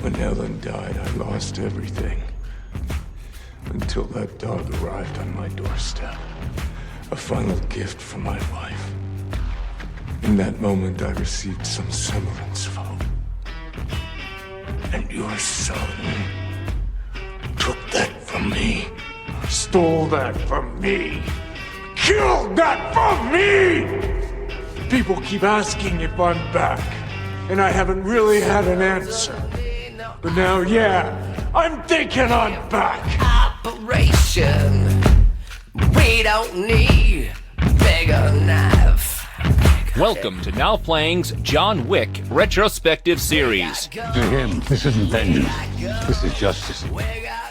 When Ellen died, I lost everything. Until that dog arrived on my doorstep. A final gift from my wife. In that moment, I received some semblance of hope. And your son took that from me. Stole that from me. Killed that from me! People keep asking if I'm back. And I haven't really had an answer. But now, yeah, I'm thinking I'm back. Operation. We don't need bigger knife. Welcome to Now Playing's John Wick retrospective series. To him, this isn't vengeance. This is justice.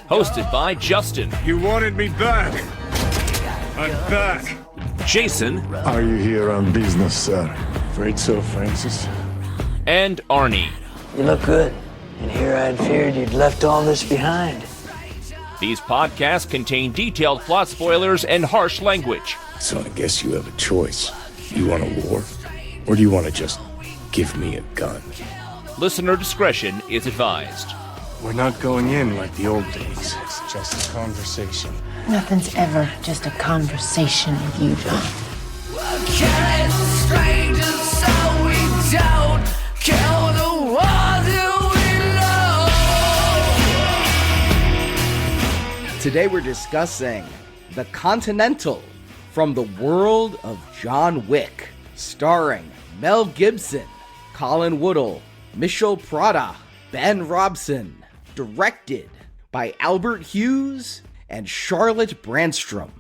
Hosted by Justin. You wanted me back. I'm back. Jason. Are you here on business, sir? Afraid so, Francis. And Arnie. You look good. And here I'd feared you'd left all this behind. These podcasts contain detailed plot spoilers and harsh language. So I guess you have a choice. You want a war? Or do you want to just give me a gun? Listener discretion is advised. We're not going in like the old days. It's just a conversation. Nothing's ever just a conversation with you, John. We're killing strangers so we don't kill the ones who we love. Today we're discussing the Continental from the World of John Wick, starring Mel Gibson, Colin Woodell, Michelle Prada, Ben Robson, directed by Albert Hughes and Charlotte Brandstrom.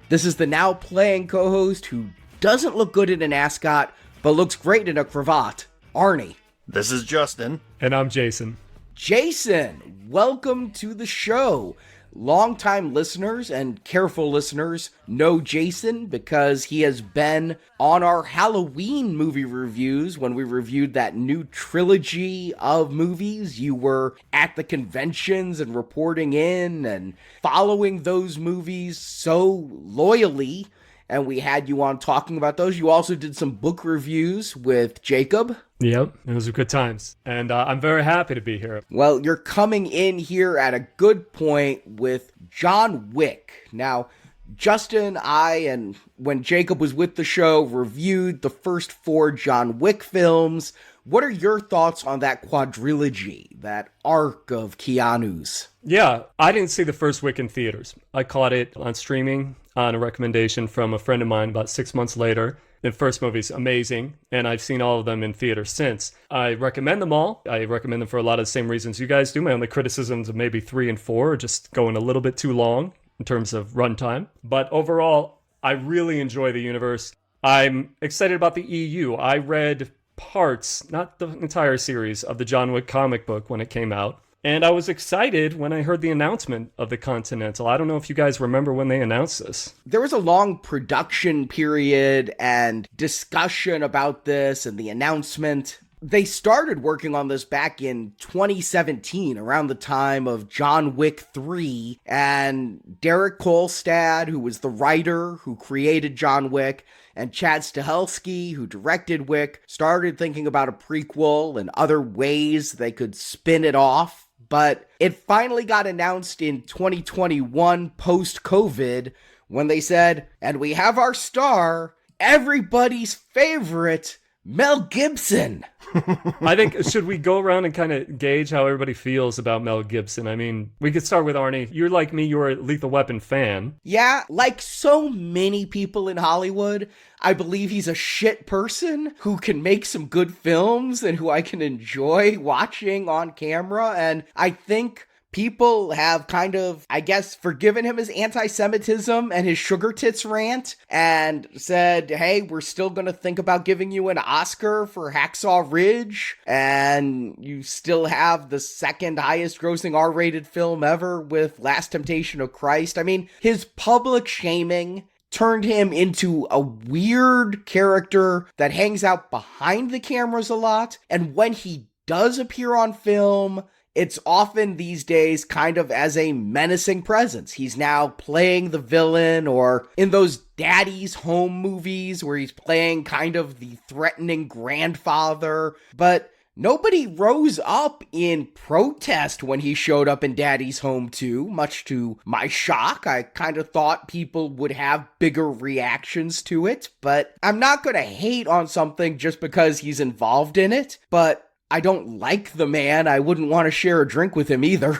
This is the Now Playing co-host who doesn't look good in an ascot, but looks great in a cravat, Arnie. This is Justin. And I'm Jason. Jason, welcome to the show. Longtime listeners and careful listeners know Jason because he has been on our Halloween movie reviews when we reviewed that new trilogy of movies. You were at the conventions and reporting in and following those movies so loyally, and we had you on talking about those. You also did some book reviews with Jacob. Yep, those were good times. And I'm very happy to be here. Well, you're coming in here at a good point with John Wick. Now, Justin, and when Jacob was with the show, reviewed the first 4 John Wick films. What are your thoughts on that quadrilogy, that arc of Keanu's? Yeah, I didn't see the first Wick in theaters. I caught it on streaming on a recommendation from a friend of mine about 6 months later. The first movie's amazing, and I've seen all of them in theaters since. I recommend them all. I recommend them for a lot of the same reasons you guys do. My only criticisms of maybe 3 and 4 are just going a little bit too long in terms of runtime. But overall, I really enjoy the universe. I'm excited about the EU. I read parts, not the entire series, of the John Wick comic book when it came out. And I was excited when I heard the announcement of the Continental. I don't know if you guys remember when they announced this. There was a long production period and discussion about this and the announcement. They started working on this back in 2017, around the time of John Wick 3. And Derek Kolstad, who was the writer who created John Wick, and Chad Stahelski, who directed Wick, started thinking about a prequel and other ways they could spin it off. But it finally got announced in 2021, post-COVID, when they said, and we have our star, everybody's favorite, Mel Gibson. I think, should we go around and kind of gauge how everybody feels about Mel Gibson? I mean, we could start with Arnie. You're like me, you're a Lethal Weapon fan. Yeah, like so many people in Hollywood, I believe he's a shit person who can make some good films and who I can enjoy watching on camera. And I think people have kind of, I guess, forgiven him his anti-Semitism and his sugar tits rant and said, hey, we're still going to think about giving you an Oscar for Hacksaw Ridge. And you still have the second highest grossing R-rated film ever with Last Temptation of Christ. I mean, his public shaming turned him into a weird character that hangs out behind the cameras a lot. And when he does appear on film, it's often these days kind of as a menacing presence. He's now playing the villain, or in those Daddy's Home movies where he's playing kind of the threatening grandfather. But nobody rose up in protest when he showed up in Daddy's Home 2, much to my shock. I kind of thought people would have bigger reactions to it, but I'm not going to hate on something just because he's involved in it, but I don't like the man. I wouldn't want to share a drink with him either.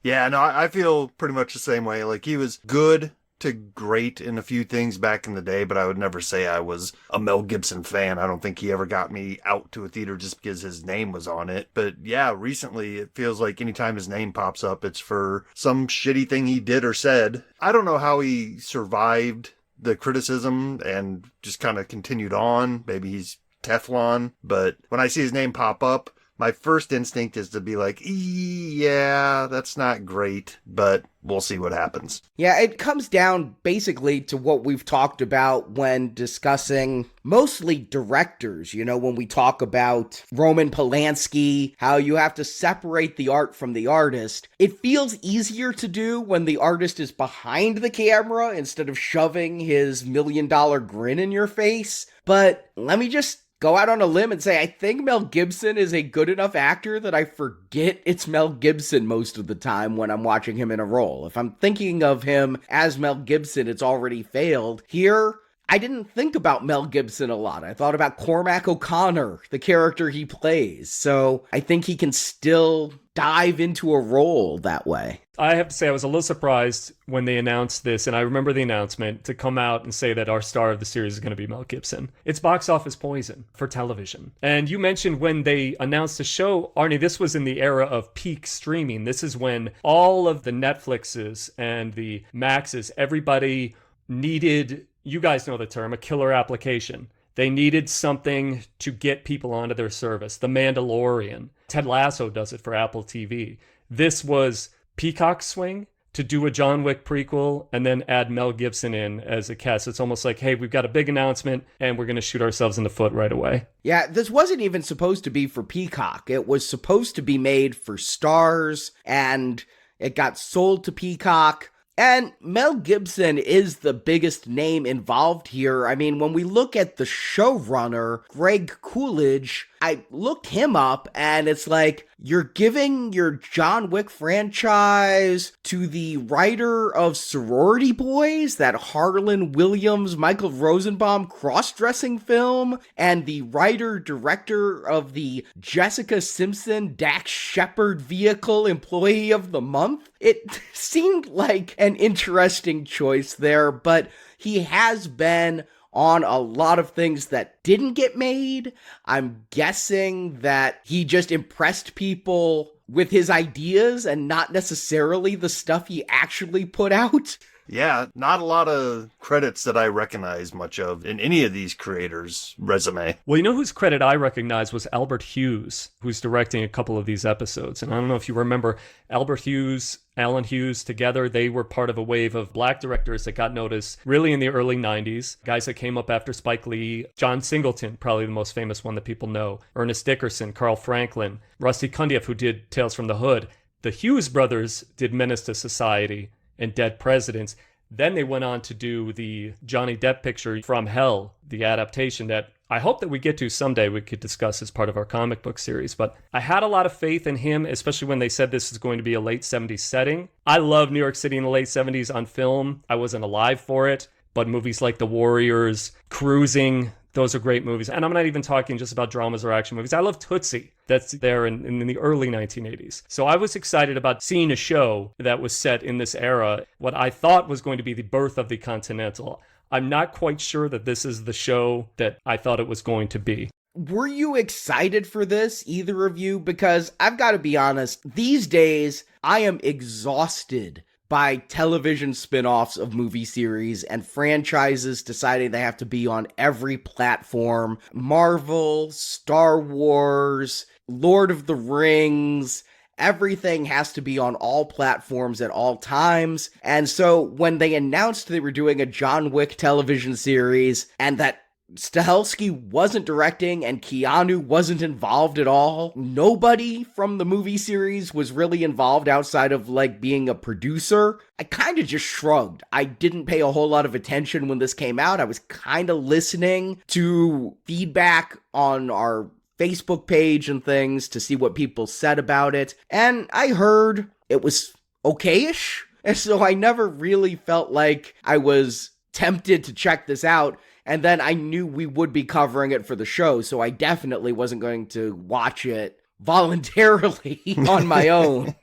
Yeah, no, I feel pretty much the same way. Like, he was good to great in a few things back in the day, but I would never say I was a Mel Gibson fan. I don't think he ever got me out to a theater just because his name was on it. But yeah, recently it feels like anytime his name pops up, it's for some shitty thing he did or said. I don't know how he survived the criticism and just kind of continued on. Maybe he's Teflon, but when I see his name pop up, my first instinct is to be like, yeah, that's not great, but we'll see what happens. Yeah, it comes down basically to what we've talked about when discussing mostly directors. You know, when we talk about Roman Polanski, how you have to separate the art from the artist. It feels easier to do when the artist is behind the camera instead of shoving his $1 million grin in your face. But let me just go out on a limb and say I think Mel Gibson is a good enough actor that I forget it's Mel Gibson most of the time when I'm watching him in a role. If I'm thinking of him as Mel Gibson, it's already failed. Here, I didn't think about Mel Gibson a lot. I thought about Cormac O'Connor, the character he plays. So I think he can still dive into a role that way. I have to say I was a little surprised when they announced this, and I remember the announcement to come out and say that our star of the series is going to be Mel Gibson. It's box office poison for television. And you mentioned when they announced the show, Arnie, this was in the era of peak streaming. This is when all of the Netflixes and the Maxes, everybody needed, you guys know the term, a killer application. They needed something to get people onto their service. The Mandalorian. Ted Lasso does it for Apple TV. This was Peacock's swing to do a John Wick prequel and then add Mel Gibson in as a cast. It's almost like, hey, we've got a big announcement and we're going to shoot ourselves in the foot right away. Yeah, this wasn't even supposed to be for Peacock. It was supposed to be made for Starz, and it got sold to Peacock. And Mel Gibson is the biggest name involved here. I mean, when we look at the showrunner, Greg Coolidge, I looked him up and it's like, you're giving your John Wick franchise to the writer of Sorority Boys, that Harlan Williams, Michael Rosenbaum cross-dressing film, and the writer-director of the Jessica Simpson, Dax Shepard vehicle Employee of the Month. It seemed like an interesting choice there, but he has been on a lot of things that didn't get made. I'm guessing that he just impressed people with his ideas and not necessarily the stuff he actually put out. Yeah, not a lot of credits that I recognize much of in any of these creators' resume. Well, you know whose credit I recognized was Albert Hughes, who's directing a couple of these episodes. And I don't know if you remember, Albert Hughes, Alan Hughes together, they were part of a wave of black directors that got noticed really in the early 90s. Guys that came up after Spike Lee, John Singleton, probably the most famous one that people know, Ernest Dickerson, Carl Franklin, Rusty Cundieff, who did Tales from the Hood. The Hughes brothers did Menace to Society and Dead Presidents. Then they went on to do the Johnny Depp picture From Hell, the adaptation that I hope that we get to someday. We could discuss as part of our comic book series. But I had a lot of faith in him, especially when they said this is going to be a late 70s setting. I love New York City in the late 70s on film. I wasn't alive for it, but movies like The Warriors, Cruising, those are great movies. And I'm not even talking just about dramas or action movies. I love Tootsie. That's there in the early 1980s. So I was excited about seeing a show that was set in this era, what I thought was going to be the birth of the Continental. I'm not quite sure that this is the show that I thought it was going to be. Were you excited for this, either of you? Because I've got to be honest, these days I am exhausted by television spin-offs of movie series and franchises deciding they have to be on every platform. Marvel, Star Wars, Lord of the Rings, everything has to be on all platforms at all times. And so when they announced they were doing a John Wick television series and that Stahelski wasn't directing and Keanu wasn't involved at all, nobody from the movie series was really involved outside of like being a producer, I kind of just shrugged. I didn't pay a whole lot of attention when this came out. I was kind of listening to feedback on our Facebook page and things to see what people said about it, and I heard it was okay-ish, and so I never really felt like I was tempted to check this out. And then I knew we would be covering it for the show, so I definitely wasn't going to watch it voluntarily on my own.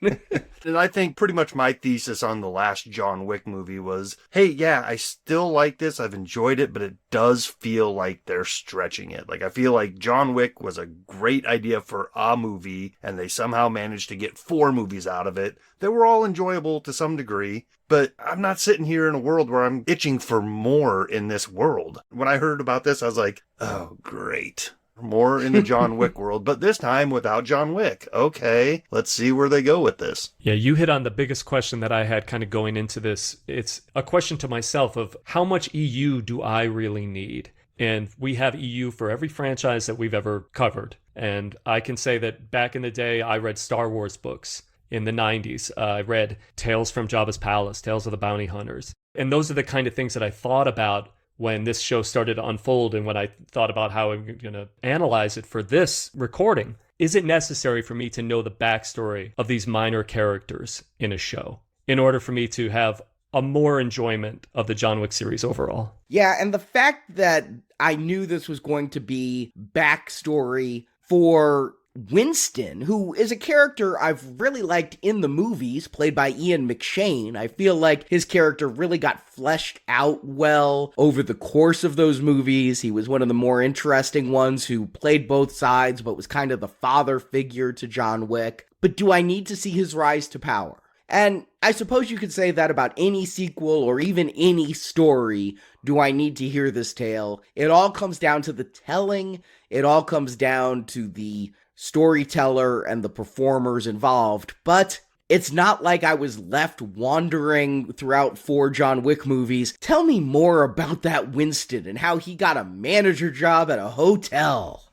And I think pretty much my thesis on the last John Wick movie was, hey, yeah, I still like this. I've enjoyed it, but it does feel like they're stretching it. Like, I feel like John Wick was a great idea for a movie, and they somehow managed to get 4 movies out of it that were all enjoyable to some degree. But I'm not sitting here in a world where I'm itching for more in this world. When I heard about this, I was like, oh, great. More in the John Wick world, but this time without John Wick. Okay, let's see where they go with this. Yeah, you hit on the biggest question that I had kind of going into this. It's a question to myself of how much EU do I really need? And we have EU for every franchise that we've ever covered. And I can say that back in the day, I read Star Wars books. In the 90s, I read Tales from Jabba's Palace, Tales of the Bounty Hunters. And those are the kind of things that I thought about when this show started to unfold and when I thought about how I'm going to analyze it for this recording. Is it necessary for me to know the backstory of these minor characters in a show in order for me to have a more enjoyment of the John Wick series overall? Yeah, and the fact that I knew this was going to be backstory for Winston, who is a character I've really liked in the movies, played by Ian McShane. I feel like his character really got fleshed out well over the course of those movies. He was one of the more interesting ones who played both sides, but was kind of the father figure to John Wick. But do I need to see his rise to power? And I suppose you could say that about any sequel or even any story. Do I need to hear this tale? It all comes down to the telling. It all comes down to the storyteller and the performers involved, but it's not like I was left wandering throughout 4 John Wick movies. Tell me more about that Winston and how he got a manager job at a hotel.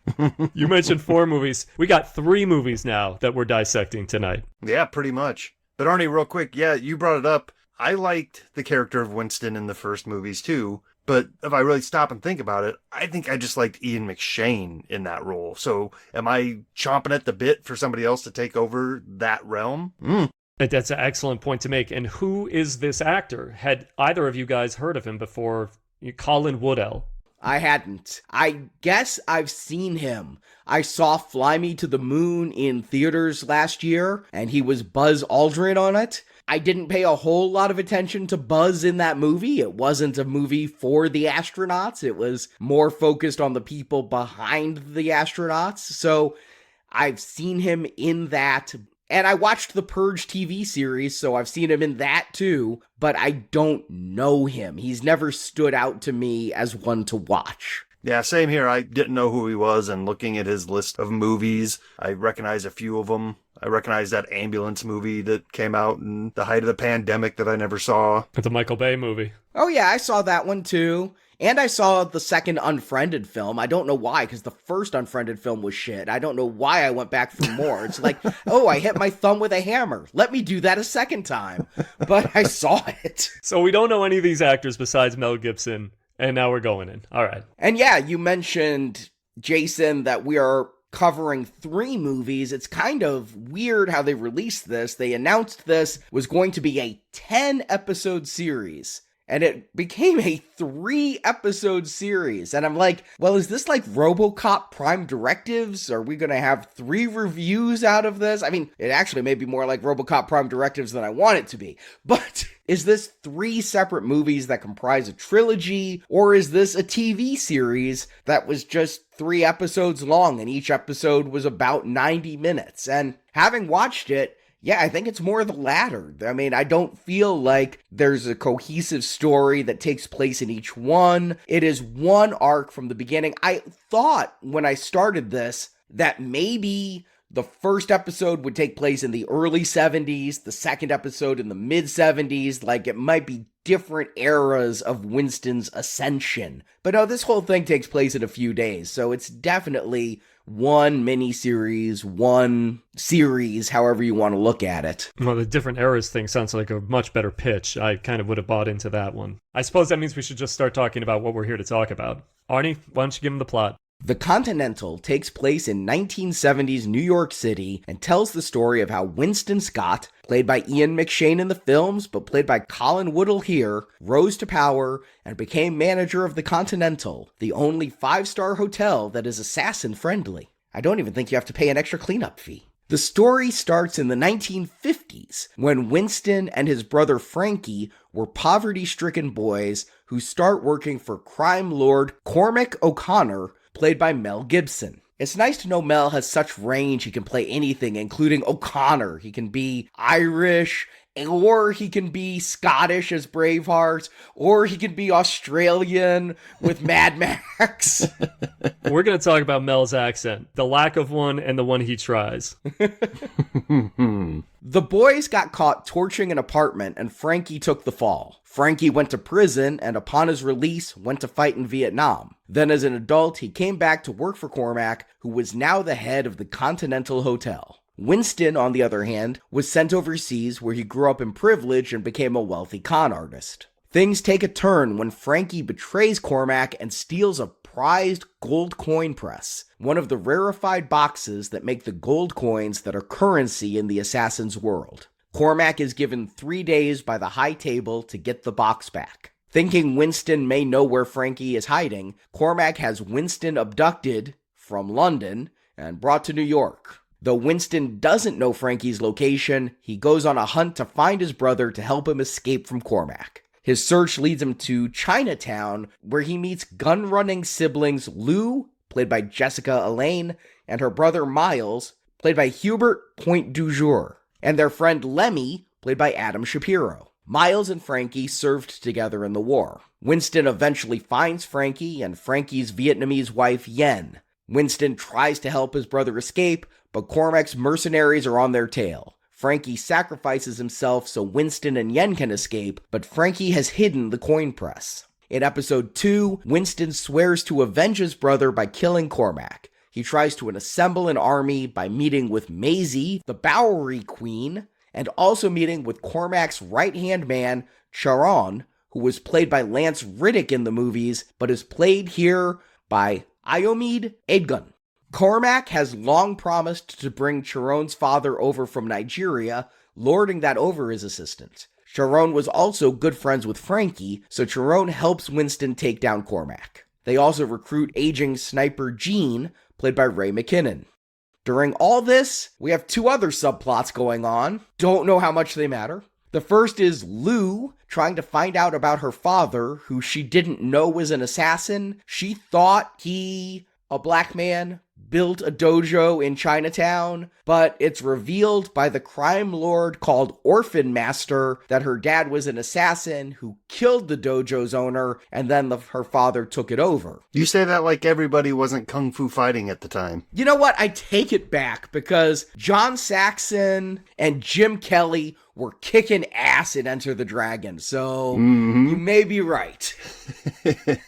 You mentioned 4 movies. We got 3 movies now that we're dissecting tonight. Yeah, pretty much. But Arnie, real quick, yeah, you brought it up. I liked the character of Winston in the first movies too. But if I really stop and think about it, I think I just liked Ian McShane in that role. So am I chomping at the bit for somebody else to take over that realm? That's an excellent point to make. And who is this actor? Had either of you guys heard of him before? Colin Woodell. I hadn't. I guess I've seen him. I saw Fly Me to the Moon in theaters last year, and he was Buzz Aldrin on it. I didn't pay a whole lot of attention to Buzz in that movie. It wasn't a movie for the astronauts. It was more focused on the people behind the astronauts. So I've seen him in that. And I watched the Purge TV series, so I've seen him in that too. But I don't know him. He's never stood out to me as one to watch. Yeah, same here. I didn't know who he was, and looking at his list of movies, I recognize a few of them. I recognize that ambulance movie that came out in the height of the pandemic that I never saw. It's a Michael Bay movie. Oh yeah, I saw that one too. And I saw the second Unfriended film. I don't know why, because the first Unfriended film was shit. I don't know why I went back for more. It's like, oh, I hit my thumb with a hammer. Let me do that a second time. But I saw it. So we don't know any of these actors besides Mel Gibson. And now we're going in. All right. And yeah, you mentioned, Jason, that we are covering 3 movies. It's kind of weird how they released this. They announced this was going to be a 10-episode series, and it became a 3-episode series. And I'm like, well, is this like RoboCop Prime Directives? Are we going to have 3 reviews out of this? I mean, it actually may be more like RoboCop Prime Directives than I want it to be. But is this 3 separate movies that comprise a trilogy? Or is this a TV series that was just 3 episodes long and each episode was about 90 minutes? And having watched it, yeah, I think it's more the latter. I mean, I don't feel like there's a cohesive story that takes place in each one. It is one arc from the beginning. I thought when I started this that maybe the first episode would take place in the early 70s, the second episode in the mid 70s, like it might be different eras of Winston's ascension. But no, this whole thing takes place in a few days, so it's definitely one miniseries, one series, however you want to look at it. Well, the different eras thing sounds like a much better pitch. I kind of would have bought into that one. I suppose that means we should just start talking about what we're here to talk about. Arnie, why don't you give him the plot? The Continental takes place in 1970s New York City and tells the story of how Winston Scott, played by Ian McShane in the films but played by Colin Woodell here, rose to power and became manager of the Continental, the only 5-star hotel that is assassin-friendly. I don't even think you have to pay an extra cleanup fee. The story starts in the 1950s when Winston and his brother Frankie were poverty-stricken boys who start working for crime lord Cormac O'Connor, played by Mel Gibson. It's nice to know Mel has such range. He can play anything, including O'Connor. He can be Irish, or he can be Scottish as Braveheart, or he can be Australian with Mad Max. We're going to talk about Mel's accent, the lack of one and the one he tries. The boys got caught torching an apartment and Frankie took the fall. Frankie went to prison and upon his release went to fight in Vietnam. Then as an adult, he came back to work for Cormac, who was now the head of the Continental Hotel. Winston, on the other hand, was sent overseas where he grew up in privilege and became a wealthy con artist. Things take a turn when Frankie betrays Cormac and steals a prized gold coin press, one of the rarefied boxes that make the gold coins that are currency in the assassin's world. Cormac is given 3 days by the high table to get the box back. Thinking Winston may know where Frankie is hiding, Cormac has Winston abducted from London and brought to New York. Though Winston doesn't know Frankie's location, he goes on a hunt to find his brother to help him escape from Cormac. His search leads him to Chinatown, where he meets gun-running siblings Lou, played by Jessica Elaine, and her brother Miles, played by Hubert Point du Jour, and their friend Lemmy, played by Adam Shapiro. Miles and Frankie served together in the war. Winston eventually finds Frankie and Frankie's Vietnamese wife Yen. Winston tries to help his brother escape, but Cormac's mercenaries are on their tail. Frankie sacrifices himself so Winston and Yen can escape, but Frankie has hidden the coin press. In episode 2, Winston swears to avenge his brother by killing Cormac. He tries to assemble an army by meeting with Maisie, the Bowery Queen, and also meeting with Cormac's right-hand man, Charon, who was played by Lance Riddick in the movies, but is played here by Iomide Edgun. Cormac has long promised to bring Charon's father over from Nigeria, lording that over his assistant. Charon was also good friends with Frankie, so Charon helps Winston take down Cormac. They also recruit aging sniper Gene, played by Ray McKinnon. During all this, we have 2 other subplots going on. Don't know how much they matter. The first is Lou trying to find out about her father, who she didn't know was an assassin. She thought he, a black man, built a dojo in Chinatown, but it's revealed by the crime lord called Orphan Master that her dad was an assassin who killed the dojo's owner, and then her father took it over. You say that like everybody wasn't kung fu fighting at the time. You know what? I take it back, because John Saxon and Jim Kelly were kicking ass in Enter the Dragon, so you may be right.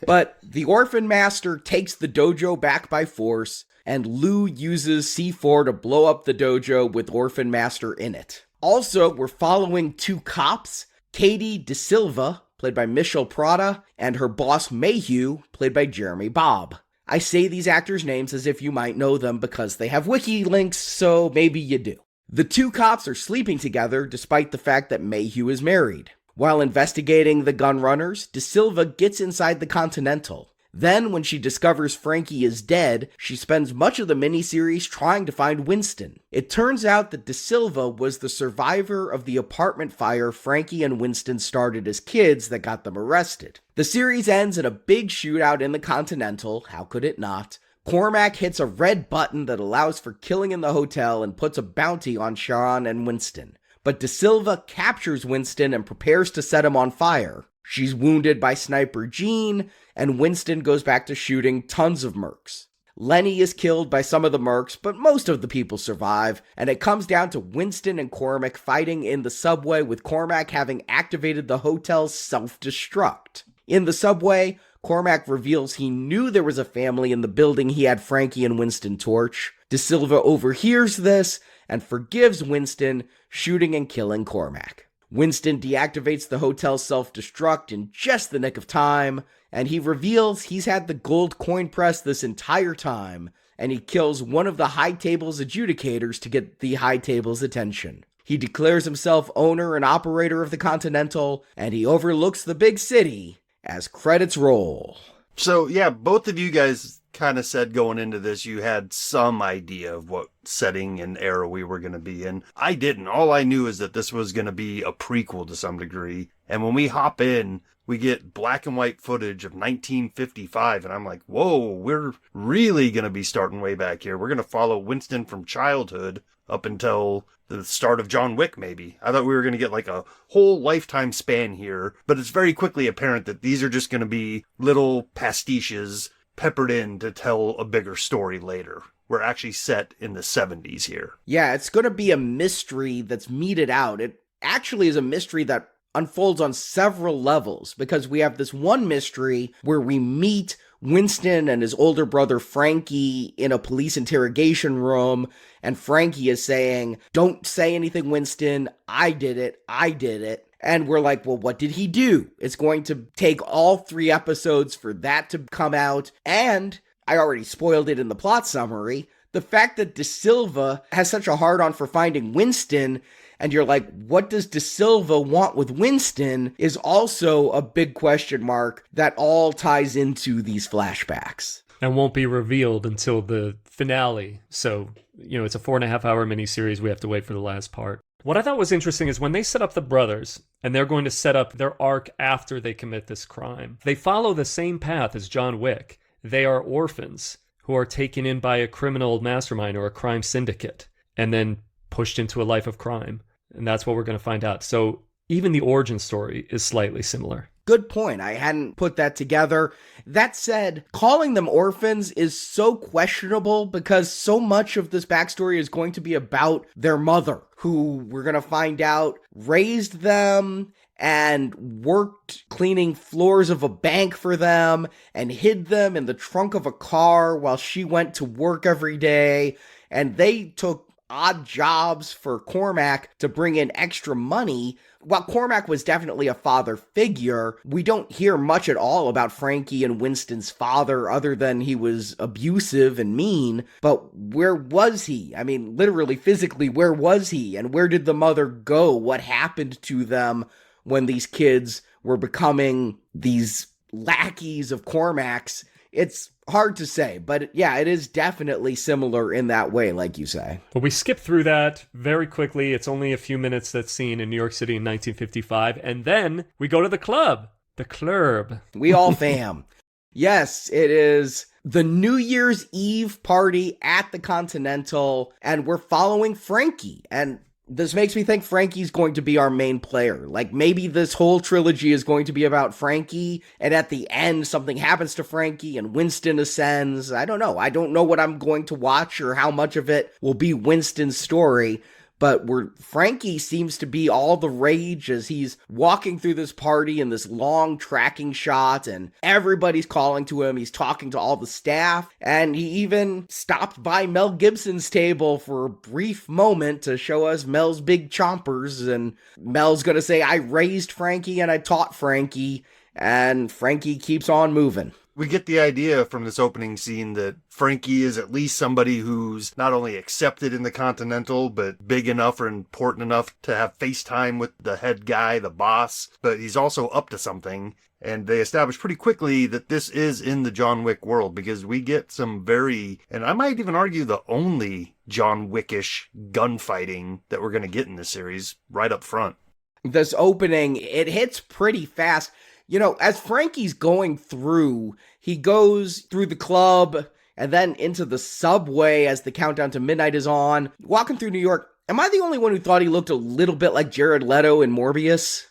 But the Orphan Master takes the dojo back by force, and Lou uses C4 to blow up the dojo with Orphan Master in it. Also, we're following 2 cops, Katie De Silva, played by Michelle Prada, and her boss Mayhew, played by Jeremy Bobb. I say these actors' names as if you might know them because they have wiki links, so maybe you do. The 2 cops are sleeping together despite the fact that Mayhew is married. While investigating the gun runners, De Silva gets inside the Continental. Then, when she discovers Frankie is dead, she spends much of the miniseries trying to find Winston. It turns out that De Silva was the survivor of the apartment fire Frankie and Winston started as kids that got them arrested. The series ends in a big shootout in the Continental, how could it not? Cormac hits a red button that allows for killing in the hotel and puts a bounty on Sharon and Winston. But De Silva captures Winston and prepares to set him on fire. She's wounded by Sniper Gene, and Winston goes back to shooting tons of mercs. Lenny is killed by some of the mercs, but most of the people survive, and it comes down to Winston and Cormac fighting in the subway, with Cormac having activated the hotel's self-destruct. In the subway, Cormac reveals he knew there was a family in the building he had Frankie and Winston torch. De Silva overhears this and forgives Winston, shooting and killing Cormac. Winston deactivates the hotel's self-destruct in just the nick of time, and he reveals he's had the gold coin press this entire time, and he kills one of the high table's adjudicators to get the high table's attention. He declares himself owner and operator of the Continental, and he overlooks the big city as credits roll. So, yeah, both of you guys kind of said going into this you had some idea of what setting and era we were going to be in. I didn't. All I knew is that this was going to be a prequel to some degree. And when we hop in, we get black and white footage of 1955. And I'm like, whoa, we're really going to be starting way back here. We're going to follow Winston from childhood up until the start of John Wick, maybe. I thought we were going to get like a whole lifetime span here. But it's very quickly apparent that these are just going to be little pastiches peppered in to tell a bigger story later. We're actually set in the 70s here. Yeah, it's going to be a mystery that's meted out. It actually is a mystery that unfolds on several levels, because we have this one mystery where we meet Winston and his older brother Frankie in a police interrogation room, and Frankie is saying, "Don't say anything, Winston. I did it. I did it." And we're like, well, what did he do? It's going to take all 3 episodes for that to come out. And I already spoiled it in the plot summary. The fact that De Silva has such a hard-on for finding Winston, and you're like, what does De Silva want with Winston, is also a big question mark that all ties into these flashbacks. And won't be revealed until the finale. So, it's a 4.5-hour miniseries. We have to wait for the last part. What I thought was interesting is when they set up the brothers, and they're going to set up their arc after they commit this crime, they follow the same path as John Wick. They are orphans who are taken in by a criminal mastermind or a crime syndicate, and then pushed into a life of crime. And that's what we're going to find out. So even the origin story is slightly similar. Good point. I hadn't put that together. That said, calling them orphans is so questionable because so much of this backstory is going to be about their mother, who we're going to find out raised them and worked cleaning floors of a bank for them and hid them in the trunk of a car while she went to work every day. And they took odd jobs for Cormac to bring in extra money. While Cormac was definitely a father figure, we don't hear much at all about Frankie and Winston's father other than he was abusive and mean. But where was he? I mean, literally, physically, where was he? And where did the mother go? What happened to them when these kids were becoming these lackeys of Cormac's? It's hard to say, but yeah, it is definitely similar in that way, like you say. But we skip through that very quickly. It's only a few minutes, that scene in New York City in 1955. And then we go to the club. The club. We all fam. Yes, it is the New Year's Eve party at the Continental, and we're following Frankie. And this makes me think Frankie's going to be our main player. Like, maybe this whole trilogy is going to be about Frankie, and at the end, something happens to Frankie, and Winston ascends. I don't know. I don't know what I'm going to watch or how much of it will be Winston's story. But Frankie seems to be all the rage as he's walking through this party in this long tracking shot, and everybody's calling to him. He's talking to all the staff, and he even stopped by Mel Gibson's table for a brief moment to show us Mel's big chompers, and Mel's gonna say, I raised Frankie and I taught Frankie, and Frankie keeps on moving. We get the idea from this opening scene that Frankie is at least somebody who's not only accepted in the Continental, but big enough or important enough to have FaceTime with the head guy, the boss, but he's also up to something. And they establish pretty quickly that this is in the John Wick world, because we get some very, and I might even argue the only John Wickish gunfighting that we're going to get in this series right up front. This opening, it hits pretty fast. You know, as Frankie's going through, he goes through the club and then into the subway as the countdown to midnight is on. Walking through New York, am I the only one who thought he looked a little bit like Jared Leto in Morbius?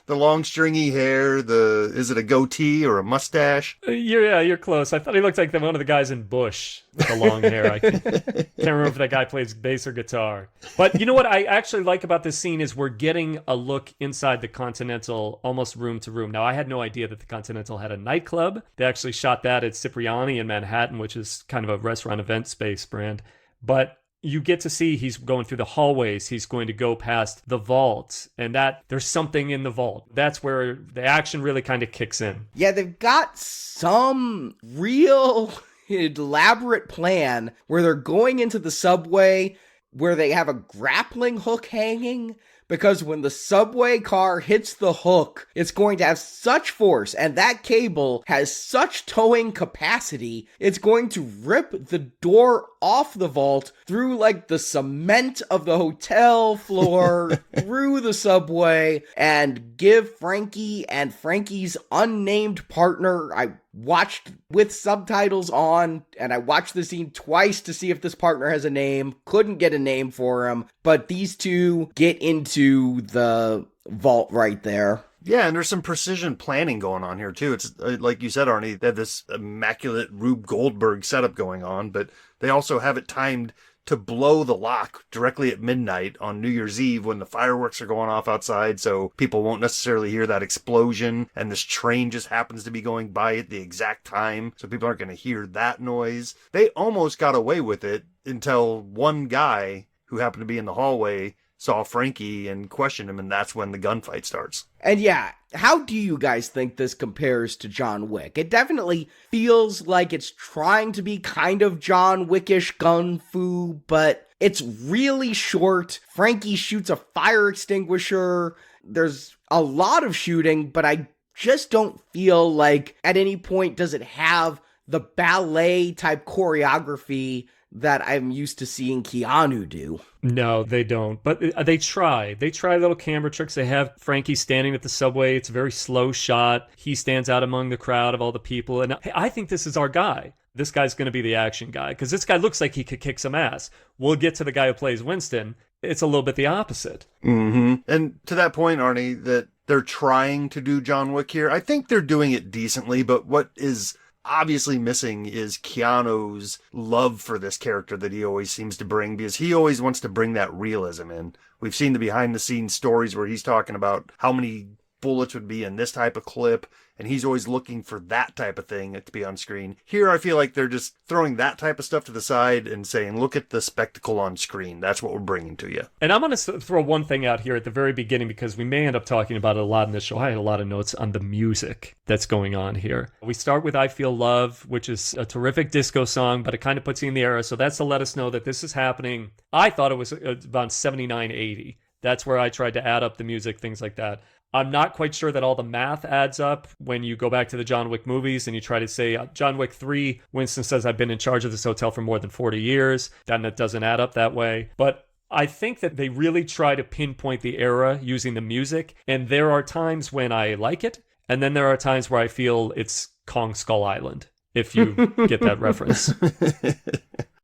The long stringy hair, is it a goatee or a mustache? You're close. I thought he looked like one of the guys in Bush with the long hair. I can't remember if that guy plays bass or guitar. But you know what I actually like about this scene is we're getting a look inside the Continental, almost room to room. Now, I had no idea that the Continental had a nightclub. They actually shot that at Cipriani in Manhattan, which is kind of a restaurant event space brand. But you get to see he's going through the hallways. He's going to go past the vault, and that there's something in the vault. That's where the action really kind of kicks in. Yeah, they've got some real elaborate plan where they're going into the subway where they have a grappling hook hanging, because when the subway car hits the hook, it's going to have such force, and that cable has such towing capacity, it's going to rip the door off the vault through like the cement of the hotel floor, through the subway, and give Frankie and Frankie's unnamed partner, I watched with subtitles on, and I watched the scene twice to see if this partner has a name. Couldn't get a name for him, but these two get into the vault right there. Yeah, and there's some precision planning going on here, too. It's like you said, Arnie, they have this immaculate Rube Goldberg setup going on, but they also have it timed to blow the lock directly at midnight on New Year's Eve when the fireworks are going off outside, so people won't necessarily hear that explosion, and this train just happens to be going by at the exact time, so people aren't going to hear that noise. They almost got away with it until one guy who happened to be in the hallway saw Frankie and questioned him, and that's when the gunfight starts. And yeah, how do you guys think this compares to John Wick? It definitely feels like it's trying to be kind of John Wickish gun fu, but it's really short. Frankie shoots a fire extinguisher. There's a lot of shooting, but I just don't feel like at any point does it have the ballet type choreography that I'm used to seeing Keanu do. No, they don't. But they try. They try little camera tricks. They have Frankie standing at the subway. It's a very slow shot. He stands out among the crowd of all the people. And I think this is our guy. This guy's going to be the action guy, because this guy looks like he could kick some ass. We'll get to the guy who plays Winston. It's a little bit the opposite. Mm-hmm. And to that point, Arnie, that they're trying to do John Wick here, I think they're doing it decently, but what is obviously missing is Keanu's love for this character that he always seems to bring, because he always wants to bring that realism in. We've seen the behind the scenes stories where he's talking about how many bullets would be in this type of clip, and he's always looking for that type of thing to be on screen. Here, I feel like they're just throwing that type of stuff to the side and saying, look at the spectacle on screen. That's what we're bringing to you. And I'm going to throw one thing out here at the very beginning, because we may end up talking about it a lot in this show. I had a lot of notes on the music that's going on here. We start with I Feel Love, which is a terrific disco song, but it kind of puts you in the era. So that's to let us know that this is happening. I thought it was about 79, 80. That's where I tried to add up the music, things like that. I'm not quite sure that all the math adds up when you go back to the John Wick movies and you try to say, John Wick 3, Winston says, I've been in charge of this hotel for more than 40 years. Then that doesn't add up that way. But I think that they really try to pinpoint the era using the music. And there are times when I like it. And then there are times where I feel it's Kong Skull Island, if you get that reference.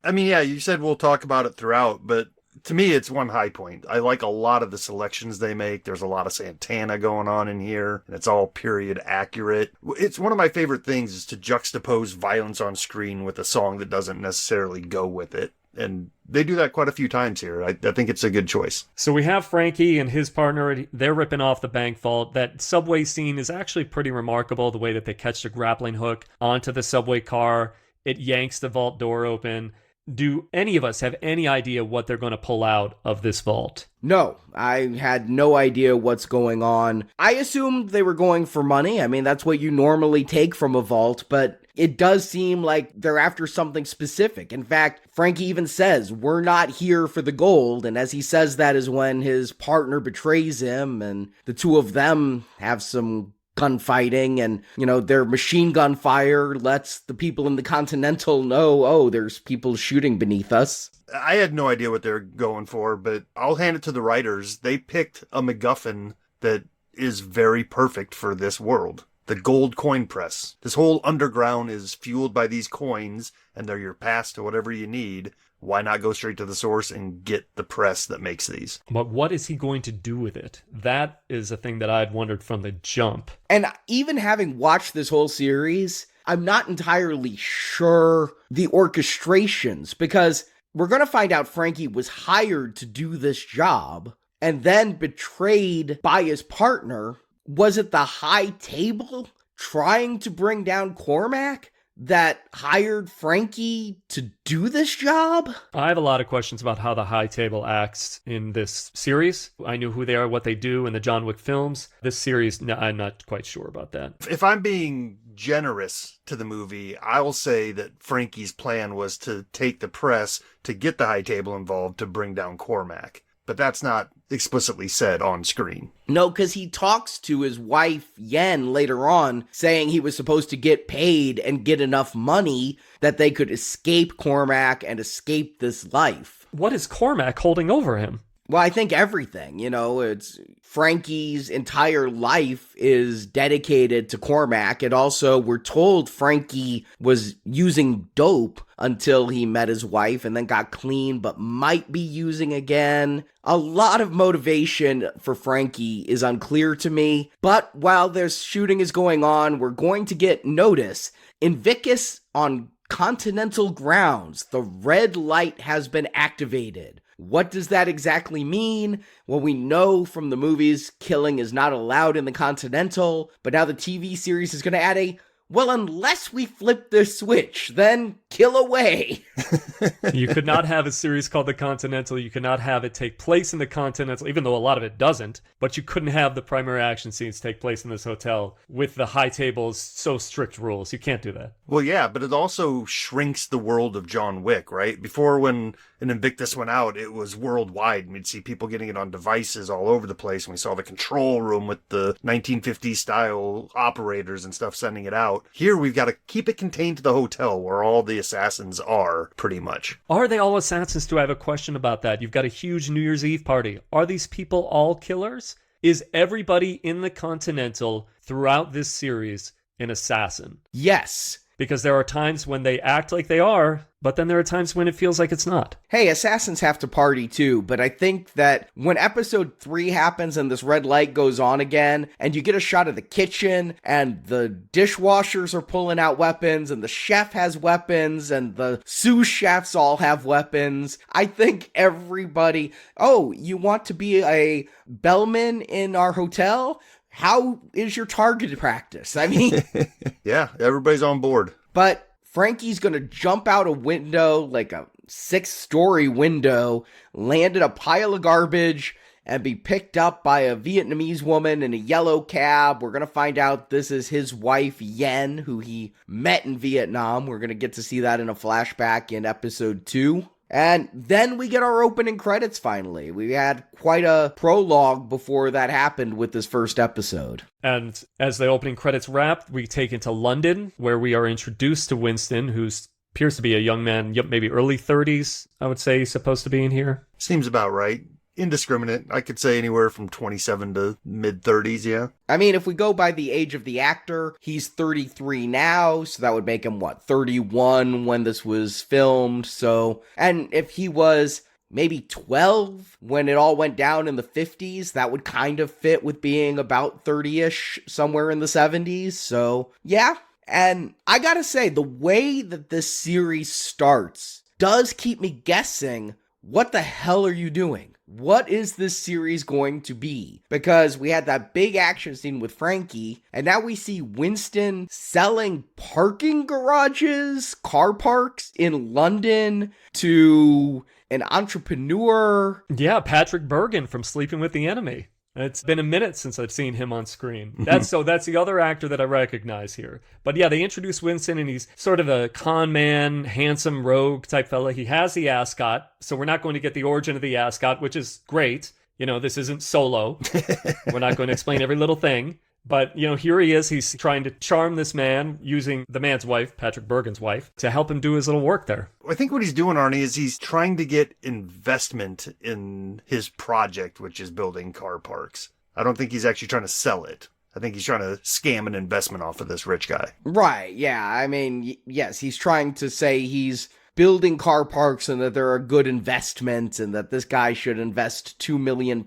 I mean, yeah, you said we'll talk about it throughout, but to me, it's one high point. I like a lot of the selections they make. There's a lot of Santana going on in here, and it's all period accurate. It's one of my favorite things is to juxtapose violence on screen with a song that doesn't necessarily go with it. And they do that quite a few times here. I think it's a good choice. So we have Frankie and his partner. They're ripping off the bank vault. That subway scene is actually pretty remarkable, the way that they catch the grappling hook onto the subway car. It yanks the vault door open. Do any of us have any idea what they're going to pull out of this vault? No, I had no idea what's going on. I assumed they were going for money. I mean, that's what you normally take from a vault, but it does seem like they're after something specific. In fact, Frankie even says, we're not here for the gold. And as he says that is when his partner betrays him, and the two of them have some gunfighting, and, you know, their machine gun fire lets the people in the Continental know, oh, there's people shooting beneath us. I had no idea what they're going for, but I'll hand it to the writers. They picked a MacGuffin that is very perfect for this world. The gold coin press. This whole underground is fueled by these coins, and they're your pass to whatever you need. Why not go straight to the source and get the press that makes these? But what is he going to do with it? That is a thing that I'd wondered from the jump. And even having watched this whole series, I'm not entirely sure the orchestrations, because we're going to find out Frankie was hired to do this job and then betrayed by his partner. Was it the high table trying to bring down Cormac? that hired Frankie to do this job? I have a lot of questions about how the High Table acts in this series. I knew who they are, what they do in the John Wick films. This series, no, I'm not quite sure about that. If I'm being generous to the movie, I will say that Frankie's plan was to take the press to get the High Table involved to bring down Cormac. But that's not explicitly said on screen. No, because he talks to his wife, Yen, later on, saying he was supposed to get paid and get enough money that they could escape Cormac and escape this life. What is Cormac holding over him? Well, I think everything, it's Frankie's entire life is dedicated to Cormac. And also, we're told Frankie was using dope until he met his wife and then got clean, but might be using again. A lot of motivation for Frankie is unclear to me. But while there's shooting is going on, we're going to get notice. Invictus on Continental grounds, the red light has been activated. What does that exactly mean? Well, we know from the movies killing is not allowed in the Continental, but now the TV series is going to add well, unless we flip this switch, then kill away. You could not have a series called The Continental. You could not have it take place in the Continental, even though a lot of it doesn't. But you couldn't have the primary action scenes take place in this hotel with the High Table's so strict rules. You can't do that. Well, yeah, but it also shrinks the world of John Wick, right? Before, when an Invictus went out, it was worldwide. We'd see people getting it on devices all over the place. And we saw the control room with the 1950s style operators and stuff sending it out. Here, we've got to keep it contained to the hotel where all the assassins are, pretty much. Are they all assassins? Do I have a question about that? You've got a huge New Year's Eve party. Are these people all killers? Is everybody in the Continental throughout this series an assassin? Yes. Because there are times when they act like they are, but then there are times when it feels like it's not. Hey, assassins have to party too, but I think that when episode 3 happens and this red light goes on again, and you get a shot of the kitchen, and the dishwashers are pulling out weapons, and the chef has weapons, and the sous chefs all have weapons, I think everybody, you want to be a bellman in our hotel? How is your target practice? I mean... Yeah, everybody's on board. But Frankie's gonna jump out a window, like a 6-story window, land in a pile of garbage, and be picked up by a Vietnamese woman in a yellow cab. We're gonna find out this is his wife, Yen, who he met in Vietnam. We're gonna get to see that in a flashback in episode 2. And then we get our opening credits finally. We had quite a prologue before that happened with this first episode. And as the opening credits wrap, we take into London, where we are introduced to Winston, who appears to be a young man, maybe early 30s, I would say he's supposed to be in here. Seems about right. Indiscriminate. I could say anywhere from 27 to mid-30s, yeah. I mean, if we go by the age of the actor, he's 33 now, so that would make him, 31 when this was filmed, so... And if he was maybe 12 when it all went down in the 50s, that would kind of fit with being about 30-ish somewhere in the 70s, so yeah. And I gotta say, the way that this series starts does keep me guessing, what the hell are you doing? What is this series going to be? Because we had that big action scene with Frankie, and now we see Winston selling parking garages, car parks in London to an entrepreneur. Yeah, Patrick Bergen from Sleeping with the Enemy. It's been a minute since I've seen him on screen. That's the other actor that I recognize here. But yeah, they introduce Winston, and he's sort of a con man, handsome rogue type fella. He has the ascot, so we're not going to get the origin of the ascot, which is great. This isn't Solo. We're not going to explain every little thing. But, here he is. He's trying to charm this man using the man's wife, Patrick Bergen's wife, to help him do his little work there. I think what he's doing, Arnie, is he's trying to get investment in his project, which is building car parks. I don't think he's actually trying to sell it. I think he's trying to scam an investment off of this rich guy. Right, yeah. I mean, yes, he's trying to say he's building car parks and that they're a good investment and that this guy should invest £2 million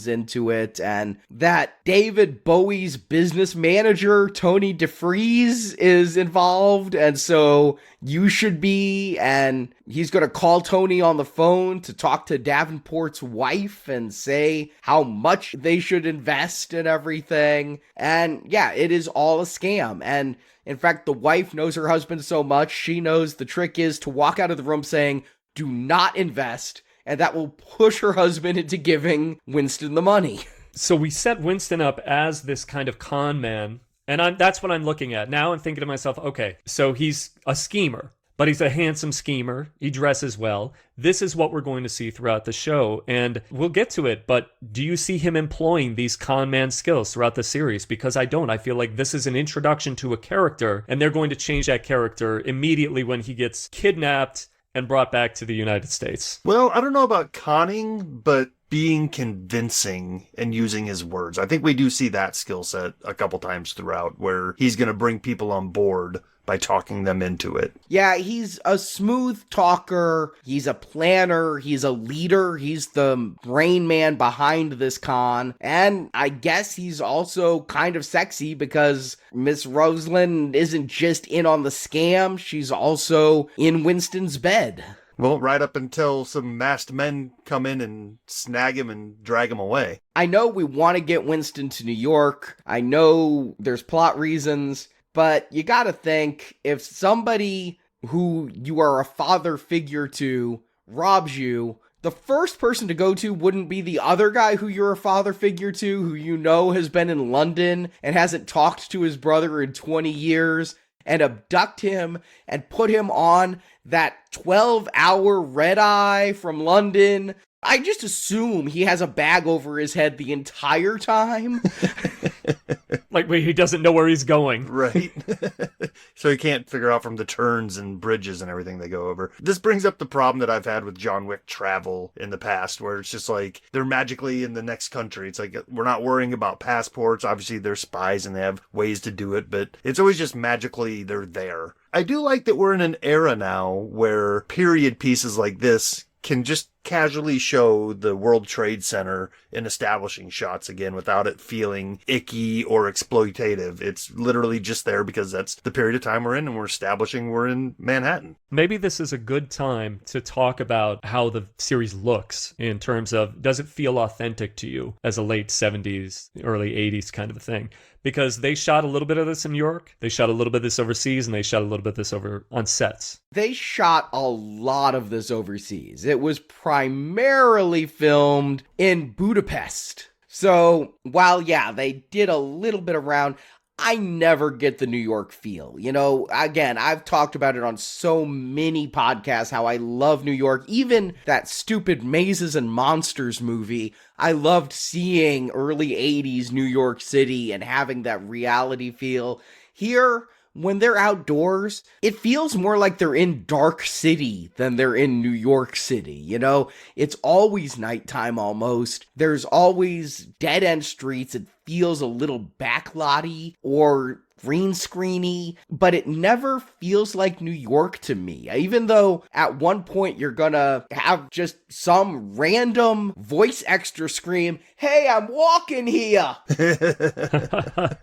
into it, and that David Bowie's business manager, Tony DeFries, is involved, and so you should be, and he's going to call Tony on the phone to talk to Davenport's wife and say how much they should invest in everything. And yeah, it is all a scam. And in fact, the wife knows her husband so much, she knows the trick is to walk out of the room saying, do not invest. And that will push her husband into giving Winston the money. So we set Winston up as this kind of con man. And that's what I'm looking at. Now I'm thinking to myself, okay, so he's a schemer, but he's a handsome schemer. He dresses well. This is what we're going to see throughout the show. And we'll get to it, but do you see him employing these con man skills throughout the series? Because I don't. I feel like this is an introduction to a character, and they're going to change that character immediately when he gets kidnapped and brought back to the United States. Well, I don't know about conning, but being convincing and using his words. I think we do see that skill set a couple times throughout where he's going to bring people on board by talking them into it. Yeah, he's a smooth talker. He's a planner. He's a leader. He's the brain man behind this con. And I guess he's also kind of sexy because Miss Rosalind isn't just in on the scam. She's also in Winston's bed. Well, right up until some masked men come in and snag him and drag him away. I know we want to get Winston to New York. I know there's plot reasons. But you gotta think, if somebody who you are a father figure to robs you, the first person to go to wouldn't be the other guy who you're a father figure to, who you know has been in London and hasn't talked to his brother in 20 years, and abduct him and put him on that 12-hour red eye from London. I just assume he has a bag over his head the entire time. Like, he doesn't know where he's going. Right. So he can't figure out from the turns and bridges and everything they go over. This brings up the problem that I've had with John Wick travel in the past, where it's just like they're magically in the next country. It's like we're not worrying about passports. Obviously, they're spies and they have ways to do it, but it's always just magically they're there. I do like that we're in an era now where period pieces like this can just casually show the World Trade Center in establishing shots again without it feeling icky or exploitative. It's literally just there because that's the period of time we're in and we're establishing we're in Manhattan. Maybe this is a good time to talk about how the series looks in terms of, does it feel authentic to you as a late 70s, early 80s kind of a thing? Because they shot a little bit of this in New York, they shot a little bit of this overseas, and they shot a little bit of this over on sets. They shot a lot of this overseas. It was primarily filmed in Budapest. So while, yeah, they did a little bit around, I never get the New York feel. You know, again, I've talked about it on so many podcasts, how I love New York. Even that stupid Mazes and Monsters movie, I loved seeing early 80s New York City and having that reality feel. Here, when they're outdoors, it feels more like they're in Dark City than they're in New York City, you know? It's always nighttime almost. There's always dead-end streets. It feels a little backlotty or green screeny, but it never feels like New York to me. Even though at one point you're gonna have just some random voice extra scream, "Hey, I'm walking here."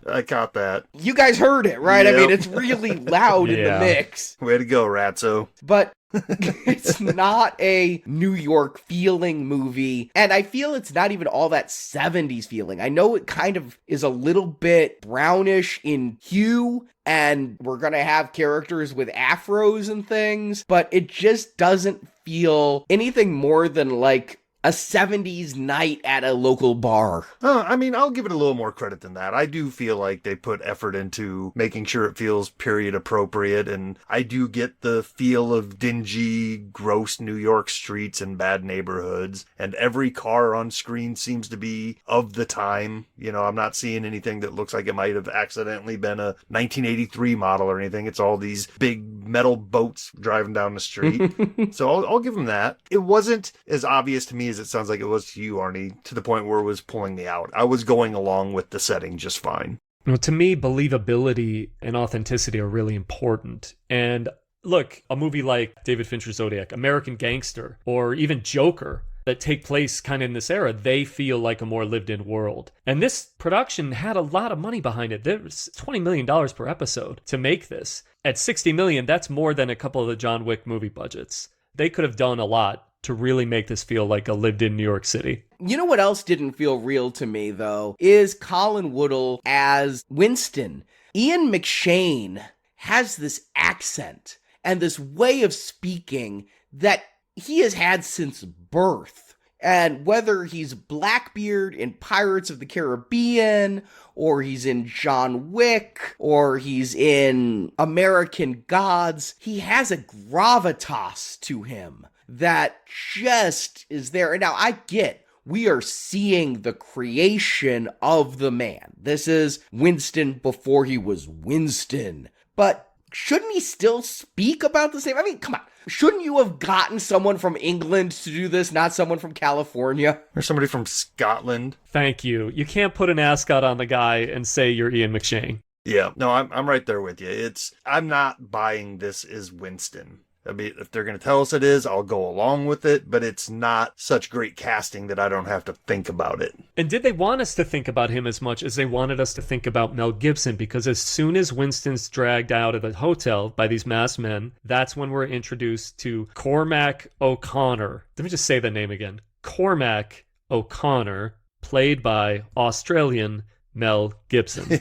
I caught that. You guys heard it, right? Yep. I mean, it's really loud in the mix. Way to go, Ratso. But it's not a New York feeling movie, and I feel it's not even all that 70s feeling. I know it kind of is a little bit brownish in hue, and we're gonna have characters with afros and things, but it just doesn't feel anything more than like a 70s night at a local bar. I mean, I'll give it a little more credit than that. I do feel like they put effort into making sure it feels period appropriate, and I do get the feel of dingy, gross New York streets and bad neighborhoods, and every car on screen seems to be of the time. You know, I'm not seeing anything that looks like it might have accidentally been a 1983 model or anything. It's all these big metal boats driving down the street. So I'll give them that. It wasn't as obvious to me as it sounds like it was to you, Arnie, to the point where it was pulling me out. I was going along with the setting just fine. Well, to me, believability and authenticity are really important. And look, a movie like David Fincher's Zodiac, American Gangster, or even Joker, that take place kind of in this era, they feel like a more lived-in world. And this production had a lot of money behind it. There was $20 million per episode to make this. At $60 million, that's more than a couple of the John Wick movie budgets. They could have done a lot to really make this feel like a lived-in New York City. You know what else didn't feel real to me, though, is Colin Woodell as Winston. Ian McShane has this accent and this way of speaking that he has had since birth. And whether he's Blackbeard in Pirates of the Caribbean, or he's in John Wick, or he's in American Gods, he has a gravitas to him that just is there. And now I get, we are seeing the creation of the man. This is Winston before he was Winston. But shouldn't he still speak about the same? I mean, come on. Shouldn't you have gotten someone from England to do this, not someone from California? Or somebody from Scotland. Thank you. You can't put an ascot on the guy and say you're Ian McShane. Yeah, no, I'm right there with you. I'm not buying this as Winston. I mean, if they're going to tell us it is, I'll go along with it, but it's not such great casting that I don't have to think about it. And did they want us to think about him as much as they wanted us to think about Mel Gibson? Because as soon as Winston's dragged out of the hotel by these masked men, that's when we're introduced to Cormac O'Connor. Let me just say the name again. Cormac O'Connor, played by Australian Mel Gibson.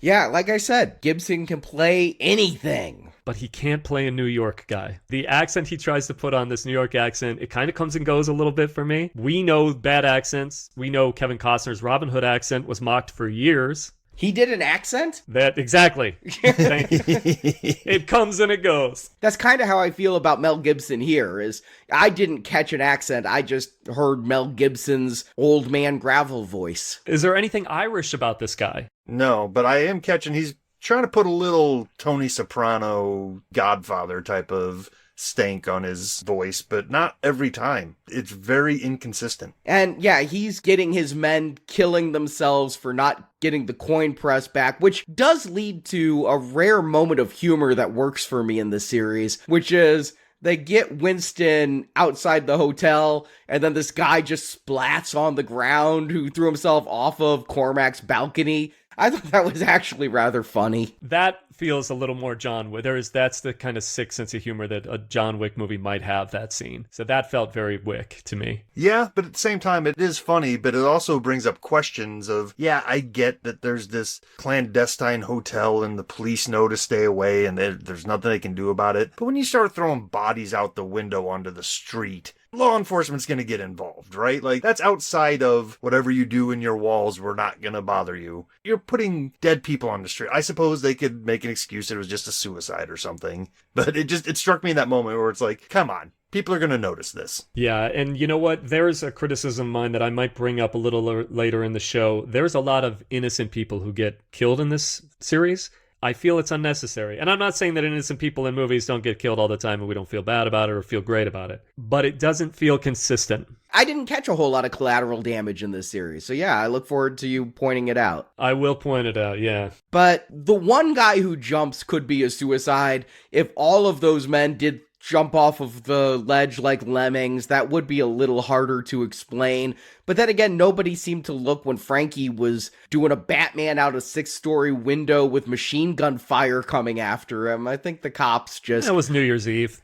Yeah, like I said, Gibson can play anything. But he can't play a New York guy. The accent he tries to put on, this New York accent, it kind of comes and goes a little bit for me. We know bad accents. We know Kevin Costner's Robin Hood accent was mocked for years. He did an accent? Exactly. Thank you. It comes and it goes. That's kind of how I feel about Mel Gibson here, is I didn't catch an accent. I just heard Mel Gibson's old man gravel voice. Is there anything Irish about this guy? No, but I am catching he's trying to put a little Tony Soprano Godfather type of stank on his voice, but not every time. It's very inconsistent. And yeah, he's getting his men killing themselves for not getting the coin press back, which does lead to a rare moment of humor that works for me in this series, which is they get Winston outside the hotel, and then this guy just splats on the ground who threw himself off of Cormac's balcony. I thought that was actually rather funny. That feels a little more John Wick. That's the kind of sick sense of humor that a John Wick movie might have, that scene. So that felt very Wick to me. Yeah, but at the same time, it is funny, but it also brings up questions of, yeah, I get that there's this clandestine hotel and the police know to stay away and there's nothing they can do about it. But when you start throwing bodies out the window onto the street, law enforcement's going to get involved, right? Like, that's outside of whatever you do in your walls. We're not going to bother you. You're putting dead people on the street. I suppose they could make an excuse that it was just a suicide or something. But it struck me in that moment where it's like, come on. People are going to notice this. Yeah, and you know what? There's a criticism of mine that I might bring up a little later in the show. There's a lot of innocent people who get killed in this series. I feel it's unnecessary. And I'm not saying that innocent people in movies don't get killed all the time and we don't feel bad about it or feel great about it. But it doesn't feel consistent. I didn't catch a whole lot of collateral damage in this series. So yeah, I look forward to you pointing it out. I will point it out, yeah. But the one guy who jumps could be a suicide. If all of those men did jump off of the ledge like lemmings, that would be a little harder to explain. But then again, nobody seemed to look when Frankie was doing a Batman out a 6-story window with machine gun fire coming after him. I think the cops just... That was New Year's Eve.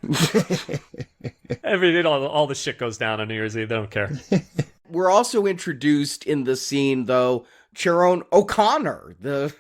All the shit goes down on New Year's Eve. They don't care. We're also introduced in the scene, though, Chiron O'Connor, the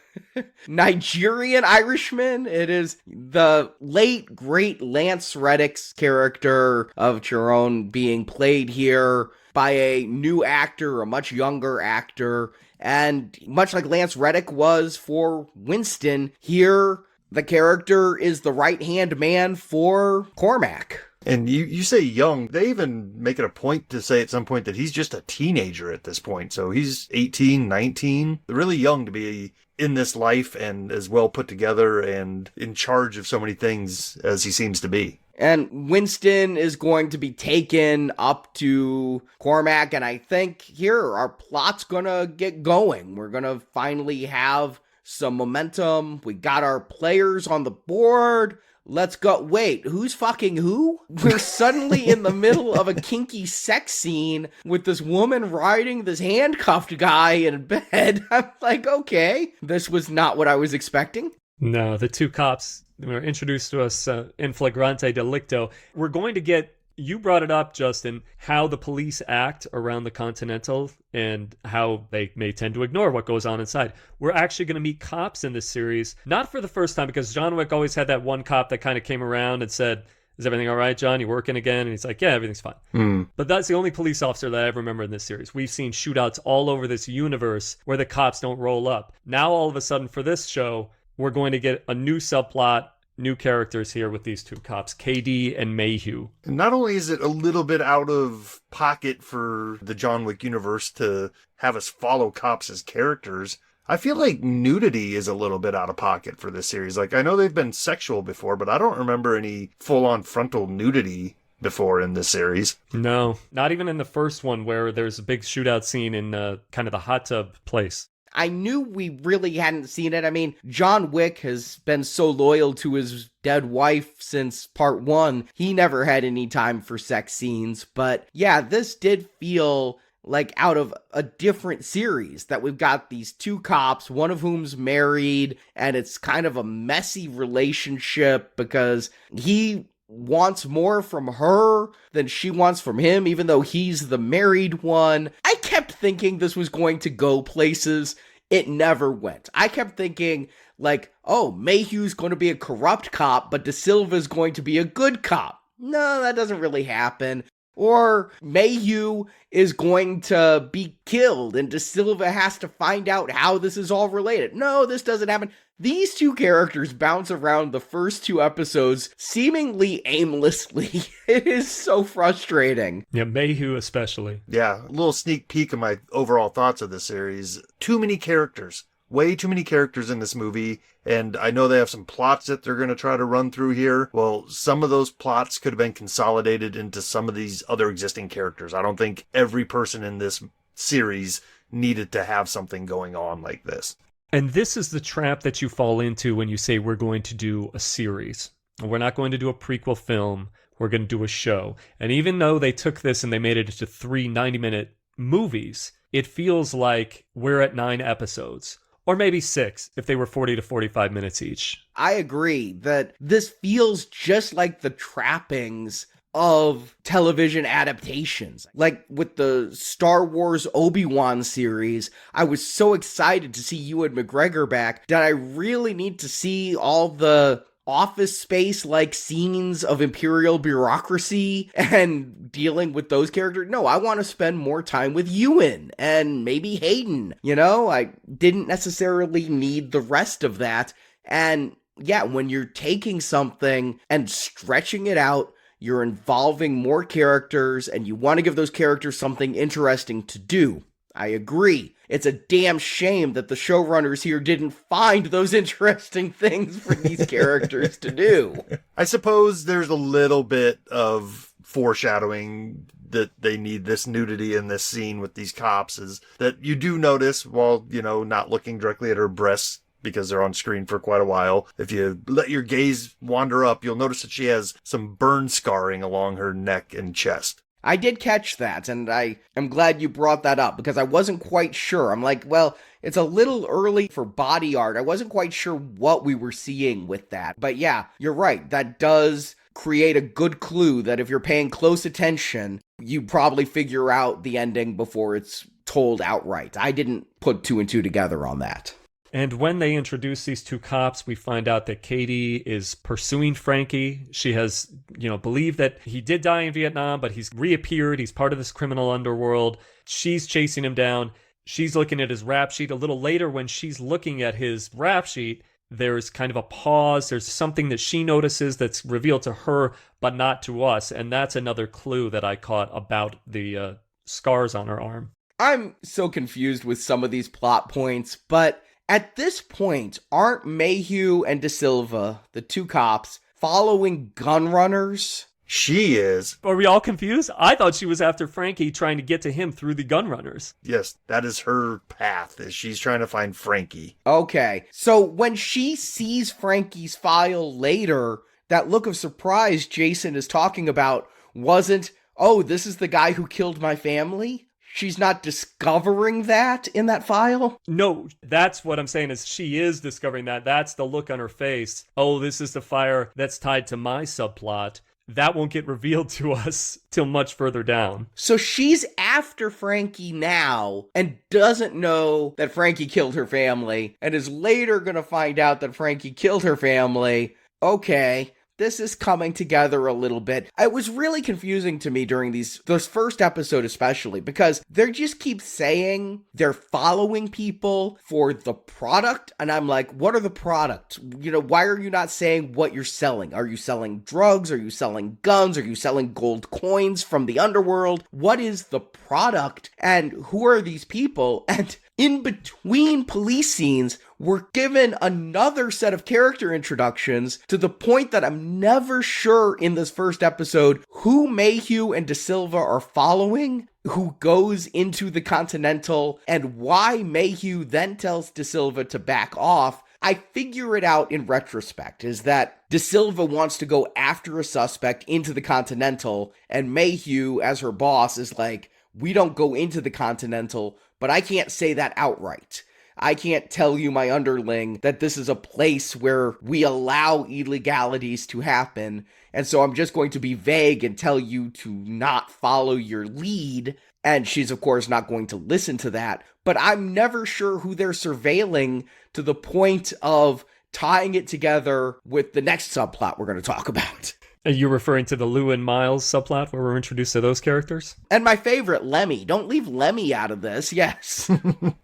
Nigerian Irishman. It is the late, great Lance Reddick's character of Chiron being played here by a new actor, a much younger actor. And much like Lance Reddick was for Winston, here the character is the right-hand man for Cormac. And you say young, they even make it a point to say at some point that he's just a teenager at this point. So he's 18, 19, really young to be in this life and as well put together and in charge of so many things as he seems to be. And Winston is going to be taken up to Cormac, and I think here our plot's gonna get going. We're gonna finally have some momentum. We got our players on the board. Let's go. Wait, who's fucking who? We're suddenly in the middle of a kinky sex scene with this woman riding this handcuffed guy in bed. I'm like, okay, this was not what I was expecting. No, the two cops were introduced to us in flagrante delicto. We're going to get, you brought it up, Justin, how the police act around the Continental and how they may tend to ignore what goes on inside. We're actually going to meet cops in this series, not for the first time, because John Wick always had that one cop that kind of came around and said, "Is everything all right, John? You working again?" And he's like, "Yeah, everything's fine." But that's the only police officer that I ever remember in this series. We've seen shootouts all over this universe where the cops don't roll up. Now, all of a sudden, for this show, we're going to get a new subplot, new characters here with these two cops, KD and Mayhew. And not only is it a little bit out of pocket for the John Wick universe to have us follow cops as characters, I feel like nudity is a little bit out of pocket for this series. Like, I know they've been sexual before, but I don't remember any full-on frontal nudity before in this series. No, not even in the first one where there's a big shootout scene in kind of the hot tub place. I knew we really hadn't seen it. I mean, John Wick has been so loyal to his dead wife since part 1. He never had any time for sex scenes. But yeah, this did feel like out of a different series, that we've got these two cops, one of whom's married, and it's kind of a messy relationship because he wants more from her than she wants from him, even though he's the married one. I kept thinking this was going to go places. It never went. I kept thinking, like, oh, Mayhew's going to be a corrupt cop, but De Silva's going to be a good cop. No, that doesn't really happen. Or Mayhew is going to be killed and De Silva has to find out how this is all related. No, this doesn't happen. These two characters bounce around the first 2 episodes seemingly aimlessly. It is so frustrating. Yeah, Mayhew especially. Yeah, a little sneak peek of my overall thoughts of the series. Too many characters. Way too many characters in this movie, and I know they have some plots that they're going to try to run through here. Well, some of those plots could have been consolidated into some of these other existing characters. I don't think every person in this series needed to have something going on like this. And this is the trap that you fall into when you say we're going to do a series. We're not going to do a prequel film. We're going to do a show. And even though they took this and they made it into 3 90-minute movies, it feels like we're at 9 episodes. Or maybe 6, if they were 40 to 45 minutes each. I agree that this feels just like the trappings of television adaptations. Like with the Star Wars Obi-Wan series, I was so excited to see Ewan McGregor back that I really need to see all the Office Space-like scenes of Imperial bureaucracy and dealing with those characters. No, I want to spend more time with Ewan and maybe Hayden. You know, I didn't necessarily need the rest of that. And yeah, when you're taking something and stretching it out, you're involving more characters and you want to give those characters something interesting to do. I agree. It's a damn shame that the showrunners here didn't find those interesting things for these characters to do. I suppose there's a little bit of foreshadowing that they need this nudity in this scene with these cops, is that you do notice while, you know, not looking directly at her breasts because they're on screen for quite a while. If you let your gaze wander up, you'll notice that she has some burn scarring along her neck and chest. I did catch that, and I'm glad you brought that up, because I wasn't quite sure. I'm like, well, it's a little early for body art. I wasn't quite sure what we were seeing with that. But yeah, you're right. That does create a good clue that if you're paying close attention, you probably figure out the ending before it's told outright. I didn't put 2 and 2 together on that. And when they introduce these two cops, we find out that Katie is pursuing Frankie. She has, believed that he did die in Vietnam, but he's reappeared. He's part of this criminal underworld. She's chasing him down. She's looking at his rap sheet. A little later, when she's looking at his rap sheet, there's kind of a pause. There's something that she notices that's revealed to her, but not to us. And that's another clue that I caught about the scars on her arm. I'm so confused with some of these plot points, but at this point, aren't Mayhew and De Silva, the two cops, following gun runners? She is. Are we all confused? I thought she was after Frankie, trying to get to him through the gun runners. Yes, that is her path, is she's trying to find Frankie. Okay, so when she sees Frankie's file later, that look of surprise Jason is talking about wasn't, oh, this is the guy who killed my family? she's not discovering that in that file? No, that's what I'm saying is she is discovering that. That's the look on her face. Oh, this is the fire that's tied to my subplot. That won't get revealed to us till much further down. So she's after Frankie now and doesn't know that Frankie killed her family and is later going to find out that Frankie killed her family. Okay. This is coming together a little bit. It was really confusing to me during those first episode especially, because they just keep saying they're following people for the product, and I'm like, what are the products? Why are you not saying what you're selling? Are you selling drugs? Are you selling guns? Are you selling gold coins from the underworld? What is the product? And who are these people? And in between police scenes, we're given another set of character introductions to the point that I'm never sure in this first episode who Mayhew and De Silva are following, who goes into the Continental, and why Mayhew then tells De Silva to back off. I figure it out in retrospect, is that De Silva wants to go after a suspect into the Continental, and Mayhew, as her boss, is like, we don't go into the Continental, but I can't say that outright. I can't tell you, my underling, that this is a place where we allow illegalities to happen, and so I'm just going to be vague and tell you to not follow your lead, and she's of course not going to listen to that, but I'm never sure who they're surveilling to the point of tying it together with the next subplot we're going to talk about. Are you referring to the Lou and Miles subplot where we're introduced to those characters? And my favorite, Lemmy. Don't leave Lemmy out of this, yes.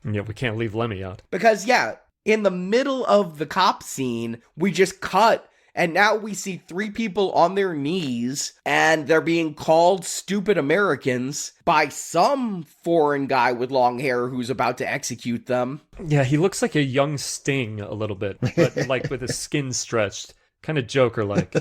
Yeah, we can't leave Lemmy out. Because, in the middle of the cop scene, we just cut, and now we see 3 people on their knees, and they're being called stupid Americans by some foreign guy with long hair who's about to execute them. Yeah, he looks like a young Sting a little bit, but like with his skin stretched. Kind of Joker-like.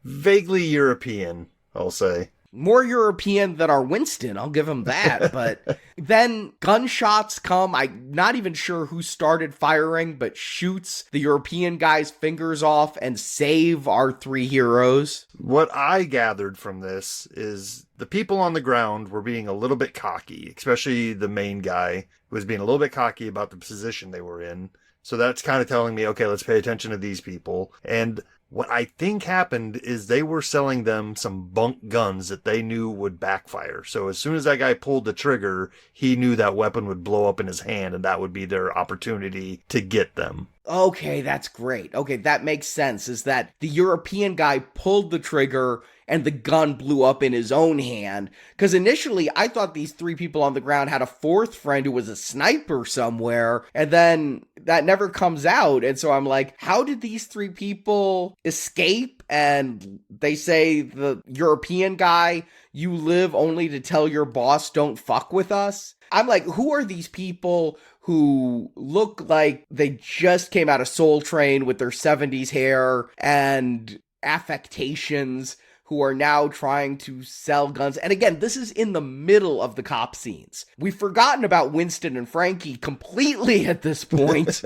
Vaguely European, I'll say. More European than our Winston, I'll give him that. But then gunshots come. I'm not even sure who started firing, but shoots the European guy's fingers off and save our 3 heroes. What I gathered from this is the people on the ground were being a little bit cocky, especially the main guy was being a little bit cocky about the position they were in. So that's kind of telling me, okay, let's pay attention to these people. And what I think happened is they were selling them some bunk guns that they knew would backfire. So as soon as that guy pulled the trigger, he knew that weapon would blow up in his hand, and that would be their opportunity to get them. Okay, that's great. Okay, that makes sense, is that the European guy pulled the trigger and the gun blew up in his own hand. Because initially, I thought these 3 people on the ground had a 4th friend who was a sniper somewhere, and then that never comes out. And so I'm like, how did these 3 people escape? And they say the European guy, you live only to tell your boss don't fuck with us. I'm like, who are these people who look like they just came out of Soul Train with their 70s hair and affectations, who are now trying to sell guns? And again, this is in the middle of the cop scenes. We've forgotten about Winston and Frankie completely at this point.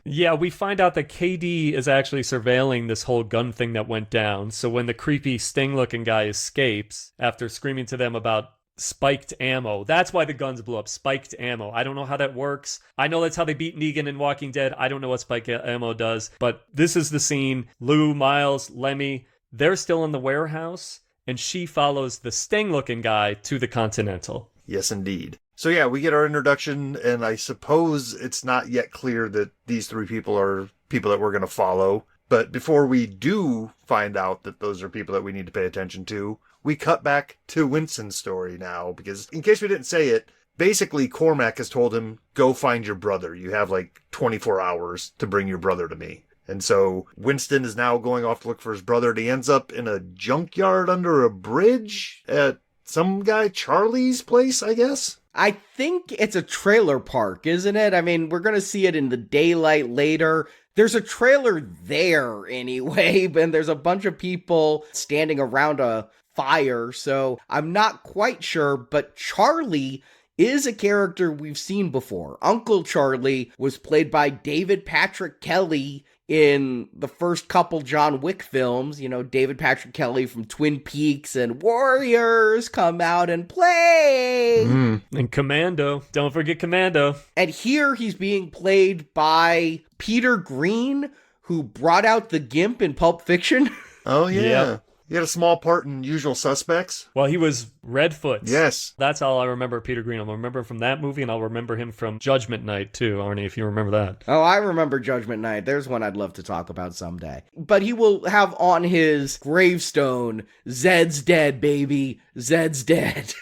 Yeah, we find out that KD is actually surveilling this whole gun thing that went down. So when the creepy Sting-looking guy escapes, after screaming to them about spiked ammo, that's why the guns blew up. Spiked ammo. I don't know how that works. I know that's how they beat Negan in Walking Dead. I don't know what spiked ammo does. But this is the scene. Lou, Miles, Lemmy, they're still in the warehouse, and she follows the Sting-looking guy to the Continental. Yes, indeed. So yeah, we get our introduction, and I suppose it's not yet clear that these 3 people are people that we're going to follow. But before we do find out that those are people that we need to pay attention to, we cut back to Winston's story now, because in case we didn't say it, basically Cormac has told him, go find your brother. You have like 24 hours to bring your brother to me. And so Winston is now going off to look for his brother, and he ends up in a junkyard under a bridge at some guy Charlie's place, I guess. I think it's a trailer park, isn't it? I mean, we're going to see it in the daylight later. There's a trailer there anyway, and there's a bunch of people standing around a fire, so I'm not quite sure, but Charlie is a character we've seen before. Uncle Charlie was played by David Patrick Kelly in the first couple John Wick films, you know, David Patrick Kelly from Twin Peaks and Warriors come out and play. And Commando. Don't forget Commando. And here he's being played by Peter Green, who brought out the Gimp in Pulp Fiction. Oh, yeah. Yep. He had a small part in Usual Suspects. Well, he was Redfoot. Yes. That's all I remember Peter Green. I'll remember him from that movie, and I'll remember him from Judgment Night, too, Arnie, if you remember that. Oh, I remember Judgment Night. There's one I'd love to talk about someday. But he will have on his gravestone, Zed's dead, baby. Zed's dead.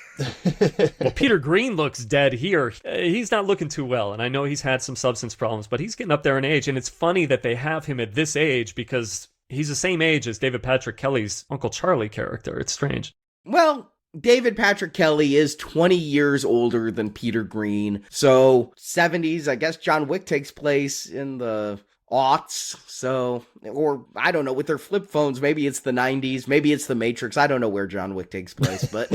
Well, Peter Green looks dead here. He's not looking too well, and I know he's had some substance problems, but he's getting up there in age, and it's funny that they have him at this age because he's the same age as David Patrick Kelly's Uncle Charlie character. It's strange. Well, David Patrick Kelly is 20 years older than Peter Green. So 70s, I guess John Wick takes place in the aughts. So, or I don't know, with their flip phones, maybe it's the 90s, maybe it's the Matrix. I don't know where John Wick takes place, but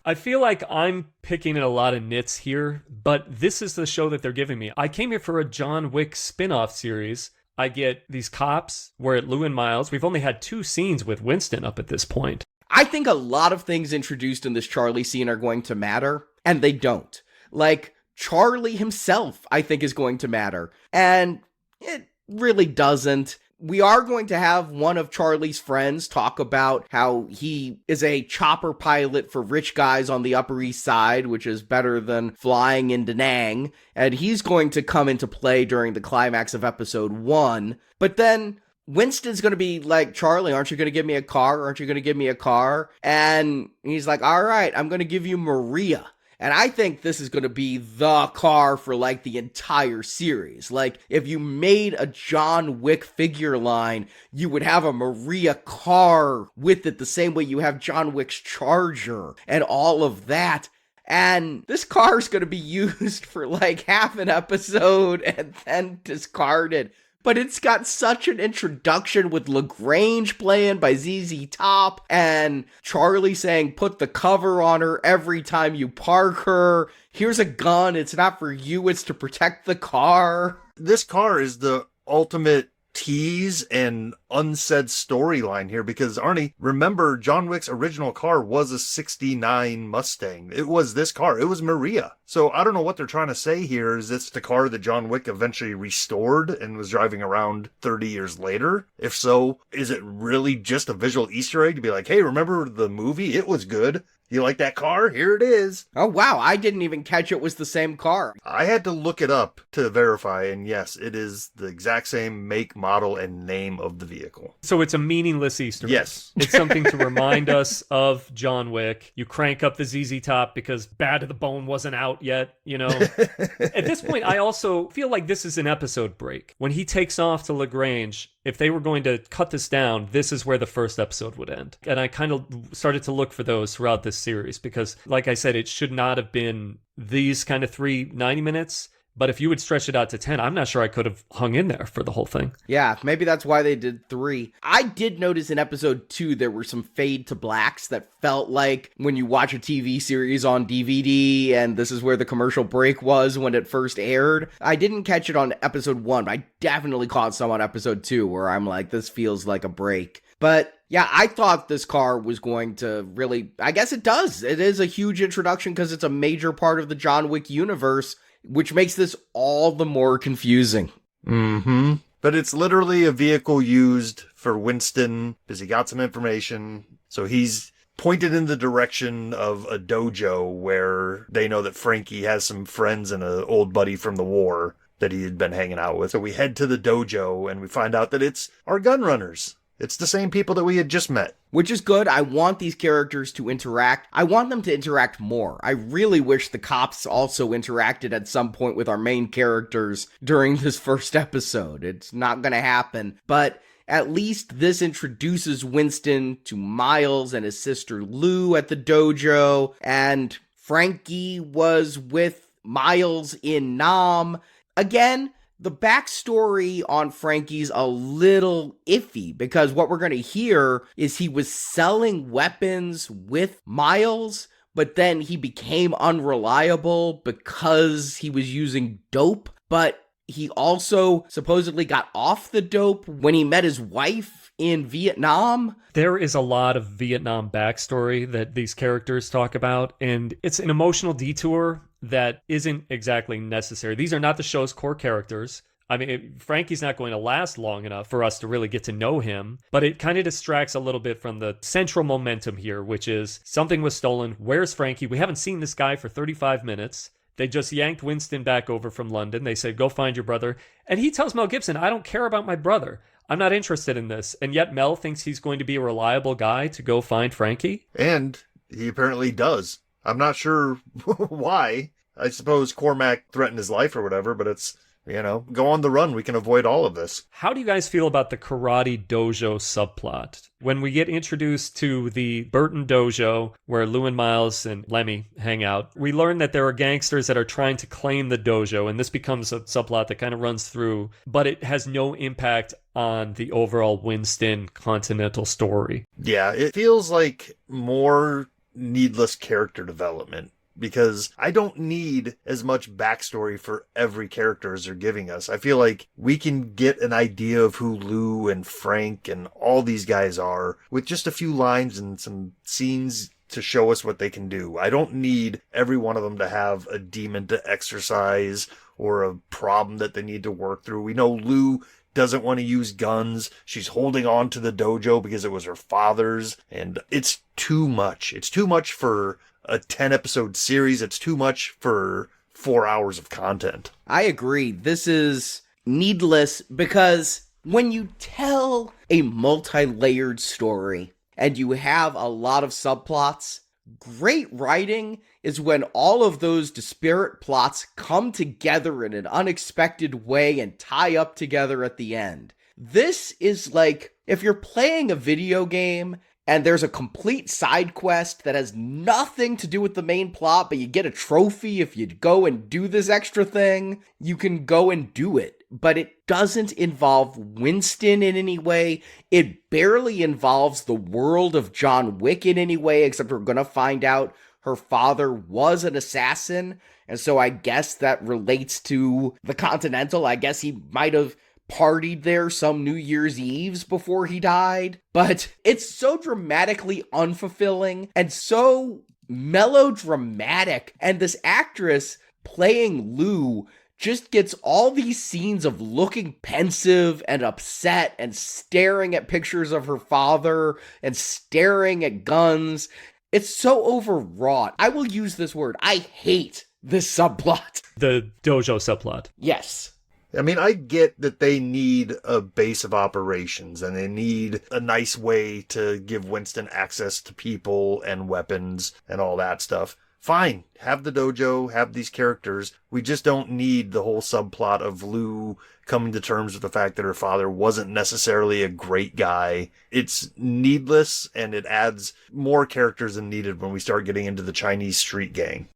I feel like I'm picking at a lot of nits here, but this is the show that they're giving me. I came here for a John Wick spin-off series. I get these cops. We're at Lou and Miles. We've only had 2 scenes with Winston up at this point. I think a lot of things introduced in this Charlie scene are going to matter, and they don't. Like, Charlie himself, I think, is going to matter, and it really doesn't. We are going to have one of Charlie's friends talk about how he is a chopper pilot for rich guys on the Upper East Side, which is better than flying in Da Nang, and he's going to come into play during the climax of episode 1. But then Winston's going to be like, Charlie, aren't you going to give me a car? Aren't you going to give me a car? And he's like, all right, I'm going to give you Maria. And I think this is going to be the car for, like, the entire series. Like, if you made a John Wick figure line, you would have a Maria car with it the same way you have John Wick's Charger and all of that. And this car is going to be used for, like, half an episode and then discarded. But it's got such an introduction with LaGrange playing by ZZ Top and Charlie saying, put the cover on her every time you park her. Here's a gun. It's not for you. It's to protect the car. This car is the ultimate tease and unsaid storyline here because, Arnie, remember John Wick's original car was a 69 Mustang. It was this car. It was Maria. So I don't know what they're trying to say here. Is it's the car that John Wick eventually restored and was driving around 30 years later? If so, is it really just a visual Easter egg to be like, hey, remember the movie? It was good. You like that car? Here it is. Oh, wow. I didn't even catch it was the same car. I had to look it up to verify, and yes, it is the exact same make, model, and name of the vehicle. So it's a meaningless Easter egg. Yes. It's something to remind us of John Wick. You crank up the ZZ Top because Bad to the Bone wasn't out yet, you know. At this point, I also feel like this is an episode break. When he takes off to LaGrange, if they were going to cut this down, this is where the first episode would end. And I kind of started to look for those throughout this series because, like I said, it should not have been these kind of 3 90 minutes. But if you would stretch it out to 10, I'm not sure I could have hung in there for the whole thing. Yeah, maybe that's why they did 3. I did notice in episode 2 there were some fade to blacks that felt like when you watch a TV series on DVD, and this is where the commercial break was when it first aired. I didn't catch it on episode 1, but I definitely caught some on episode 2 where I'm like, this feels like a break. But yeah, I thought this car was going to really, I guess it does. It is a huge introduction because it's a major part of the John Wick universe, which makes this all the more confusing. Mm-hmm. But it's literally a vehicle used for Winston because he got some information. So he's pointed in the direction of a dojo where they know that Frankie has some friends and an old buddy from the war that he had been hanging out with. So we head to the dojo and we find out that it's our gun runners. It's the same people that we had just met. Which is good. I want these characters to interact. I want them to interact more. I really wish the cops also interacted at some point with our main characters during this first episode. It's not going to happen. But at least this introduces Winston to Miles and his sister Lou at the dojo. And Frankie was with Miles in Nam. Again, the backstory on Frankie's a little iffy because what we're going to hear is he was selling weapons with Miles, but then he became unreliable because he was using dope. But he also supposedly got off the dope when he met his wife in Vietnam. There is a lot of Vietnam backstory that these characters talk about, and it's an emotional detour that isn't exactly necessary. These are not the show's core characters. I mean, Frankie's not going to last long enough for us to really get to know him, but it kind of distracts a little bit from the central momentum here, which is something was stolen. Where's Frankie? We haven't seen this guy for 35 minutes. They just yanked Winston back over from London. They said, go find your brother. And he tells Mel Gibson, I don't care about my brother. I'm not interested in this. And yet Mel thinks he's going to be a reliable guy to go find Frankie. And he apparently does. I'm not sure why. I suppose Cormac threatened his life or whatever, but it's, go on the run. We can avoid all of this. How do you guys feel about the karate dojo subplot? When we get introduced to the Burton dojo, where Lou and Miles and Lemmy hang out, we learn that there are gangsters that are trying to claim the dojo, and this becomes a subplot that kind of runs through, but it has no impact on the overall Winston Continental story. Yeah, it feels like more needless character development, because I don't need as much backstory for every character as they're giving us. I feel like we can get an idea of who Lou and Frank and all these guys are with just a few lines and some scenes to show us what they can do. I don't need every one of them to have a demon to exercise or a problem that they need to work through. We know Lou doesn't want to use guns. She's holding on to the dojo because it was her father's, and it's too much. It's too much for a 10-episode series. It's too much for 4 hours of content. I agree. This is needless because when you tell a multi-layered story and you have a lot of subplots, great writing is when all of those disparate plots come together in an unexpected way and tie up together at the end. This is like if you're playing a video game and there's a complete side quest that has nothing to do with the main plot, but you get a trophy if you go and do this extra thing, you can go and do it. But it doesn't involve Winston in any way. It barely involves the world of John Wick in any way, except we're going to find out her father was an assassin. And so I guess that relates to the Continental. I guess he might have partied there some New Year's Eves before he died. But it's so dramatically unfulfilling and so melodramatic. And this actress playing Lou just gets all these scenes of looking pensive and upset and staring at pictures of her father and staring at guns. It's so overwrought. I will use this word. I hate this subplot. The dojo subplot. Yes. I mean, I get that they need a base of operations and they need a nice way to give Winston access to people and weapons and all that stuff. Fine, have the dojo, have these characters. We just don't need the whole subplot of Lou coming to terms with the fact that her father wasn't necessarily a great guy. It's needless, and it adds more characters than needed when we start getting into the Chinese street gang.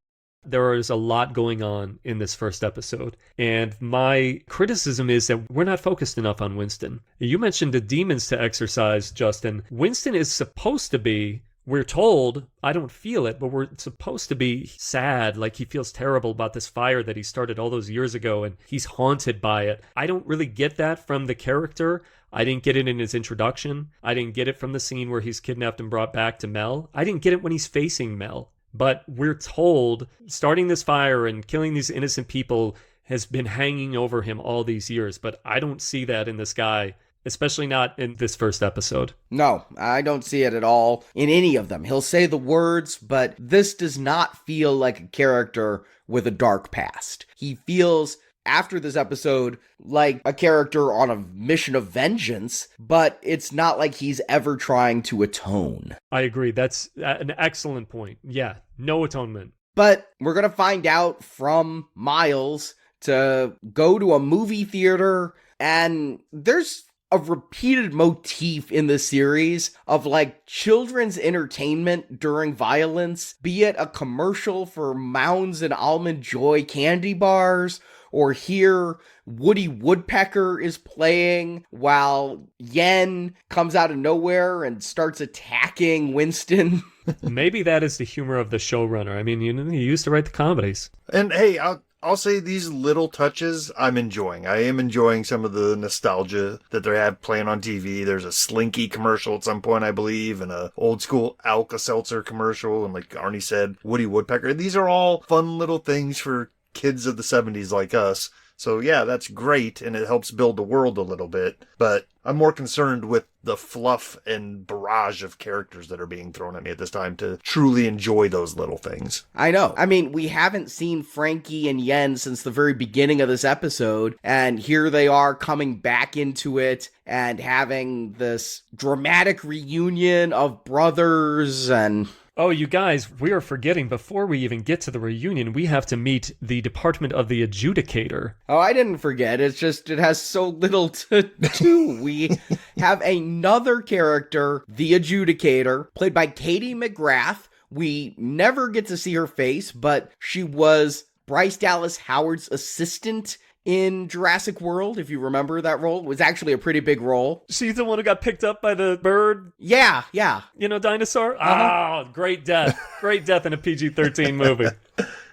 There is a lot going on in this first episode, and my criticism is that we're not focused enough on Winston. You mentioned the demons to exercise, Justin. Winston is supposed to be, we're told, I don't feel it, but we're supposed to be sad, like he feels terrible about this fire that he started all those years ago, and he's haunted by it. I don't really get that from the character. I didn't get it in his introduction. I didn't get it from the scene where he's kidnapped and brought back to Mel. I didn't get it when he's facing Mel. But we're told starting this fire and killing these innocent people has been hanging over him all these years. But I don't see that in this guy, especially not in this first episode. No, I don't see it at all in any of them. He'll say the words, but this does not feel like a character with a dark past. He feels, after this episode, like a character on a mission of vengeance, but it's not like he's ever trying to atone. I agree. That's an excellent point. Yeah, no atonement. But we're going to find out from Miles to go to a movie theater, and there's a repeated motif in the series of like children's entertainment during violence, be it a commercial for Mounds and Almond Joy candy bars, or here Woody Woodpecker is playing while Yen comes out of nowhere and starts attacking Winston. Maybe that is the humor of the showrunner. I mean, he used to write the comedies. And hey, I'll I'll say these little touches I'm enjoying. I am enjoying some of the nostalgia that they have playing on TV. There's a Slinky commercial at some point, I believe, and a old school Alka-Seltzer commercial, and like Arnie said, Woody Woodpecker. These are all fun little things for kids of the 70s like us. So yeah, that's great, and it helps build the world a little bit, but I'm more concerned with the fluff and barrage of characters that are being thrown at me at this time to truly enjoy those little things. I know. I mean, we haven't seen Frankie and Yen since the very beginning of this episode, and here they are coming back into it and having this dramatic reunion of brothers and... Oh, you guys, we are forgetting, before we even get to the reunion, we have to meet the Department of the Adjudicator. Oh, I didn't forget. It's just, it has so little to do. We have another character, the Adjudicator, played by Katie McGrath. We never get to see her face, but she was Bryce Dallas Howard's assistant in Jurassic World, if you remember that role. It was actually a pretty big role. She's the one who got picked up by the bird? Yeah. You know, dinosaur? Oh, great death. Great death in a PG-13 movie.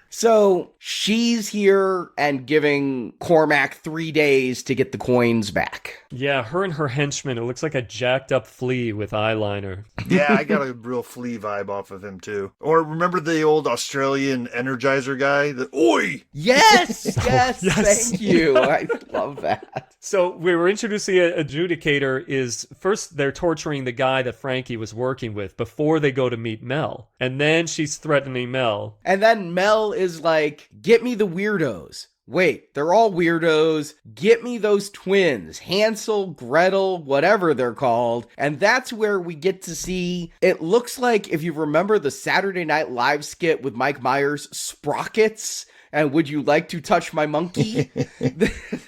So she's here and giving Cormac 3 days to get the coins back. Yeah, her and her henchman. It looks like a jacked up flea with eyeliner. Yeah, I got a real flea vibe off of him too. Or remember the old Australian Energizer guy? The Oi! Yes, thank you. I love that. So we were introducing an adjudicator is first they're torturing the guy that Frankie was working with before they go to meet Mel. And then she's threatening Mel. And then Mel is like, get me the weirdos. Wait, they're all weirdos. Get me those twins, Hansel, Gretel, whatever they're called. And that's where we get to see, it looks like, if you remember the Saturday Night Live skit with Mike Myers, Sprockets, and Would You Like to Touch My Monkey?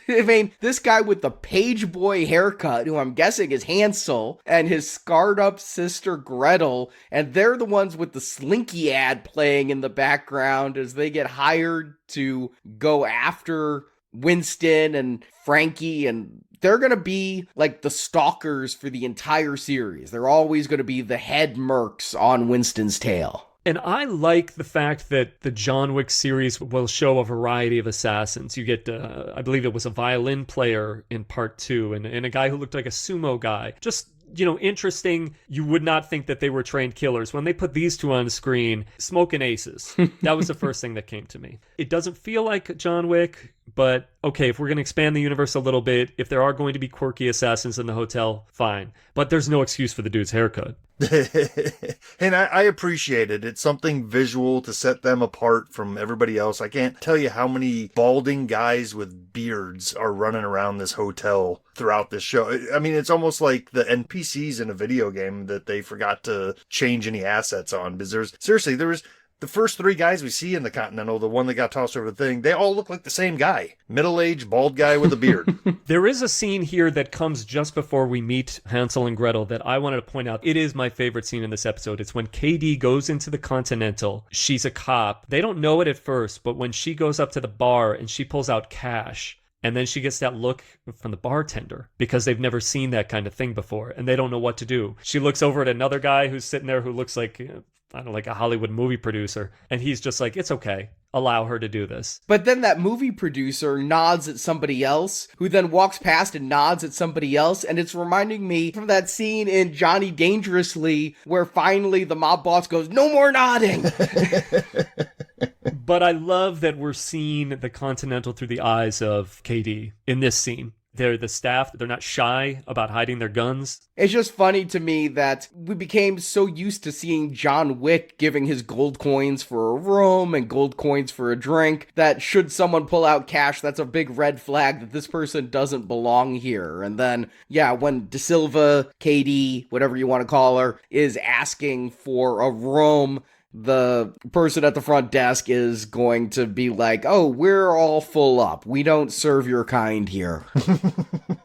I mean, this guy with the page boy haircut, who I'm guessing is Hansel, and his scarred up sister Gretel, and they're the ones with the Slinky ad playing in the background as they get hired to go after Winston and Frankie, and they're going to be like the stalkers for the entire series. They're always going to be the head mercs on Winston's tail. And I like the fact that the John Wick series will show a variety of assassins. You get, I believe it was a violin player in part 2 and a guy who looked like a sumo guy. Just, you know, interesting. You would not think that they were trained killers. When they put these two on the screen, smoking aces. That was the first thing that came to me. It doesn't feel like John Wick, but okay, if we're going to expand the universe a little bit, if there are going to be quirky assassins in the hotel, fine. But there's no excuse for the dude's haircut. And I appreciate it. It's something visual to set them apart from everybody else. I can't tell you how many balding guys with beards are running around this hotel throughout this show. I mean, it's almost like the NPCs in a video game that they forgot to change any assets on. Because there was the first 3 guys we see in the Continental, the one that got tossed over the thing, they all look like the same guy. Middle-aged, bald guy with a beard. There is a scene here that comes just before we meet Hansel and Gretel that I wanted to point out. It is my favorite scene in this episode. It's when KD goes into the Continental. She's a cop. They don't know it at first, but when she goes up to the bar and she pulls out cash, and then she gets that look from the bartender because they've never seen that kind of thing before and they don't know what to do. She looks over at another guy who's sitting there who looks like, I don't know, like a Hollywood movie producer. And he's just like, it's okay. Allow her to do this. But then that movie producer nods at somebody else, who then walks past and nods at somebody else. And it's reminding me from that scene in Johnny Dangerously, where finally the mob boss goes, no more nodding. But I love that we're seeing the Continental through the eyes of KD in this scene. They're the staff. They're not shy about hiding their guns. It's just funny to me that we became so used to seeing John Wick giving his gold coins for a room and gold coins for a drink, that should someone pull out cash, that's a big red flag that this person doesn't belong here. And then, yeah, when De Silva, KD, whatever you want to call her, is asking for a room, the person at the front desk is going to be like, oh, we're all full up. We don't serve your kind here.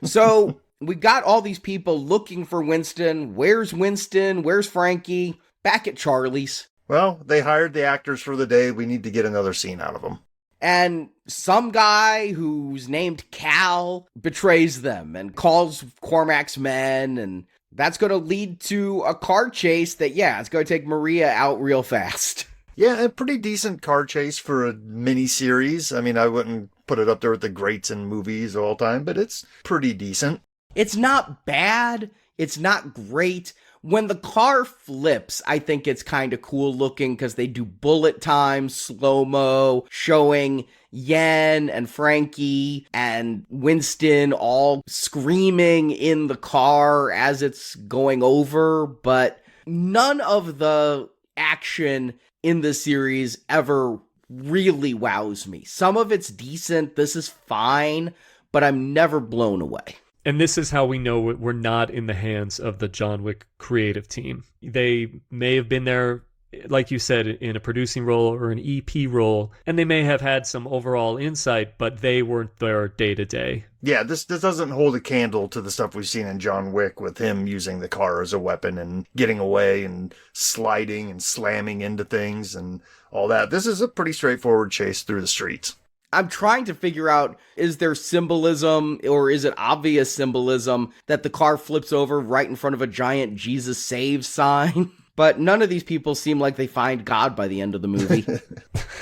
So we got all these people looking for Winston. Where's Winston? Where's Frankie? Back at Charlie's. Well, they hired the actors for the day. We need to get another scene out of them. And some guy who's named Cal betrays them and calls Cormac's men, and that's going to lead to a car chase that, yeah, it's going to take Maria out real fast. Yeah, a pretty decent car chase for a mini-series. I mean, I wouldn't put it up there with the greats in movies all time, but it's pretty decent. It's not bad. It's not great. When the car flips, I think it's kind of cool looking because they do bullet time, slow-mo, showing Yen and Frankie and Winston all screaming in the car as it's going over, but none of the action in the series ever really wows me. Some of it's decent, this is fine, but I'm never blown away. And this is how we know we're not in the hands of the John Wick creative team. They may have been there, like you said, in a producing role or an EP role, and they may have had some overall insight, but they weren't there day to day. Yeah, this doesn't hold a candle to the stuff we've seen in John Wick with him using the car as a weapon and getting away and sliding and slamming into things and all that. This is a pretty straightforward chase through the streets. I'm trying to figure out, is there symbolism or is it obvious symbolism that the car flips over right in front of a giant Jesus Saves sign? But none of these people seem like they find God by the end of the movie.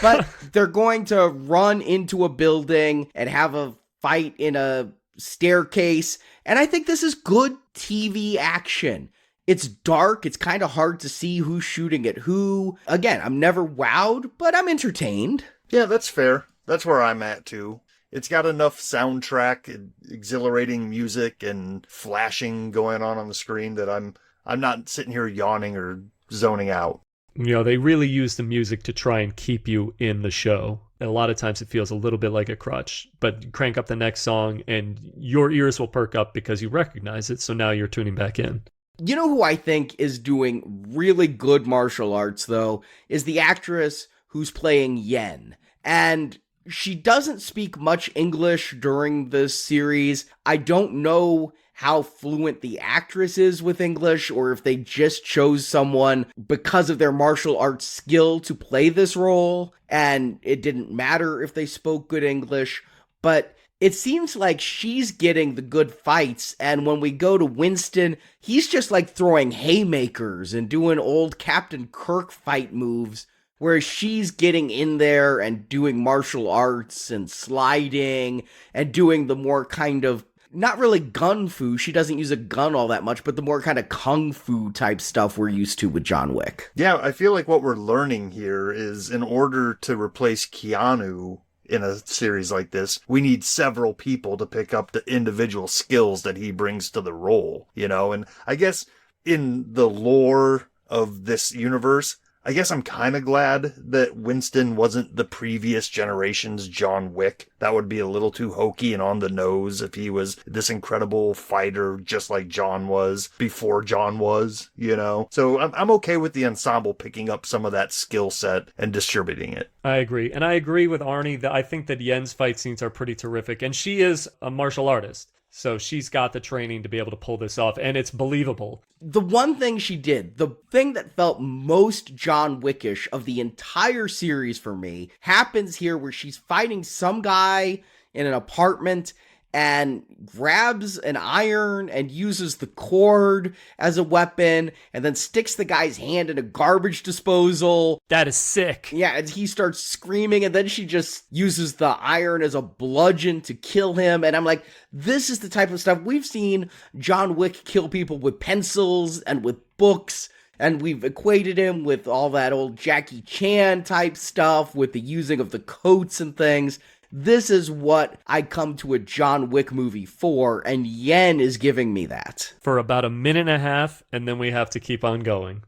But they're going to run into a building and have a fight in a staircase. And I think this is good TV action. It's dark. It's kind of hard to see who's shooting at who. Again, I'm never wowed, but I'm entertained. Yeah, that's fair. That's where I'm at, too. It's got enough soundtrack, and exhilarating music, and flashing going on the screen that I'm not sitting here yawning or zoning out. You know, they really use the music to try and keep you in the show. And a lot of times it feels a little bit like a crutch, but crank up the next song and your ears will perk up because you recognize it, so now you're tuning back in. You know who I think is doing really good martial arts, though, is the actress who's playing Yen. And she doesn't speak much English during this series. I don't know how fluent the actress is with English, or if they just chose someone because of their martial arts skill to play this role, and it didn't matter if they spoke good English, but it seems like she's getting the good fights, and when we go to Winston, he's just like throwing haymakers and doing old Captain Kirk fight moves, whereas she's getting in there and doing martial arts and sliding and doing the more kind of, not really gun fu, she doesn't use a gun all that much, but the more kind of kung fu type stuff we're used to with John Wick. Yeah, I feel like what we're learning here is in order to replace Keanu in a series like this, we need several people to pick up the individual skills that he brings to the role, you know? And I guess in the lore of this universe, I guess I'm kind of glad that Winston wasn't the previous generation's John Wick. That would be a little too hokey and on the nose if he was this incredible fighter just like John was before John was, you know? So I'm okay with the ensemble picking up some of that skill set and distributing it. I agree. And I agree with Arnie that I think that Yen's fight scenes are pretty terrific. And she is a martial artist. So she's got the training to be able to pull this off, and it's believable. The one thing she did, the thing that felt most John Wickish of the entire series for me, happens here where she's fighting some guy in an apartment and grabs an iron and uses the cord as a weapon and then sticks the guy's hand in a garbage disposal. That is sick. Yeah, and he starts screaming and then she just uses the iron as a bludgeon to kill him. And I'm like, this is the type of stuff we've seen John Wick kill people with pencils and with books. And we've equated him with all that old Jackie Chan type stuff with the using of the coats and things. This is what I come to a John Wick movie for, and Yen is giving me that. For about a minute and a half, and then we have to keep on going.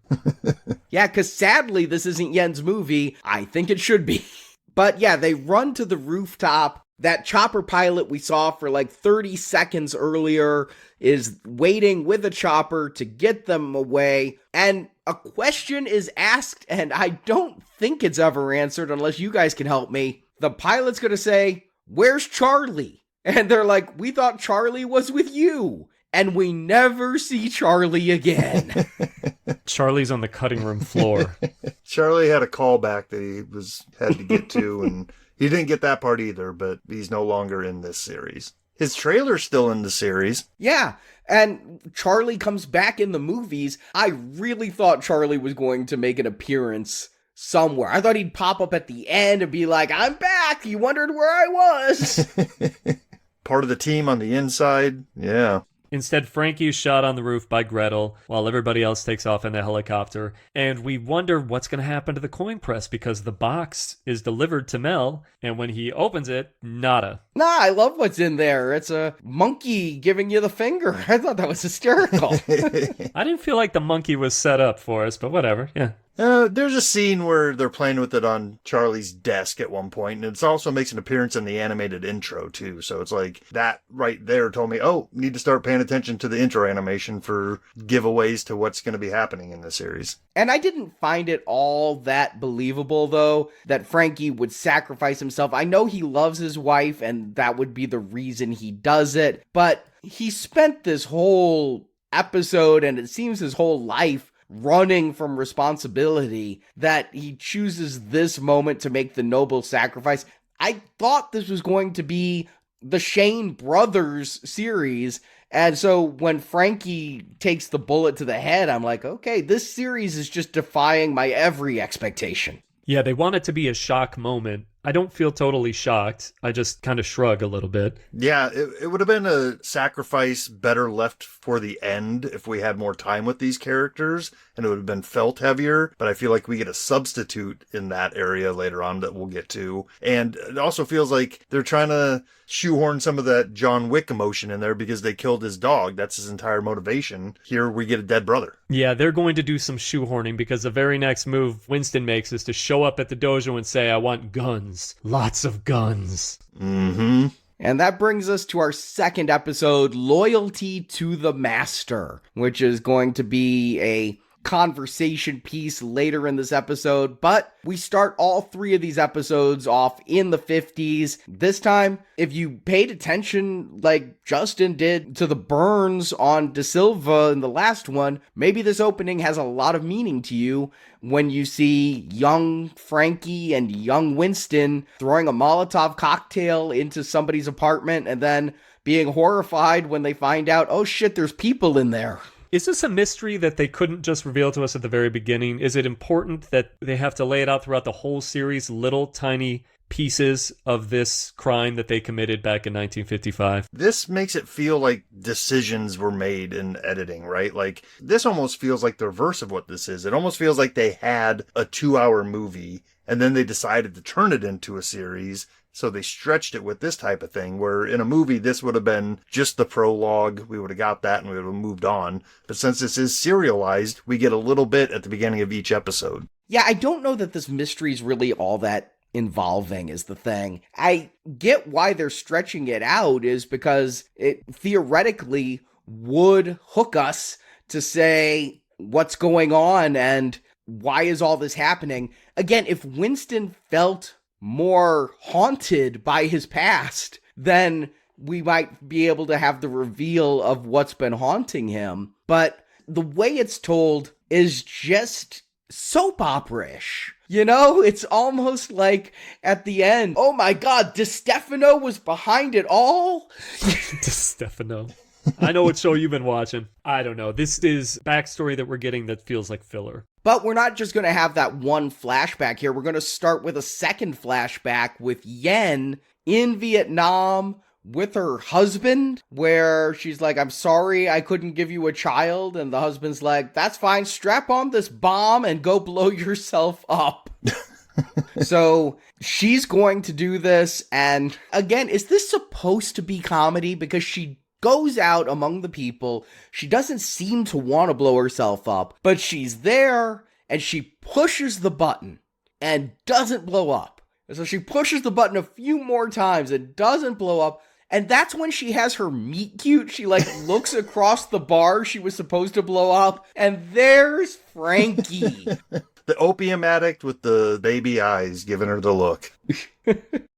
Yeah, because sadly, this isn't Yen's movie. I think it should be. But yeah, they run to the rooftop. That chopper pilot we saw for like 30 seconds earlier is waiting with a chopper to get them away. And a question is asked, and I don't think it's ever answered unless you guys can help me. The pilot's going to say, "Where's Charlie?" And they're like, "We thought Charlie was with you." And we never see Charlie again. Charlie's on the cutting room floor. Charlie had a callback that he had to get to, and he didn't get that part either, but he's no longer in this series. His trailer's still in the series. Yeah, and Charlie comes back in the movies. I really thought Charlie was going to make an appearance somewhere. I thought he'd pop up at the end and be like, I'm back. You wondered where I was. Part of the team on the inside. Yeah. Instead, Frankie is shot on the roof by Gretel while everybody else takes off in the helicopter. And we wonder what's going to happen to the coin press because the box is delivered to Mel. And when he opens it, nada. Nah, I love what's in there. It's a monkey giving you the finger. I thought that was hysterical. I didn't feel like the monkey was set up for us, but whatever. Yeah. There's a scene where they're playing with it on Charlie's desk at one point, and it also makes an appearance in the animated intro, too. So it's like that right there told me, oh, need to start paying attention to the intro animation for giveaways to what's going to be happening in the series. And I didn't find it all that believable, though, that Frankie would sacrifice himself. I know he loves his wife, and that would be the reason he does it, but he spent this whole episode, and it seems his whole life, running from responsibility, that he chooses this moment to make the noble sacrifice. I thought this was going to be the Shane Brothers series, and so when Frankie takes the bullet to the head, I'm like, okay, this series is just defying my every expectation. Yeah, they want it to be a shock moment. I don't feel totally shocked. I just kind of shrug a little bit. Yeah, it would have been a sacrifice better left for the end if we had more time with these characters, and it would have been felt heavier, but I feel like we get a substitute in that area later on that we'll get to. And it also feels like they're trying to shoehorn some of that John Wick emotion in there because they killed his dog. That's his entire motivation. Here we get a dead brother. Yeah, they're going to do some shoehorning because the very next move Winston makes is to show up at the dojo and say, I want guns. Lots of guns. Mm-hmm. And that brings us to our second episode, Loyalty to the Master, which is going to be a conversation piece later in this episode, but we start all three of these episodes off in the 50s. This time, if you paid attention like Justin did to the burns on De Silva in the last one, maybe this opening has a lot of meaning to you when you see young Frankie and young Winston throwing a Molotov cocktail into somebody's apartment and then being horrified when they find out, oh shit, there's people in there. Is this a mystery that they couldn't just reveal to us at the very beginning? Is it important that they have to lay it out throughout the whole series, little tiny pieces of this crime that they committed back in 1955? This makes it feel like decisions were made in editing, right? Like, this almost feels like the reverse of what this is. It almost feels like they had a 2-hour movie, and then they decided to turn it into a series. So they stretched it with this type of thing, where in a movie, this would have been just the prologue. We would have got that and we would have moved on. But since this is serialized, we get a little bit at the beginning of each episode. Yeah, I don't know that this mystery is really all that involving is the thing. I get why they're stretching it out is because it theoretically would hook us to say what's going on and why is all this happening. Again, if Winston felt more haunted by his past, then we might be able to have the reveal of what's been haunting him. But the way it's told is just soap opera-ish. You know, it's almost like at the end, oh my God, DeStefano was behind it all? DeStefano. I know what show you've been watching. I don't know. This is backstory that we're getting that feels like filler. But we're not just going to have that one flashback here. We're going to start with a second flashback with Yen in Vietnam with her husband, where she's like, I'm sorry I couldn't give you a child. And the husband's like, that's fine. Strap on this bomb and go blow yourself up. So she's going to do this. And again, is this supposed to be comedy? Because she goes out among the people. She doesn't seem to want to blow herself up, but she's there and she pushes the button and doesn't blow up. And so she pushes the button a few more times and doesn't blow up. And that's when she has her meet cute. She like looks across the bar she was supposed to blow up, and there's Frankie. The opium addict with the baby eyes giving her the look.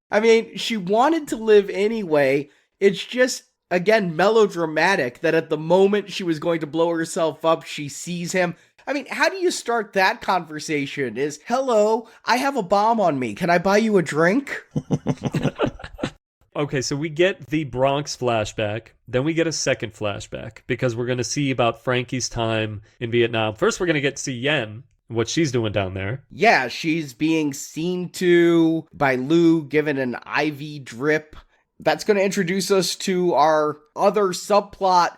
I mean, she wanted to live anyway. It's just, again, melodramatic that at the moment she was going to blow herself up, she sees him. I mean, how do you start that conversation? Is, hello, I have a bomb on me. Can I buy you a drink? Okay, so we get the Bronx flashback, then we get a second flashback, because we're going to see about Frankie's time in Vietnam. First, we're going to get to see Yen, what she's doing down there. Yeah, she's being seen to by Lou, given an IV drip. That's going to introduce us to our other subplot.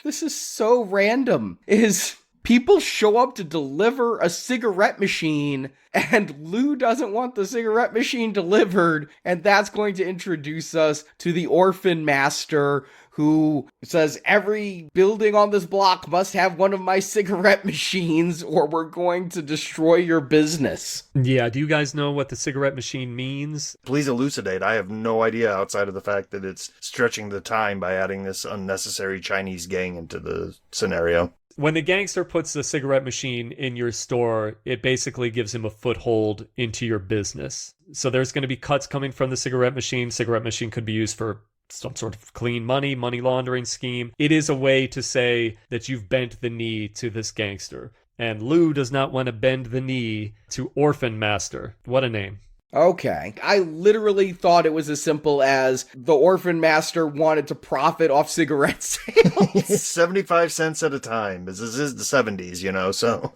This is so random. Is people show up to deliver a cigarette machine, and Lou doesn't want the cigarette machine delivered, and that's going to introduce us to the orphan master, who says every building on this block must have one of my cigarette machines or we're going to destroy your business. Yeah, do you guys know what the cigarette machine means? Please elucidate. I have no idea outside of the fact that it's stretching the time by adding this unnecessary Chinese gang into the scenario. When the gangster puts the cigarette machine in your store, it basically gives him a foothold into your business. So there's going to be cuts coming from the cigarette machine. Cigarette machine could be used for some sort of clean money laundering scheme. It is a way to say that you've bent the knee to this gangster. And Lou does not want to bend the knee to Orphan Master. What a name. Okay. I literally thought it was as simple as the orphan master wanted to profit off cigarette sales. 75 cents at a time. This is the 70s, you know, so...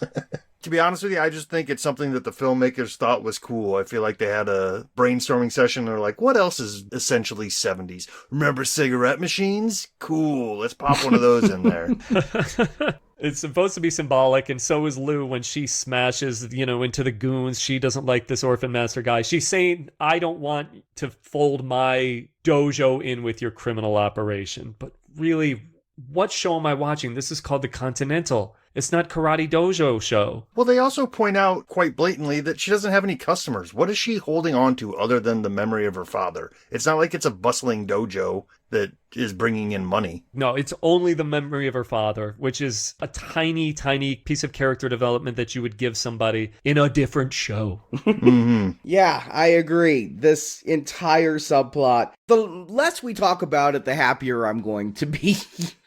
To be honest with you, I just think it's something that the filmmakers thought was cool. I feel like they had a brainstorming session. They're like, what else is essentially 70s? Remember cigarette machines? Cool. Let's pop one of those in there. It's supposed to be symbolic, and so is Lou when she smashes, into the goons. She doesn't like this orphan master guy. She's saying, I don't want to fold my dojo in with your criminal operation. But really, what show am I watching? This is called the Continental. It's not Karate Dojo show. Well, they also point out quite blatantly that she doesn't have any customers. What is she holding on to other than the memory of her father? It's not like it's a bustling dojo that is bringing in money. No, it's only the memory of her father, which is a tiny, tiny piece of character development that you would give somebody in a different show. Mm-hmm. Yeah, I agree. This entire subplot, the less we talk about it, the happier I'm going to be,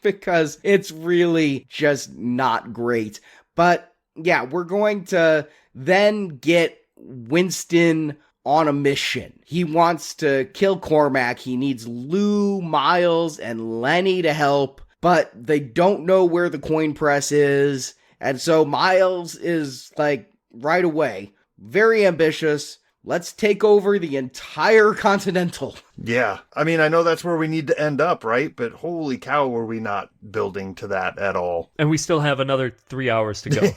because it's really just not great. But yeah, we're going to then get Winston on a mission. He wants to kill Cormac. He needs Lou, Miles, and Lenny to help, but they don't know where the coin press is. And so Miles is like, right away, very ambitious. Let's take over the entire Continental. Yeah. I mean, I know that's where we need to end up, right? But holy cow, were we not building to that at all. And we still have another 3 hours to go.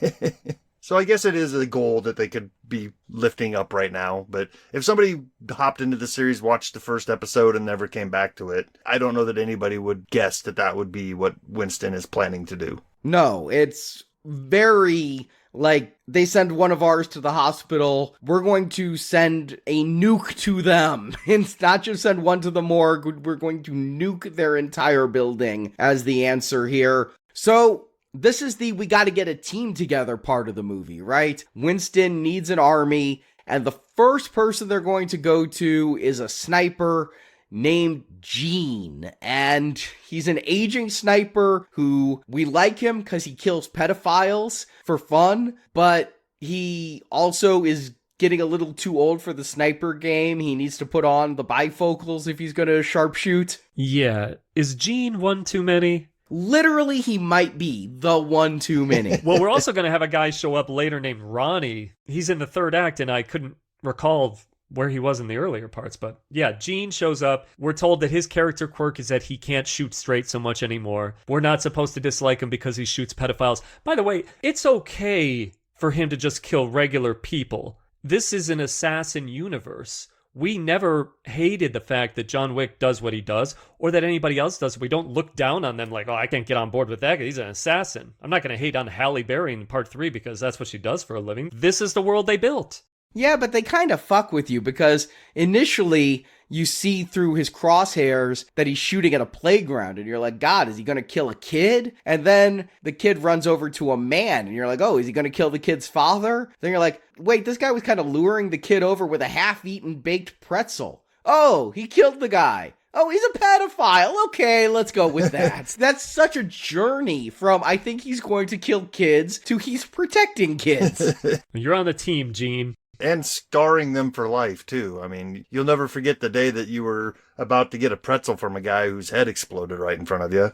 So I guess it is a goal that they could be lifting up right now. But if somebody hopped into the series, watched the first episode, and never came back to it, I don't know that anybody would guess that that would be what Winston is planning to do. No, it's very... like, they send one of ours to the hospital, we're going to send a nuke to them. It's not just send one to the morgue, we're going to nuke their entire building as the answer here. So, this is the we gotta get a team together part of the movie, right? Winston needs an army, and the first person they're going to go to is a sniper named Gene, and he's an aging sniper who we like him because he kills pedophiles for fun, but he also is getting a little too old for the sniper game. He needs to put on the bifocals if he's going to sharpshoot. Yeah. Is Gene one too many? Literally, he might be the one too many. Well, we're also going to have a guy show up later named Ronnie. He's in the third act, and I couldn't recall where he was in the earlier parts. But yeah, Gene shows up. We're told that his character quirk is that he can't shoot straight so much anymore. We're not supposed to dislike him because he shoots pedophiles. By the way, it's okay for him to just kill regular people. This is an assassin universe. We never hated the fact that John Wick does what he does, or that anybody else does. We don't look down on them like, oh, I can't get on board with that. He's an assassin. I'm not going to hate on Halle Berry in part 3 because that's what she does for a living. This is the world they built. Yeah, but they kind of fuck with you because initially you see through his crosshairs that he's shooting at a playground and you're like, God, is he going to kill a kid? And then the kid runs over to a man and you're like, oh, is he going to kill the kid's father? Then you're like, wait, this guy was kind of luring the kid over with a half-eaten baked pretzel. Oh, he killed the guy. Oh, he's a pedophile. Okay, let's go with that. That's such a journey from I think he's going to kill kids to he's protecting kids. You're on the team, Gene. And scarring them for life, too. I mean, you'll never forget the day that you were about to get a pretzel from a guy whose head exploded right in front of you.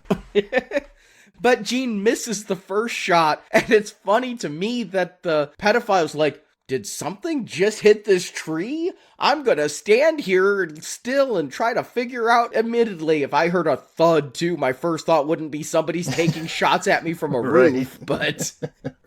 But Gene misses the first shot, and it's funny to me that the pedophile's like, did something just hit this tree? I'm gonna stand here still and try to figure out. Admittedly, if I heard a thud too, my first thought wouldn't be somebody's taking shots at me from a roof, but...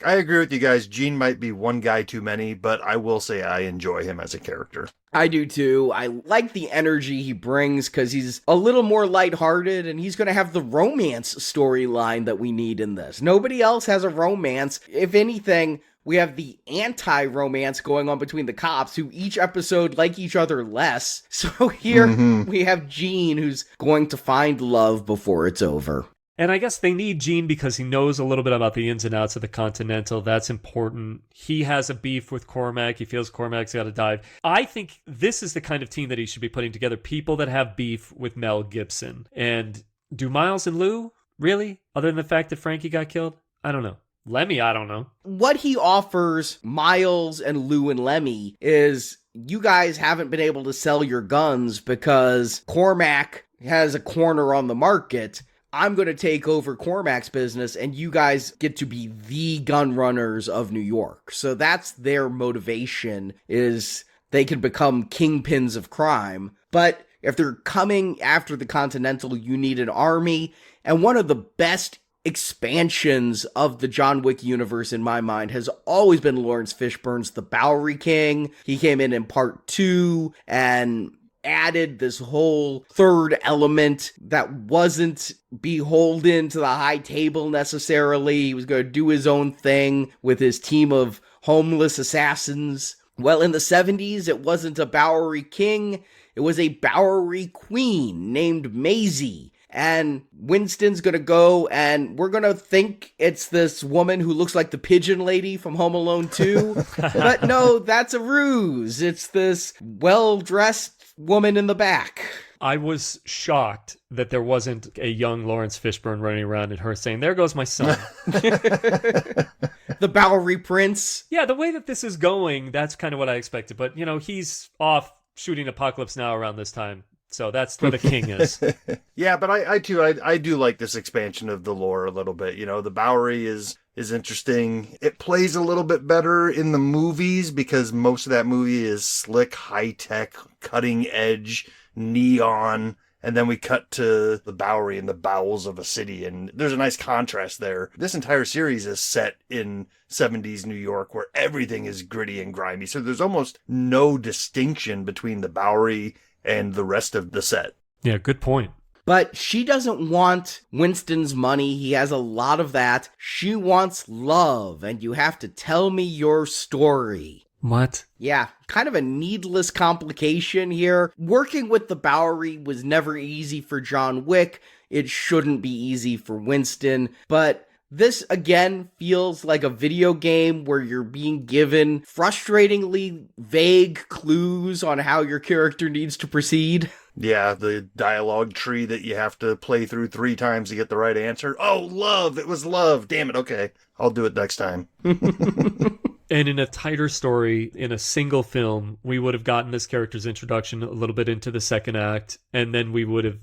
I agree with you guys. Gene might be one guy too many, but I will say I enjoy him as a character. I do too. I like the energy he brings because he's a little more lighthearted and he's going to have the romance storyline that we need in this. Nobody else has a romance. If anything, we have the anti-romance going on between the cops who each episode like each other less. So here we have Gene who's going to find love before it's over. And I guess they need Gene because he knows a little bit about the ins and outs of the Continental. That's important. He has a beef with Cormac. He feels Cormac's got to die. I think this is the kind of team that he should be putting together. People that have beef with Mel Gibson. And do Miles and Lou? Really? Other than the fact that Frankie got killed? I don't know. Lemmy, I don't know. What he offers Miles and Lou and Lemmy is you guys haven't been able to sell your guns because Cormac has a corner on the market. I'm going to take over Cormac's business and you guys get to be the gun runners of New York. So that's their motivation, is they can become kingpins of crime. But if they're coming after the Continental, you need an army. And one of the best expansions of the John Wick universe in my mind has always been Lawrence Fishburne's The Bowery King. He came in part 2 and added this whole third element that wasn't beholden to the high table necessarily. He was going to do his own thing with his team of homeless assassins. Well, in the 70s, it wasn't a Bowery King. It was a Bowery Queen named Maisie. And Winston's gonna go and we're gonna think it's this woman who looks like the pigeon lady from Home Alone 2. But no, that's a ruse. It's this well-dressed woman in the back. I was shocked that there wasn't a young Lawrence Fishburne running around and her saying, "There goes my son." The Bowery Prince. Yeah, the way that this is going, that's kind of what I expected. But, he's off shooting Apocalypse Now around this time. So that's where the king is. Yeah, but I do like this expansion of the lore a little bit. The Bowery is interesting. It plays a little bit better in the movies because most of that movie is slick, high-tech, cutting-edge, neon. And then we cut to the Bowery in the bowels of a city, and there's a nice contrast there. This entire series is set in 70s New York where everything is gritty and grimy. So there's almost no distinction between the Bowery and the rest of the set. Yeah, good point. But she doesn't want Winston's money. He has a lot of that. She wants love, and you have to tell me your story. What? Yeah, kind of a needless complication here. Working with the Bowery was never easy for John Wick. It shouldn't be easy for Winston, but this, again, feels like a video game where you're being given frustratingly vague clues on how your character needs to proceed. Yeah, the dialogue tree that you have to play through 3 times to get the right answer. Oh, love! It was love! Damn it, okay. I'll do it next time. And in a tighter story, in a single film, we would have gotten this character's introduction a little bit into the second act, and then we would have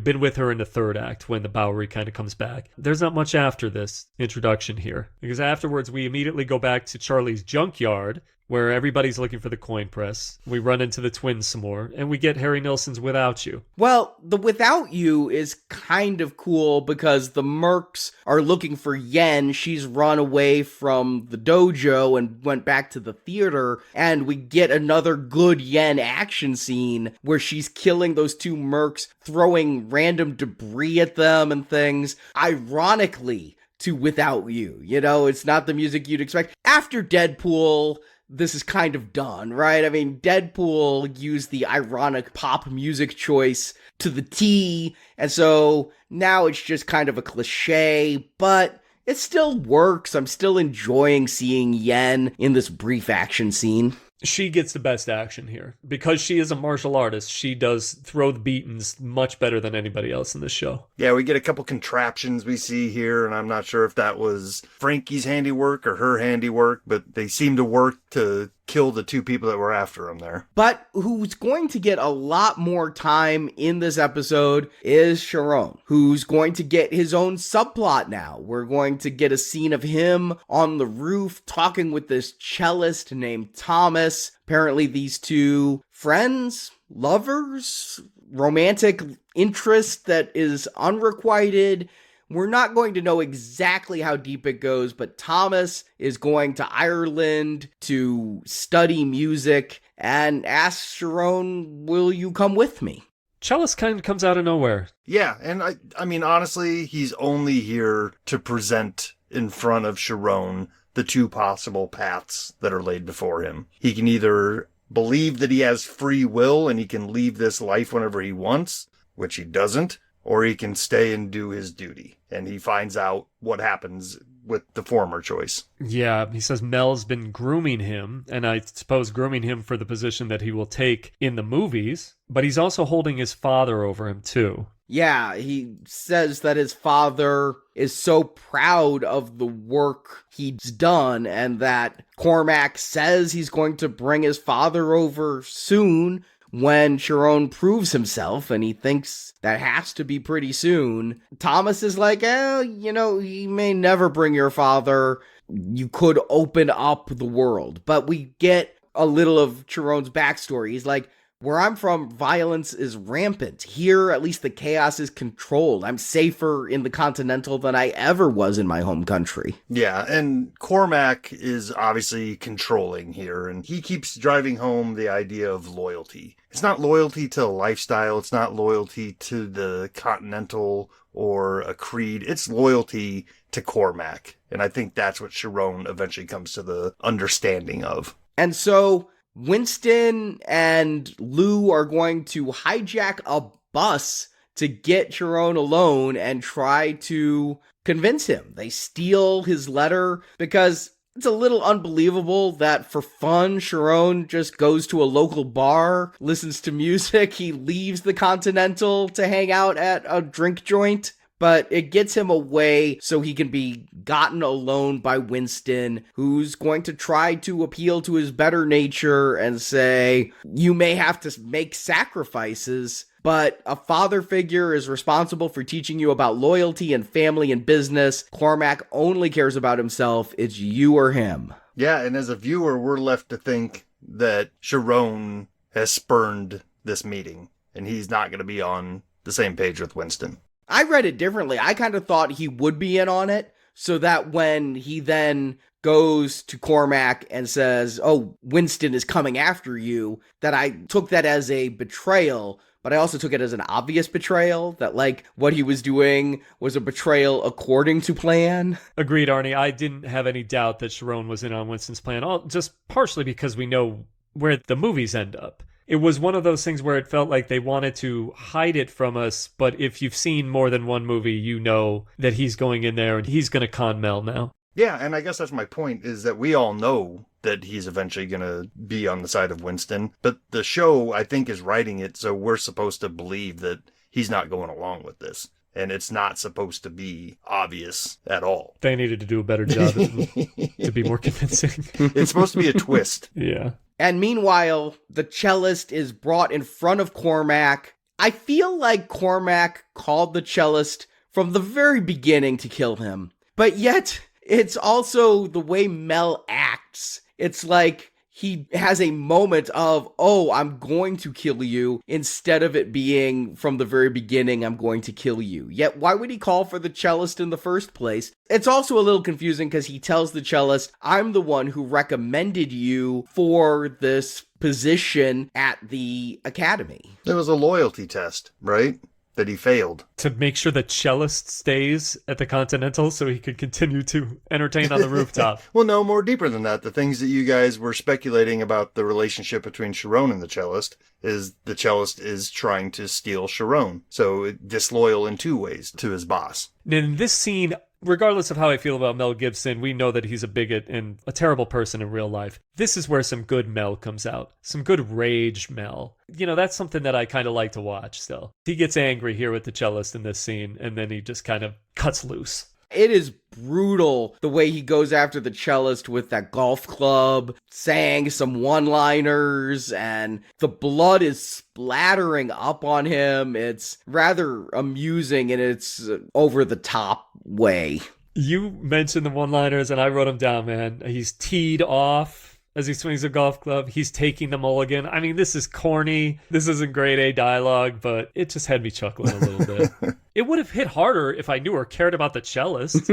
been with her in the third act when the Bowery kind of comes back. There's not much after this introduction here, because afterwards we immediately go back to Charlie's junkyard, where everybody's looking for the coin press. We run into the twins some more, and we get Harry Nilsson's Without You. Well, the Without You is kind of cool because the mercs are looking for Yen. She's run away from the dojo and went back to the theater, and we get another good Yen action scene where she's killing those 2 mercs, throwing random debris at them and things. Ironically, to Without You. It's not the music you'd expect. After Deadpool, this is kind of done, right? I mean, Deadpool used the ironic pop music choice to the T, and so now it's just kind of a cliche, but it still works. I'm still enjoying seeing Yen in this brief action scene. She gets the best action here. Because she is a martial artist, she does throw the beatings much better than anybody else in this show. Yeah, we get a couple contraptions we see here, and I'm not sure if that was Frankie's handiwork or her handiwork, but they seem to work to kill the two people that were after him there. But who's going to get a lot more time in this episode is Sharon, who's going to get his own subplot now. We're going to get a scene of him on the roof talking with this cellist named Thomas. Apparently these two friends, lovers, romantic interest that is unrequited. We're not going to know exactly how deep it goes, but Thomas is going to Ireland to study music and asks Sharon, will you come with me? Cellist kind of comes out of nowhere. Yeah, and I mean, honestly, he's only here to present in front of Sharon the two possible paths that are laid before him. He can either believe that he has free will and he can leave this life whenever he wants, which he doesn't, or he can stay and do his duty. And he finds out what happens with the former choice. Yeah, he says Mel's been grooming him, and I suppose grooming him for the position that he will take in the movies, but he's also holding his father over him too. Yeah, he says that his father is so proud of the work he's done, and that Cormac says he's going to bring his father over soon when Sharon proves himself, and he thinks that has to be pretty soon. Thomas is like, he may never bring your father. You could open up the world. But we get a little of Sharon's backstory. He's like, where I'm from, violence is rampant. Here, at least the chaos is controlled. I'm safer in the Continental than I ever was in my home country. Yeah, and Cormac is obviously controlling here, and he keeps driving home the idea of loyalty. It's not loyalty to a lifestyle. It's not loyalty to the Continental or a creed. It's loyalty to Cormac. And I think that's what Sharon eventually comes to the understanding of. And so Winston and Lou are going to hijack a bus to get Sharon alone and try to convince him. They steal his letter because it's a little unbelievable that for fun, Sharon just goes to a local bar, listens to music, he leaves the Continental to hang out at a drink joint. But it gets him away so he can be gotten alone by Winston, who's going to try to appeal to his better nature and say, you may have to make sacrifices, but a father figure is responsible for teaching you about loyalty and family and business. Cormac only cares about himself. It's you or him. Yeah, and as a viewer, we're left to think that Sharon has spurned this meeting, and he's not going to be on the same page with Winston. I read it differently. I kind of thought he would be in on it, so that when he then goes to Cormac and says, oh, Winston is coming after you, that I took that as a betrayal, but I also took it as an obvious betrayal, that like what he was doing was a betrayal according to plan. Agreed, Arnie. I didn't have any doubt that Sharon was in on Winston's plan, just partially because we know where the movies end up. It was one of those things where it felt like they wanted to hide it from us, but if you've seen more than one movie, you know that he's going in there and he's going to con Mel now. Yeah, and I guess that's my point, is that we all know that he's eventually going to be on the side of Winston, but the show, I think, is writing it so we're supposed to believe that he's not going along with this. And it's not supposed to be obvious at all. They needed to do a better job to be more convincing. It's supposed to be a twist. Yeah. And meanwhile, the cellist is brought in front of Cormac. I feel like Cormac called the cellist from the very beginning to kill him. But yet, it's also the way Mel acts. It's like he has a moment of, oh, I'm going to kill you, instead of it being from the very beginning, I'm going to kill you. Yet, why would he call for the cellist in the first place? It's also a little confusing because he tells the cellist, I'm the one who recommended you for this position at the academy. It was a loyalty test, right? That he failed. To make sure the cellist stays at the Continental so he could continue to entertain on the rooftop. Well, no, more deeper than that. The things that you guys were speculating about the relationship between Sharon and the cellist is the cellist is trying to steal Sharon. So disloyal in two ways to his boss. In this scene, regardless of how I feel about Mel Gibson, we know that he's a bigot and a terrible person in real life. This is where some good Mel comes out. Some good rage Mel. You know, that's something that I kind of like to watch still. He gets angry here with the cellist in this scene, and then he just kind of cuts loose. It is brutal the way he goes after the cellist with that golf club, saying some one-liners, and the blood is splattering up on him. It's rather amusing in its over-the-top way. You mentioned the one-liners, and I wrote them down, man. He's teed off as he swings a golf club. He's taking the mulligan. I mean, this is corny. This isn't grade A dialogue, but it just had me chuckling a little bit. It would have hit harder if I knew or cared about the cellist.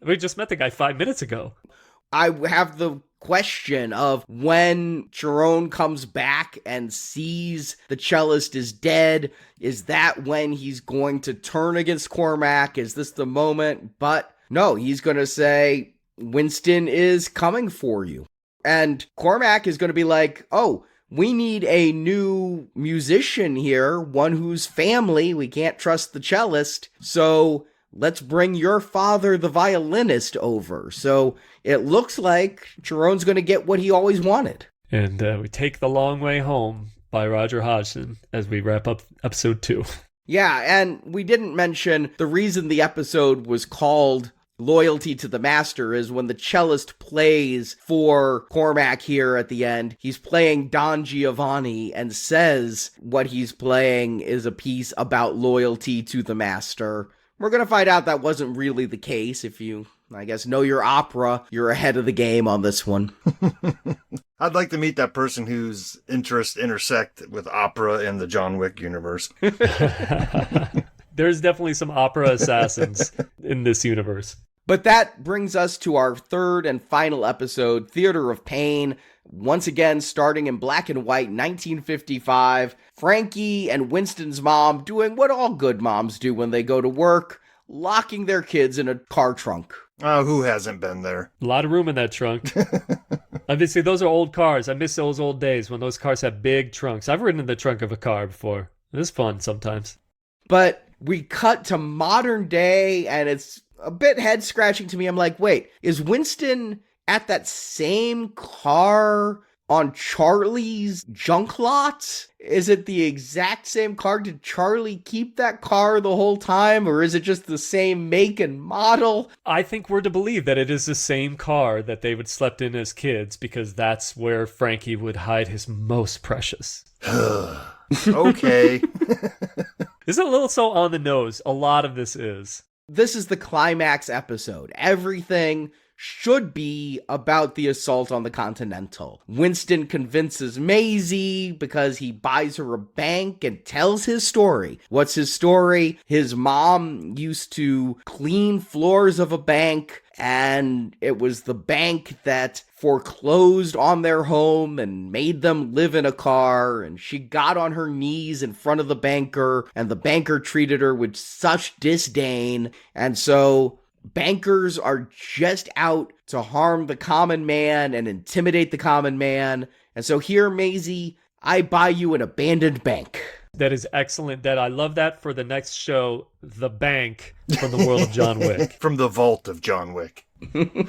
We just met the guy 5 minutes ago. I have the question of when Chiron comes back and sees the cellist is dead, is that when he's going to turn against Cormac? Is this the moment? But no, he's going to say, Winston is coming for you. And Cormac is going to be like, oh, we need a new musician here, one whose family, we can't trust the cellist, so let's bring your father, the violinist, over. So it looks like Chiron's going to get what he always wanted. And we take The Long Way Home by Roger Hodgson as we wrap up episode 2. Yeah, and we didn't mention the reason the episode was called Loyalty to the Master is when the cellist plays for Cormac here at the end, he's playing Don Giovanni and says what he's playing is a piece about loyalty to the master. We're going to find out that wasn't really the case. If you, I guess, know your opera, you're ahead of the game on this one. I'd like to meet that person whose interests intersect with opera in the John Wick universe. There's definitely some opera assassins in this universe. But that brings us to our third and final episode, Theater of Pain. Once again, starting in black and white, 1955. Frankie and Winston's mom doing what all good moms do when they go to work, locking their kids in a car trunk. Oh, who hasn't been there? A lot of room in that trunk. Obviously, those are old cars. I miss those old days when those cars had big trunks. I've ridden in the trunk of a car before. It was fun sometimes. But we cut to modern day, and it's a bit head-scratching to me. I'm like, wait, is Winston at that same car on Charlie's junk lot? Is it the exact same car? Did Charlie keep that car the whole time, or is it just the same make and model? I think we're to believe that it is the same car that they would slept in as kids, because that's where Frankie would hide his most precious. Okay. Isn't it a little so on the nose? A lot of this is. This is the climax episode. Everything should be about the assault on the Continental. Winston convinces Maisie because he buys her a bank and tells his story. What's his story? His mom used to clean floors of a bank, and it was the bank that foreclosed on their home and made them live in a car, and she got on her knees in front of the banker, and the banker treated her with such disdain, and so bankers are just out to harm the common man and intimidate the common man. And so here, Maisie, I buy you an abandoned bank. That is excellent. That I love that for the next show, The Bank from the World of John Wick. From the vault of John Wick.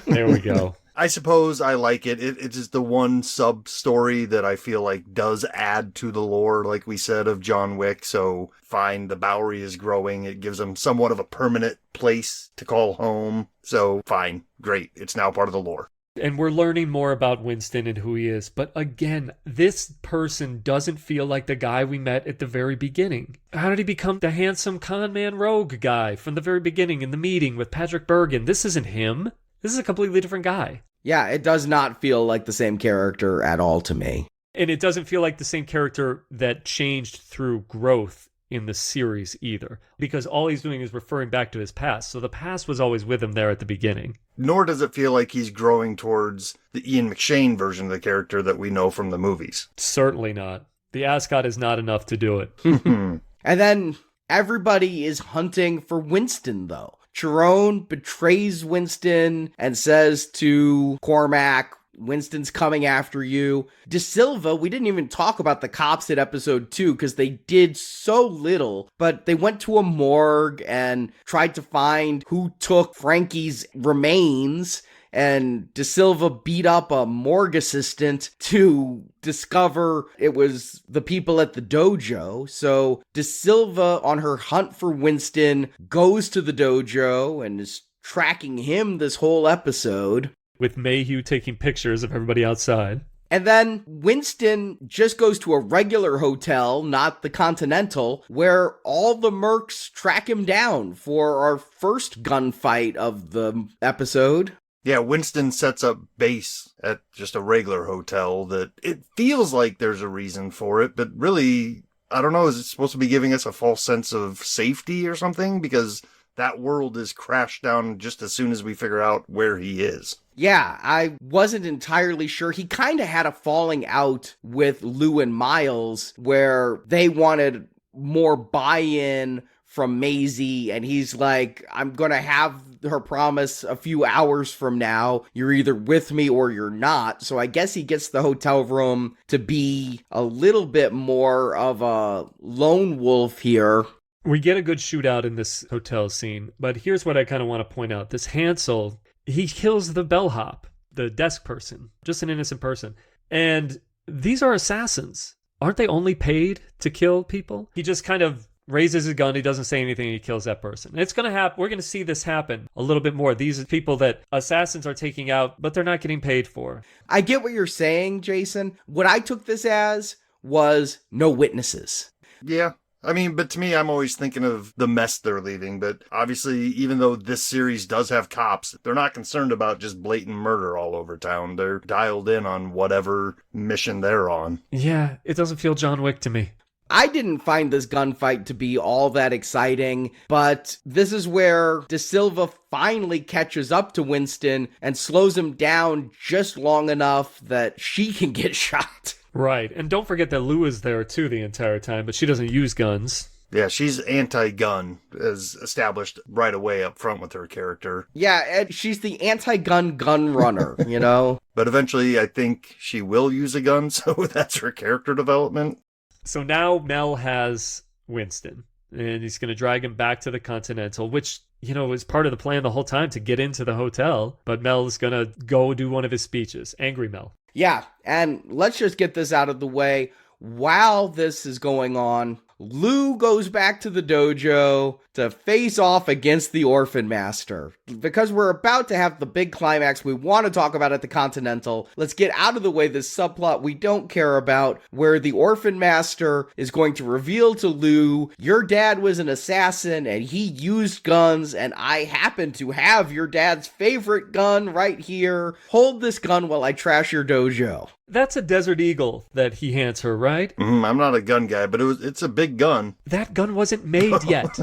There we go. I suppose I like it. It's just the one sub-story that I feel like does add to the lore, like we said, of John Wick. So fine, the Bowery is growing. It gives them somewhat of a permanent place to call home. So fine, great. It's now part of the lore. And we're learning more about Winston and who he is. But again, this person doesn't feel like the guy we met at the very beginning. How did he become the handsome con man rogue guy from the very beginning in the meeting with Patrick Bergen? This isn't him. This is a completely different guy. Yeah, it does not feel like the same character at all to me. And it doesn't feel like the same character that changed through growth in the series either, because all he's doing is referring back to his past. So the past was always with him there at the beginning. Nor does it feel like he's growing towards the Ian McShane version of the character that we know from the movies. Certainly not. The ascot is not enough to do it. And then everybody is hunting for Winston, though. Chiron betrays Winston and says to Cormac, Winston's coming after you. De Silva, we didn't even talk about the cops in episode 2 because they did so little, but they went to a morgue and tried to find who took Frankie's remains, and De Silva beat up a morgue assistant to discover it was the people at the dojo. So De Silva, on her hunt for Winston, goes to the dojo and is tracking him this whole episode. With Mayhew taking pictures of everybody outside. And then Winston just goes to a regular hotel, not the Continental, where all the mercs track him down for our first gunfight of the episode. Yeah, Winston sets up base at just a regular hotel that it feels like there's a reason for it, but really, I don't know, is it supposed to be giving us a false sense of safety or something? Because that world is crashed down just as soon as we figure out where he is. Yeah, I wasn't entirely sure. He kind of had a falling out with Lou and Miles where they wanted more buy-in from Maisie, and he's like, I'm going to have her promise a few hours from now. You're either with me or you're not. So I guess he gets the hotel room to be a little bit more of a lone wolf here. We get a good shootout in this hotel scene, but here's what I kind of want to point out. This Hansel, he kills the bellhop, the desk person, just an innocent person. And these are assassins. Aren't they only paid to kill people? He just kind of raises his gun, he doesn't say anything, and he kills that person. It's going to happen. We're going to see this happen a little bit more. These are people that assassins are taking out, but they're not getting paid for. I get what you're saying, Jason. What I took this as was no witnesses. Yeah. I mean, but to me, I'm always thinking of the mess they're leaving. But obviously, even though this series does have cops, they're not concerned about just blatant murder all over town. They're dialed in on whatever mission they're on. Yeah, it doesn't feel John Wick to me. I didn't find this gunfight to be all that exciting, but this is where De Silva finally catches up to Winston and slows him down just long enough that she can get shot. Right, and don't forget that Lou is there too the entire time, but she doesn't use guns. Yeah, she's anti-gun, as established right away up front with her character. Yeah, and she's the anti-gun gun runner, you know? But eventually, I think she will use a gun, so that's her character development. So now Mel has Winston, and he's going to drag him back to the Continental, which, you know, was part of the plan the whole time to get into the hotel. But Mel is going to go do one of his speeches. Angry Mel. Yeah, and let's just get this out of the way. While this is going on, Lou goes back to the dojo to face off against the Orphan Master. Because we're about to have the big climax we want to talk about at the Continental, let's get out of the way this subplot we don't care about, where the Orphan Master is going to reveal to Lou, your dad was an assassin and he used guns, and I happen to have your dad's favorite gun right here. Hold this gun while I trash your dojo. That's a Desert Eagle that he hands her, right? I'm not a gun guy, but it's a big gun. That gun wasn't made yet.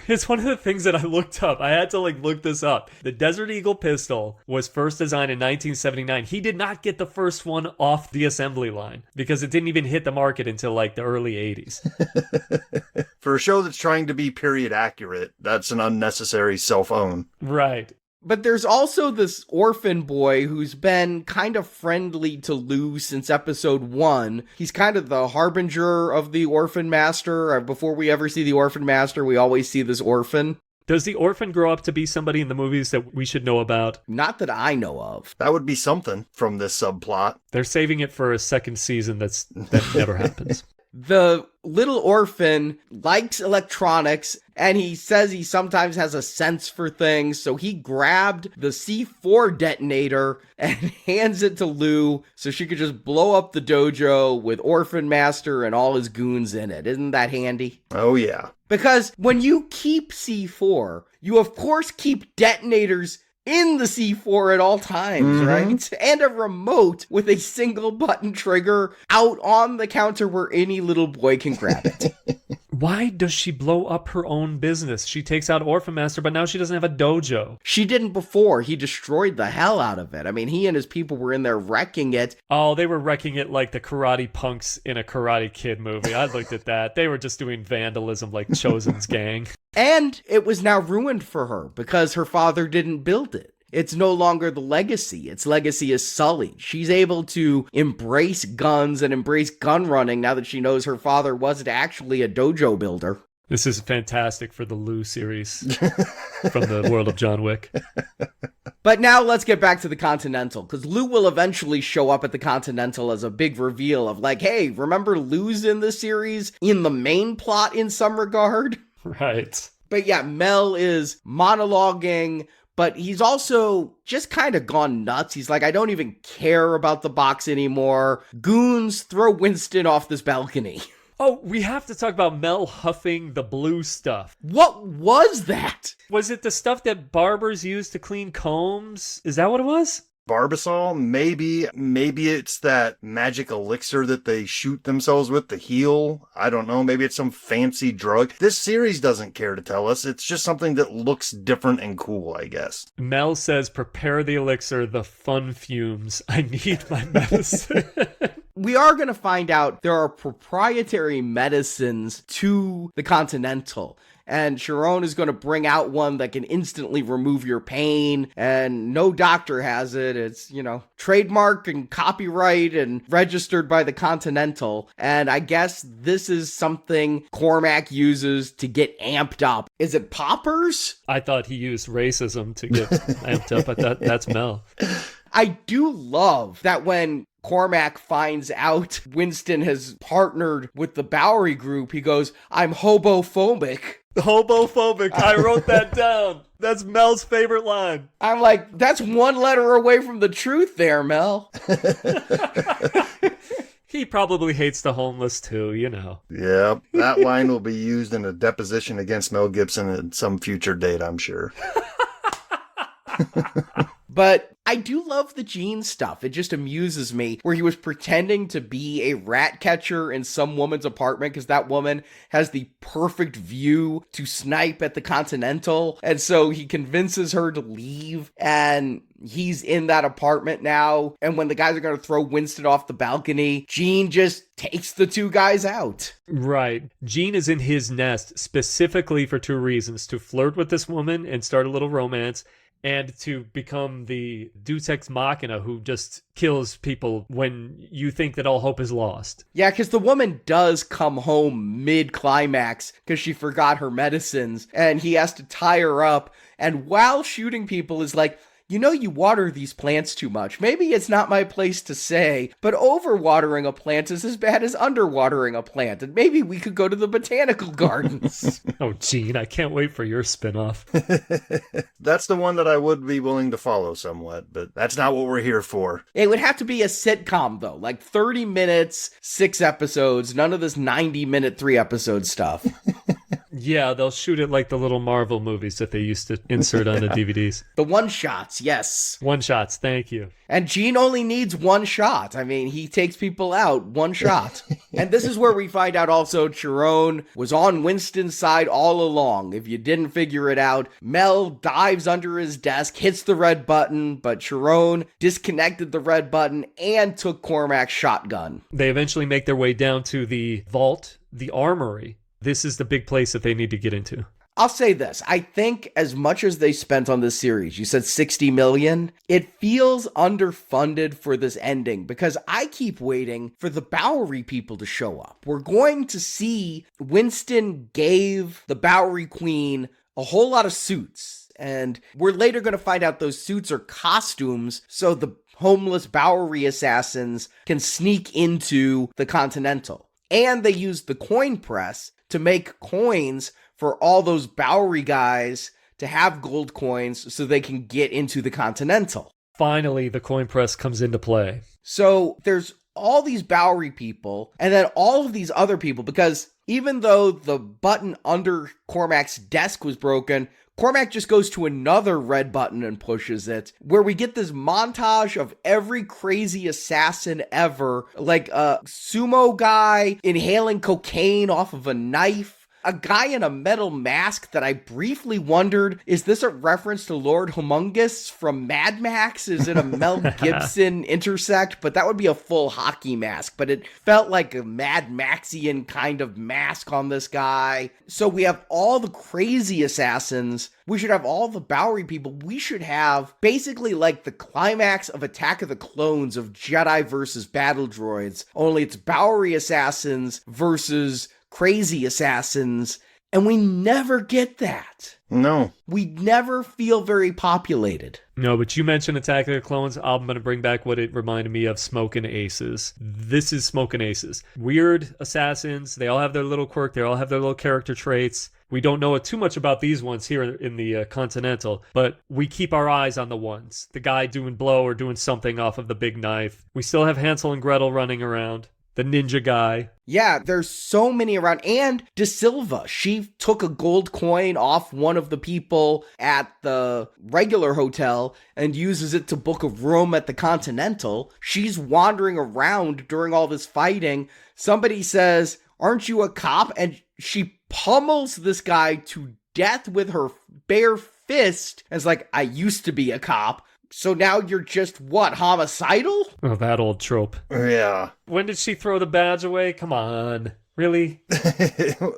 It's one of the things that I looked up. I had to look this up. The Desert Eagle pistol was first designed in 1979. He did not get the first one off the assembly line because it didn't even hit the market until the early 80s. For a show that's trying to be period accurate, that's an unnecessary cell phone. Right. But there's also this orphan boy who's been kind of friendly to Lou since episode 1. He's kind of the harbinger of the Orphan Master. Before we ever see the Orphan Master, we always see this orphan. Does the orphan grow up to be somebody in the movies that we should know about? Not that I know of. That would be something from this subplot. They're saving it for a second season that never happens. The little orphan likes electronics, and he says he sometimes has a sense for things, so he grabbed the C4 detonator and hands it to Lou so she could just blow up the dojo with Orphan Master and all his goons in it. Isn't that handy? Oh, yeah. Because when you keep C4, you of course keep detonators in the C4 at all times, right? And a remote with a single button trigger out on the counter where any little boy can grab it. Why does she blow up her own business? She takes out Orphan Master, but now she doesn't have a dojo. She didn't before. He destroyed the hell out of it. I mean, he and his people were in there wrecking it. Oh, they were wrecking it like the karate punks in a Karate Kid movie. I looked at that. They were just doing vandalism like Chosen's gang. And it was now ruined for her because her father didn't build it. It's no longer the legacy. Its legacy is sullied. She's able to embrace guns and embrace gun running now that she knows her father wasn't actually a dojo builder. This is fantastic for the Lou series from the World of John Wick. But now let's get back to the Continental, because Lou will eventually show up at the Continental as a big reveal of hey, remember Lou's in this series in the main plot in some regard? Right. But yeah, Mel is monologuing, but he's also just kind of gone nuts. He's like, I don't even care about the box anymore. Goons, throw Winston off this balcony. Oh, we have to talk about Mel huffing the blue stuff. What was that? Was it the stuff that barbers use to clean combs? Is that what it was? Barbasol? Maybe it's that magic elixir that they shoot themselves with to heal. I don't know. Maybe it's some fancy drug. This series doesn't care to tell us. It's just something that looks different and cool, I guess. Mel says, prepare the elixir, the fun fumes. I need my medicine. We are going to find out there are proprietary medicines to the Continental. And Sharon is going to bring out one that can instantly remove your pain. And no doctor has it. It's, trademark and copyright and registered by the Continental. And I guess this is something Cormac uses to get amped up. Is it poppers? I thought he used racism to get amped up, but that's Mel. I do love that when Cormac finds out Winston has partnered with the Bowery group, he goes, I'm hobophobic. Hobophobic. I wrote that down. That's Mel's favorite line. I'm like, that's one letter away from the truth there, Mel. He probably hates the homeless too, Yep, that line will be used in a deposition against Mel Gibson at some future date, I'm sure. But I do love the Gene stuff. It just amuses me where he was pretending to be a rat catcher in some woman's apartment because that woman has the perfect view to snipe at the Continental. And so he convinces her to leave and he's in that apartment now. And when the guys are going to throw Winston off the balcony, Gene just takes the two guys out. Right. Gene is in his nest specifically for two reasons: to flirt with this woman and start a little romance, and to become the Deus Ex Machina who just kills people when you think that all hope is lost. Yeah, because the woman does come home mid-climax because she forgot her medicines, and he has to tie her up, and while shooting people is like, you water these plants too much. Maybe it's not my place to say, but overwatering a plant is as bad as underwatering a plant, and maybe we could go to the botanical gardens. Oh, Gene, I can't wait for your spinoff. That's the one that I would be willing to follow somewhat, but that's not what we're here for. It would have to be a sitcom, though, like 30 minutes, 6 episodes, none of this 90-minute, 3-episode stuff. Yeah, they'll shoot it like the little Marvel movies that they used to insert on the DVDs. The one-shots, yes. One-shots, thank you. And Gene only needs one shot. I mean, he takes people out one shot. And this is where we find out also Chiron was on Winston's side all along. If you didn't figure it out, Mel dives under his desk, hits the red button, but Chiron disconnected the red button and took Cormac's shotgun. They eventually make their way down to the vault, the armory. This is the big place that they need to get into. I'll say this. I think as much as they spent on this series, you said $60 million, it feels underfunded for this ending because I keep waiting for the Bowery people to show up. We're going to see Winston gave the Bowery Queen a whole lot of suits, and we're later going to find out those suits are costumes so the homeless Bowery assassins can sneak into the Continental. And they use the coin press to make coins for all those Bowery guys to have gold coins so they can get into the Continental. Finally, the coin press comes into play. So there's all these Bowery people and then all of these other people, because even though the button under Cormac's desk was broken, Cormac just goes to another red button and pushes it, where we get this montage of every crazy assassin ever, like a sumo guy inhaling cocaine off of a knife, a guy in a metal mask that I briefly wondered, is this a reference to Lord Humongous from Mad Max? Is it a Mel Gibson intersect? But that would be a full hockey mask, but it felt like a Mad Maxian kind of mask on this guy. So we have all the crazy assassins. We should have all the Bowery people. We should have basically like the climax of Attack of the Clones of Jedi versus battle droids, only it's Bowery assassins versus crazy assassins, And we never get that. No. We never feel very populated. No, but you mentioned Attack of the Clones. I'm going to bring back what it reminded me of, Smokin' Aces. This is Smokin' Aces. Weird assassins. They all have their little quirk. They all have their little character traits. We don't know too much about these ones here in the Continental, but we keep our eyes on the ones. The guy doing blow or doing something off of the big knife. We still have Hansel and Gretel running around. The ninja guy. Yeah, there's so many around. And De Silva, she took a gold coin off one of the people at the regular hotel and uses it to book a room at the Continental. She's wandering around during all this fighting. Somebody says, "Aren't you a cop?" And she pummels this guy to death with her bare fist. And it's like, "I used to be a cop. So now you're just, what, homicidal?" Oh, that old trope. Yeah. When did she throw the badge away? Come on. Really?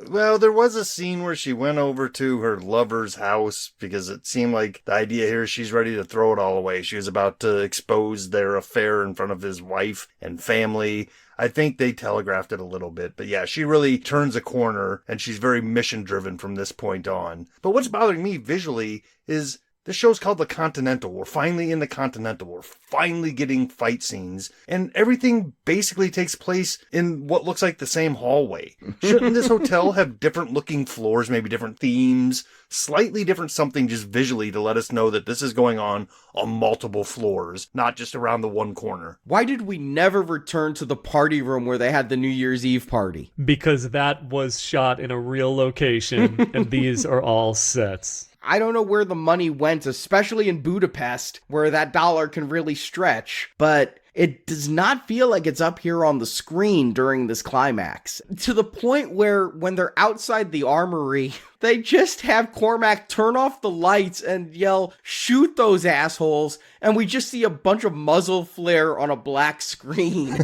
Well, there was a scene where she went over to her lover's house because it seemed like the idea here is she's ready to throw it all away. She was about to expose their affair in front of his wife and family. I think they telegraphed it a little bit, but yeah, she really turns a corner and she's very mission driven from this point on. But what's bothering me visually is this show's called The Continental. We're finally in the Continental. We're finally getting fight scenes. And everything basically takes place in what looks like the same hallway. Shouldn't this hotel have different looking floors, maybe different themes, slightly different something just visually to let us know that this is going on multiple floors, not just around the one corner? Why did we never return to the party room where they had the New Year's Eve party? Because that was shot in a real location, and these are all sets. I don't know where the money went, especially in Budapest, where that dollar can really stretch, but it does not feel like it's up here on the screen during this climax. To the point where when they're outside the armory, they just have Cormac turn off the lights and yell, "Shoot those assholes," and we just see a bunch of muzzle flare on a black screen.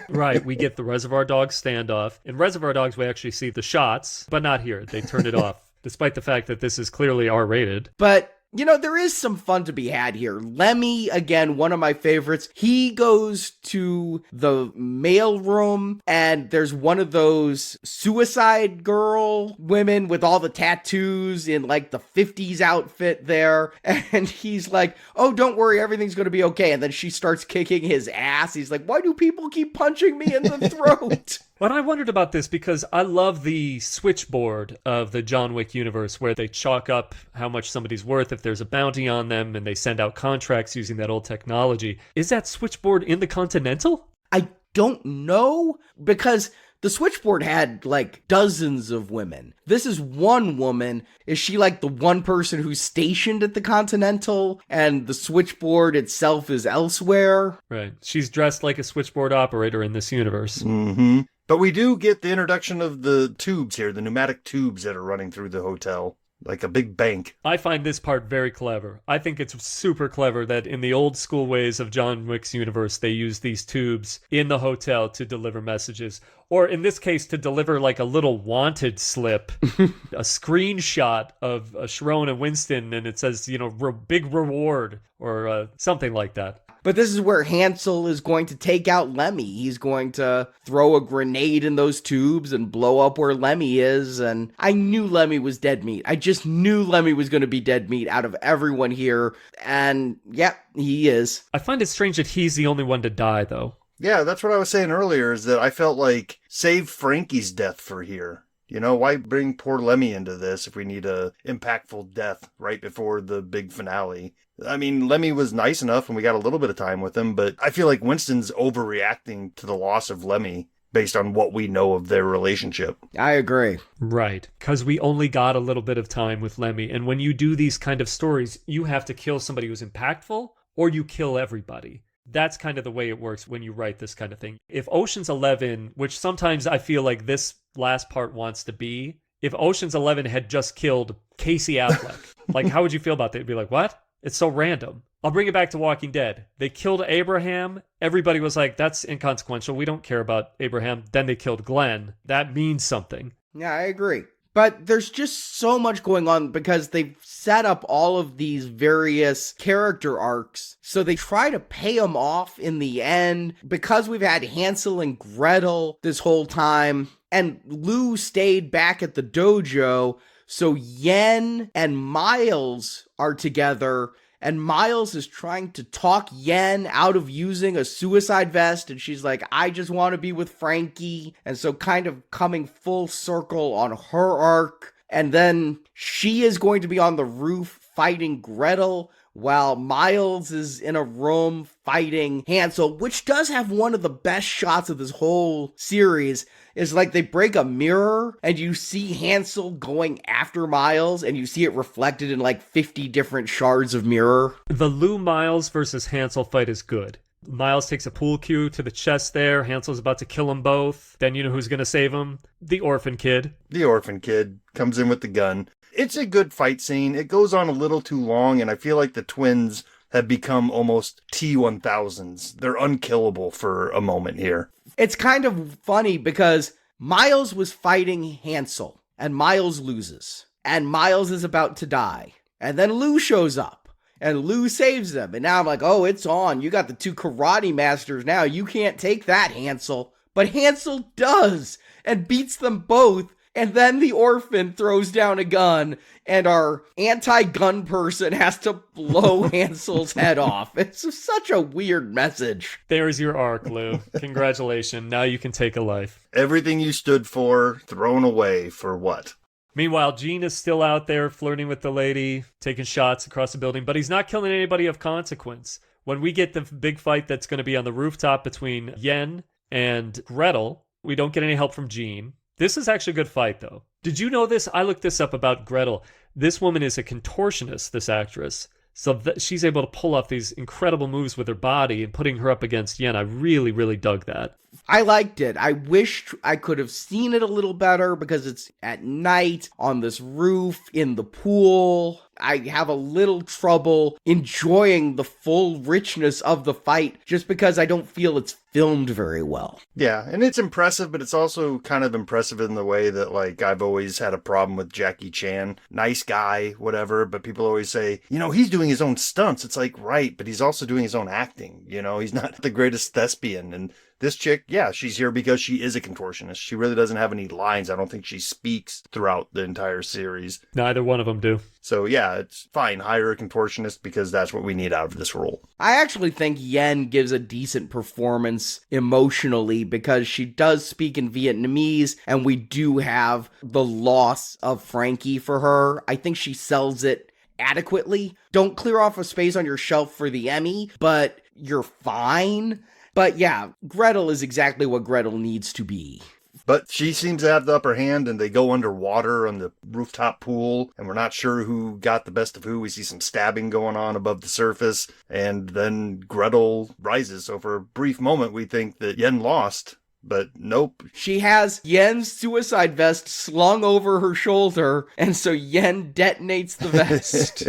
Right, we get the Reservoir Dogs standoff. In Reservoir Dogs, we actually see the shots, but not here. They turned it off. Despite the fact that this is clearly R-rated. But, you know, there is some fun to be had here. Lemmy, again, one of my favorites. He goes to the mail room, and there's one of those suicide girl women with all the tattoos in, like, the 50s outfit there. And he's like, "Oh, don't worry, everything's going to be okay." And then she starts kicking his ass. He's like, "Why do people keep punching me in the throat?" But I wondered about this because I love the switchboard of the John Wick universe where they chalk up how much somebody's worth if there's a bounty on them and they send out contracts using that old technology. Is that switchboard in the Continental? I don't know, because the switchboard had like dozens of women. This is one woman. Is she like the one person who's stationed at the Continental and the switchboard itself is elsewhere? Right. She's dressed like a switchboard operator in this universe. Mm-hmm. But we do get the introduction of the tubes here, the pneumatic tubes that are running through the hotel, like a big bank. I find this part very clever. I think it's super clever that in the old school ways of John Wick's universe, they use these tubes in the hotel to deliver messages. Or in this case, to deliver like a little wanted slip, a screenshot of Sharon and Winston, and it says, you know, big reward or something like that. But this is where Hansel is going to take out Lemmy. He's going to throw a grenade in those tubes and blow up where Lemmy is. And I knew Lemmy was dead meat. I just knew Lemmy was going to be dead meat out of everyone here. And yeah, he is. I find it strange that he's the only one to die, though. Yeah, that's what I was saying earlier, is that I felt like save Frankie's death for here. You know, why bring poor Lemmy into this if we need a impactful death right before the big finale? I mean, Lemmy was nice enough and we got a little bit of time with him, but I feel like Winston's overreacting to the loss of Lemmy based on what we know of their relationship. I agree. Right, because we only got a little bit of time with Lemmy, and when you do these kind of stories, you have to kill somebody who's impactful or you kill everybody. That's kind of the way it works when you write this kind of thing. If Ocean's 11, which sometimes I feel like this last part wants to be, if Ocean's 11 had just killed Casey Affleck, like how would you feel about that? You'd be like, what? It's so random. I'll bring it back to Walking Dead. They killed Abraham. Everybody was like, that's inconsequential. We don't care about Abraham. Then they killed Glenn. That means something. Yeah, I agree. But there's just so much going on because they've set up all of these various character arcs. So they try to pay them off in the end. Because we've had Hansel and Gretel this whole time, And Lou stayed back at the dojo, so Yen and Miles are together, and Miles is trying to talk Yen out of using a suicide vest, and she's like, I just want to be with Frankie. And so kind of coming full circle on her arc. And then she is going to be on the roof fighting Gretel, while Miles is in a room fighting Hansel, which does have one of the best shots of this whole series. Is like they break a mirror and you see Hansel going after Miles and you see it reflected in like 50 different shards of mirror. The Lou Miles versus Hansel fight is good. Miles takes a pool cue to the chest there. Hansel's about to kill them both. Then you know who's going to save him? The orphan kid. The orphan kid comes in with the gun. It's a good fight scene. It goes on a little too long, and I feel like the twins have become almost T-1000s. They're unkillable for a moment here. It's kind of funny because Miles was fighting Hansel, and Miles loses. And Miles is about to die. And then Lou shows up, and Lou saves them. And now I'm like, oh, it's on. You got the two karate masters now. You can't take that, Hansel. But Hansel does, and beats them both. And then the orphan throws down a gun, and our anti-gun person has to blow Hansel's head off. It's such a weird message. There's your arc, Lou. Congratulations. Now you can take a life. Everything you stood for, thrown away for what? Meanwhile, Gene is still out there flirting with the lady, taking shots across the building, but he's not killing anybody of consequence. When we get the big fight that's going to be on the rooftop between Yen and Gretel, we don't get any help from Gene. This is actually a good fight, though. Did you know this? I looked this up about Gretel. This woman is a contortionist, this actress. So she's able to pull off these incredible moves with her body and putting her up against Yen. I really, really dug that. I liked it. I wished I could have seen it a little better because it's at night on this roof in the pool. I have a little trouble enjoying the full richness of the fight just because I don't feel it's filmed very well. Yeah, and it's impressive, but it's also kind of impressive in the way that, like, I've always had a problem with Jackie Chan. Nice guy, whatever, but people always say, you know, he's doing his own stunts. It's like, right, but he's also doing his own acting. You know, he's not the greatest thespian. And this chick, yeah, she's here because she is a contortionist. She really doesn't have any lines. I don't think she speaks throughout the entire series. Neither one of them do. So yeah, it's fine. Hire a contortionist because that's what we need out of this role. I actually think Yen gives a decent performance emotionally because she does speak in Vietnamese and we do have the loss of Frankie for her. I think she sells it adequately. Don't clear off a space on your shelf for the Emmy, but you're fine. But yeah, Gretel is exactly what Gretel needs to be. But she seems to have the upper hand, and they go underwater on the rooftop pool, and we're not sure who got the best of who. We see some stabbing going on above the surface, and then Gretel rises. So for a brief moment, we think that Yen lost, but nope. She has Yen's suicide vest slung over her shoulder, and so Yen detonates the vest.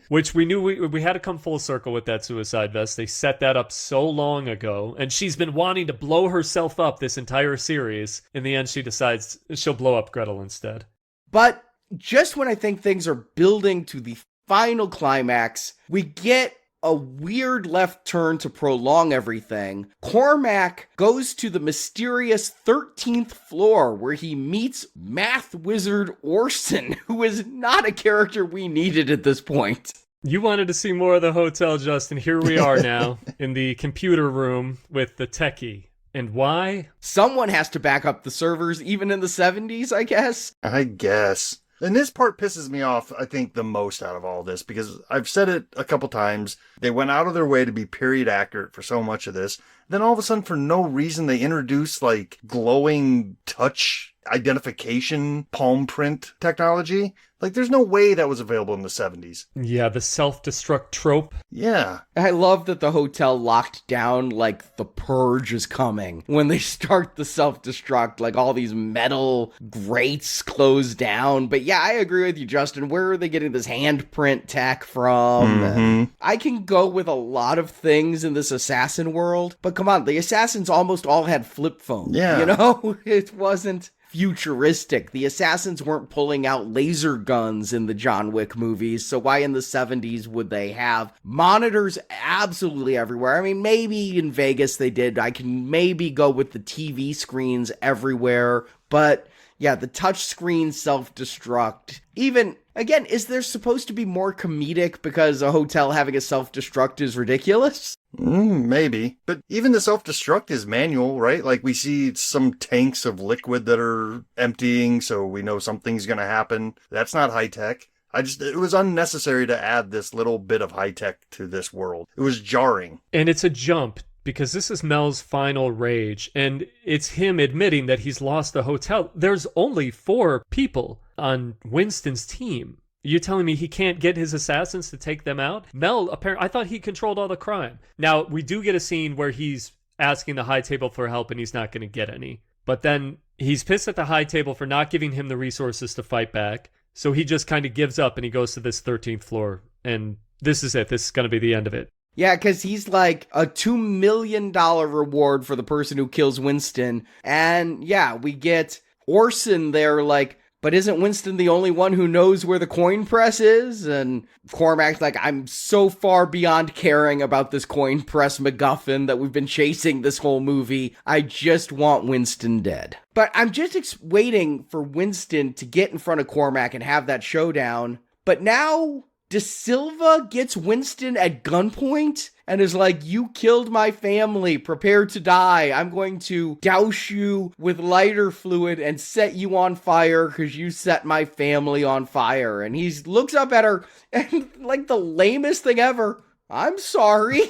Which we knew we had to come full circle with that suicide vest. They set that up so long ago, and she's been wanting to blow herself up this entire series. In the end, she decides she'll blow up Gretel instead. But just when I think things are building to the final climax, we get a weird left turn to prolong everything. Cormac goes to the mysterious 13th floor where he meets math wizard Orson, who is not a character we needed at this point. You wanted to see more of the hotel, Justin. Here we are now in the computer room with the techie. And why? Someone has to back up the servers, even in the 70s, I guess. I guess. And this part pisses me off, I think, the most out of all this, because I've said it a couple times. They went out of their way to be period accurate for so much of this. Then all of a sudden, for no reason, they introduce, like, glowing touch identification palm print technology. Like, there's no way that was available in the 70s. Yeah, the self-destruct trope. Yeah. I love that the hotel locked down like the purge is coming. When they start the self-destruct, like all these metal grates close down. But yeah, I agree with you, Justin. Where are they getting this handprint tech from? Mm-hmm. I can go with a lot of things in this assassin world, but come on, the assassins almost all had flip phones. Yeah. You know, it wasn't futuristic. The assassins weren't pulling out laser guns in the John Wick movies, so why in the 70s would they have monitors absolutely everywhere? I mean, maybe in Vegas they did. I can maybe go with the TV screens everywhere, But yeah, the touchscreen self-destruct. Even, again, is there supposed to be more comedic because a hotel having a self-destruct is ridiculous? Maybe. But even the self-destruct is manual, right? Like, we see some tanks of liquid that are emptying, so we know something's going to happen. That's not high-tech. It was unnecessary to add this little bit of high-tech to this world. It was jarring. And it's a jump, because this is Mel's final rage, and it's him admitting that he's lost the hotel. There's only 4 people on Winston's team. You're telling me he can't get his assassins to take them out? Mel, apparently, I thought he controlled all the crime. Now, we do get a scene where he's asking the high table for help, and he's not going to get any. But then he's pissed at the high table for not giving him the resources to fight back. So he just kind of gives up, and he goes to this 13th floor. And this is it. This is going to be the end of it. Yeah, because he's like a $2 million reward for the person who kills Winston. And yeah, we get Orson there like, but isn't Winston the only one who knows where the coin press is? And Cormac's like, I'm so far beyond caring about this coin press MacGuffin that we've been chasing this whole movie. I just want Winston dead. But I'm just waiting for Winston to get in front of Cormac and have that showdown. But now De Silva gets Winston at gunpoint and is like, you killed my family, prepare to die. I'm going to douse you with lighter fluid and set you on fire because you set my family on fire. And he looks up at her and like the lamest thing ever, I'm sorry.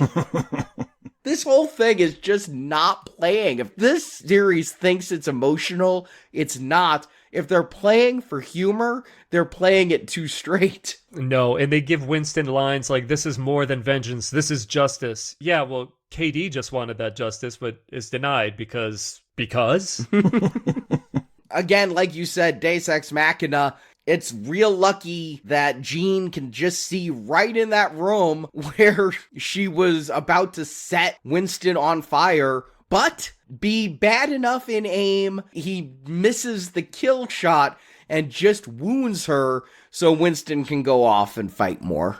This whole thing is just not playing. If this series thinks it's emotional, it's not. If they're playing for humor, they're playing it too straight. No, and they give Winston lines like, this is more than vengeance, this is justice. Yeah, well, KD just wanted that justice, but is denied because? Again, like you said, Deus Ex Machina, it's real lucky that Jean can just see right in that room where she was about to set Winston on fire, but be bad enough in aim, he misses the kill shot and just wounds her so Winston can go off and fight more.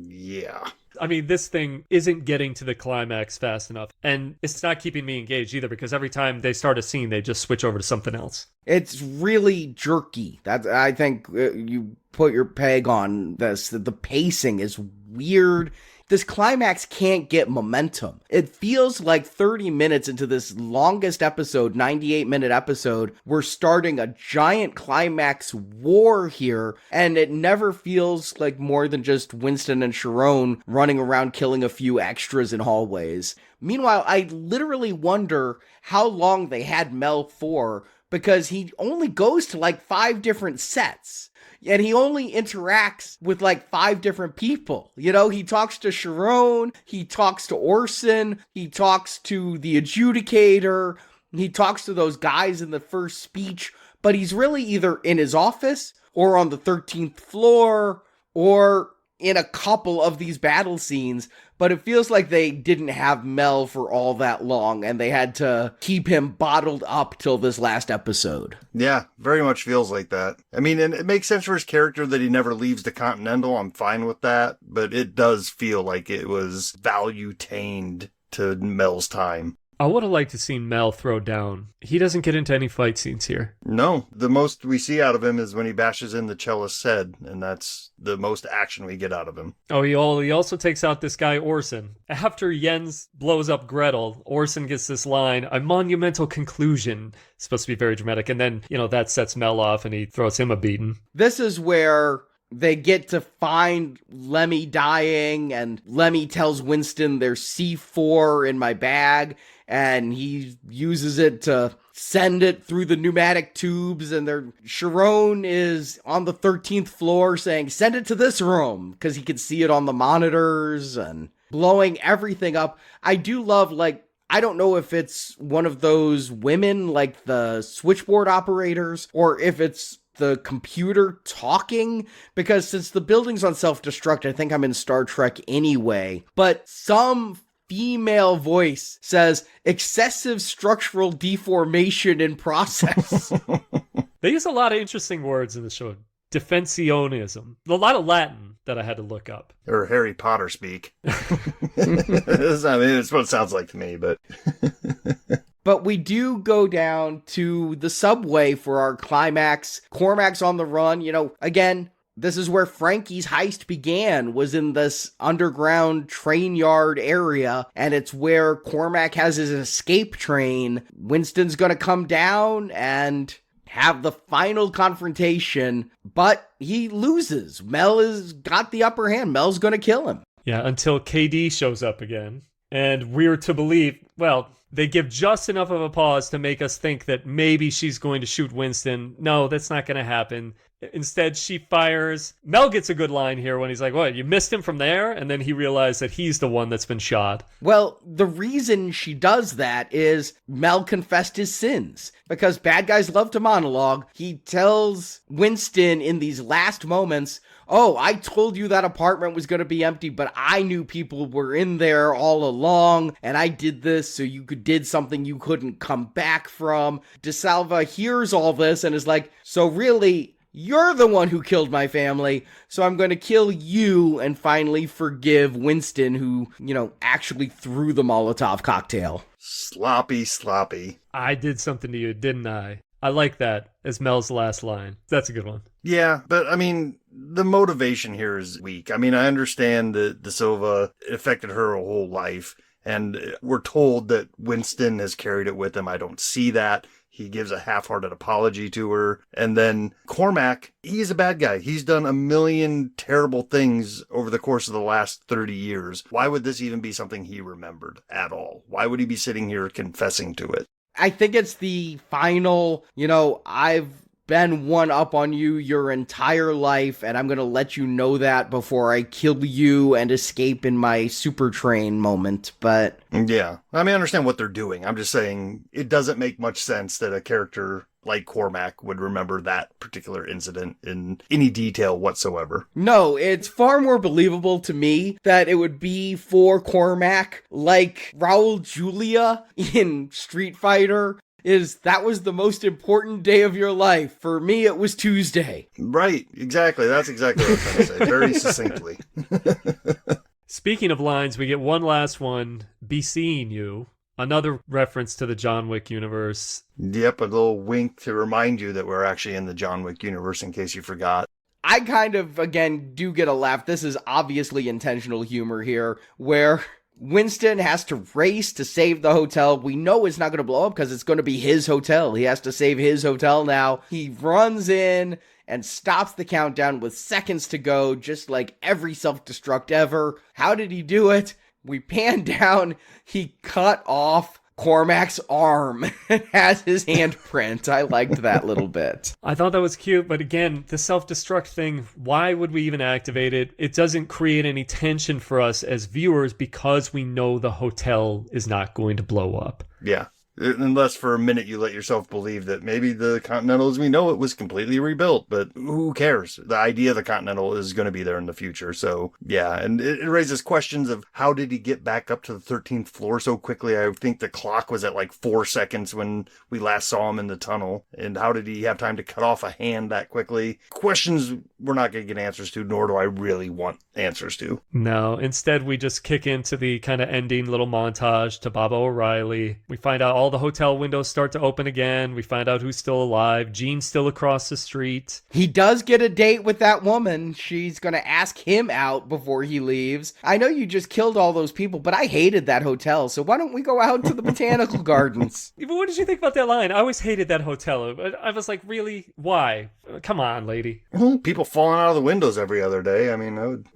Yeah. I mean, this thing isn't getting to the climax fast enough. And it's not keeping me engaged either, because every time they start a scene, they just switch over to something else. It's really jerky. I think you put your peg on this. The pacing is weird. This climax can't get momentum. It feels like 30 minutes into this longest episode, 98-minute episode, we're starting a giant climax war here, and it never feels like more than just Winston and Sharon running around killing a few extras in hallways. Meanwhile, I literally wonder how long they had Mel for, because he only goes to like 5 different sets. And he only interacts with like 5 different people. You know, he talks to Sharon, he talks to Orson, he talks to the adjudicator, he talks to those guys in the first speech, but he's really either in his office or on the 13th floor or in a couple of these battle scenes. But it feels like they didn't have Mel for all that long, and they had to keep him bottled up till this last episode. Yeah, very much feels like that. I mean, and it makes sense for his character that he never leaves the Continental. I'm fine with that. But it does feel like it was value-tained to Mel's time. I would have liked to see Mel throw down. He doesn't get into any fight scenes here. No, the most we see out of him is when he bashes in the cellist's head, and that's the most action we get out of him. Oh, he also takes out this guy, Orson. After Jens blows up Gretel, Orson gets this line, a monumental conclusion. It's supposed to be very dramatic, and then, that sets Mel off, and he throws him a beating. This is where they get to find Lemmy dying, and Lemmy tells Winston there's C4 in my bag, and he uses it to send it through the pneumatic tubes, and Sharon is on the 13th floor saying, send it to this room, because he can see it on the monitors, and blowing everything up. I do love, I don't know if it's one of those women, like the switchboard operators, or if it's the computer talking, because since the building's on self-destruct, I think I'm in Star Trek anyway, but some female voice says, excessive structural deformation in process. They use a lot of interesting words in the show. Defensionism. A lot of Latin that I had to look up. Or Harry Potter speak. I mean, it's what it sounds like to me, but... But we do go down to the subway for our climax. Cormac's on the run. You know, again, this is where Frankie's heist began, was in this underground train yard area, and it's where Cormac has his escape train. Winston's gonna come down and have the final confrontation, but he loses. Mel has got the upper hand. Mel's gonna kill him. Yeah, until KD shows up again. And we're to believe, well, they give just enough of a pause to make us think that maybe she's going to shoot Winston. No, that's not going to happen. Instead, she fires. Mel gets a good line here when he's like, what, you missed him from there? And then he realized that he's the one that's been shot. Well, the reason she does that is Mel confessed his sins. Because bad guys love to monologue. He tells Winston in these last moments, oh, I told you that apartment was going to be empty, but I knew people were in there all along, and I did this so you did something you couldn't come back from. DeSalva hears all this and is like, so really, you're the one who killed my family, so I'm going to kill you and finally forgive Winston, who, you know, actually threw the Molotov cocktail. Sloppy. I did something to you, didn't I? I like that as Mel's last line. That's a good one. Yeah, but I mean, the motivation here is weak. I mean, I understand that De Silva affected her whole life, and we're told that Winston has carried it with him. I don't see that. He gives a half-hearted apology to her. And then Cormac, he's a bad guy. He's done a million terrible things over the course of the last 30 years. Why would this even be something he remembered at all? Why would he be sitting here confessing to it? I think it's the final, you know, I've been one up on you your entire life, and I'm going to let you know that before I kill you and escape in my super train moment. But yeah, I mean, I understand what they're doing. I'm just saying it doesn't make much sense that a character like Cormac would remember that particular incident in any detail whatsoever. No, it's far more believable to me that it would be for Cormac like Raul Julia in Street Fighter. That was the most important day of your life. For me, it was Tuesday. Right, exactly. That's exactly what I was trying to say, very succinctly. Speaking of lines, we get one last one, be seeing you. Another reference to the John Wick universe. Yep, a little wink to remind you that we're actually in the John Wick universe in case you forgot. I kind of, again, do get a laugh. This is obviously intentional humor here, where Winston has to race to save the hotel. We know it's not going to blow up because it's going to be his hotel. He has to save his hotel now. He runs in and stops the countdown with seconds to go, just like every self-destruct ever. How did he do it? We pan down. He cut off Cormac's arm and has his handprint. I liked that little bit. I thought that was cute, but again, the self-destruct thing, why would we even activate it? It doesn't create any tension for us as viewers because we know the hotel is not going to blow up. Yeah. Unless for a minute you let yourself believe that maybe the Continental as we know it was completely rebuilt, but who cares? The idea of the Continental is going to be there in the future. So yeah, and it raises questions of how did he get back up to the 13th floor so quickly? I think the clock was at like 4 seconds when we last saw him in the tunnel. And how did he have time to cut off a hand that quickly? Questions we're not going to get answers to, nor do I really want answers to. No, instead we just kick into the kind of ending little montage to Baba O'Reilly. We find out all the hotel windows start to open again. We find out who's still alive. Gene's still across the street. He does get a date with that woman. She's going to ask him out before he leaves. I know you just killed all those people, but I hated that hotel, so why don't we go out to the botanical gardens? But what did you think about that line? I always hated that hotel. I was like, really? Why? Come on, lady. People falling out of the windows every other day. I mean, I would...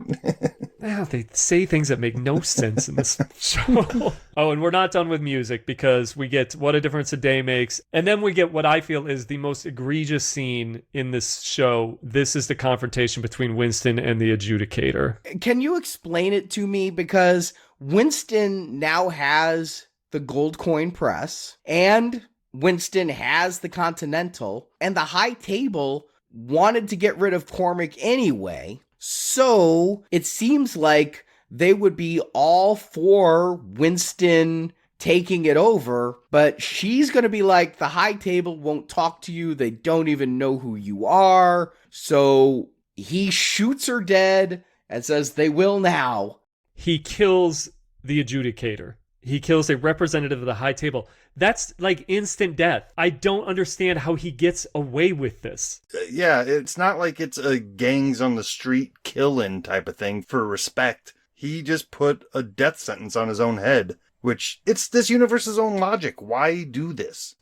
They say things that make no sense in this show. Oh, and we're not done with music because we get What a Difference a Day Makes. And then we get what I feel is the most egregious scene in this show. This is the confrontation between Winston and the adjudicator. Can you explain it to me? Because Winston now has the gold coin press and Winston has the Continental, and the high table wanted to get rid of Cormac anyway. So it seems like they would be all for Winston taking it over, but she's going to be like, the high table won't talk to you. They don't even know who you are. So he shoots her dead and says they will now. He kills the adjudicator. He kills a representative of the high table. That's like instant death. I don't understand how he gets away with this. Yeah, it's not like it's a gangs on the street killing type of thing for respect. He just put a death sentence on his own head, which it's this universe's own logic. Why do this?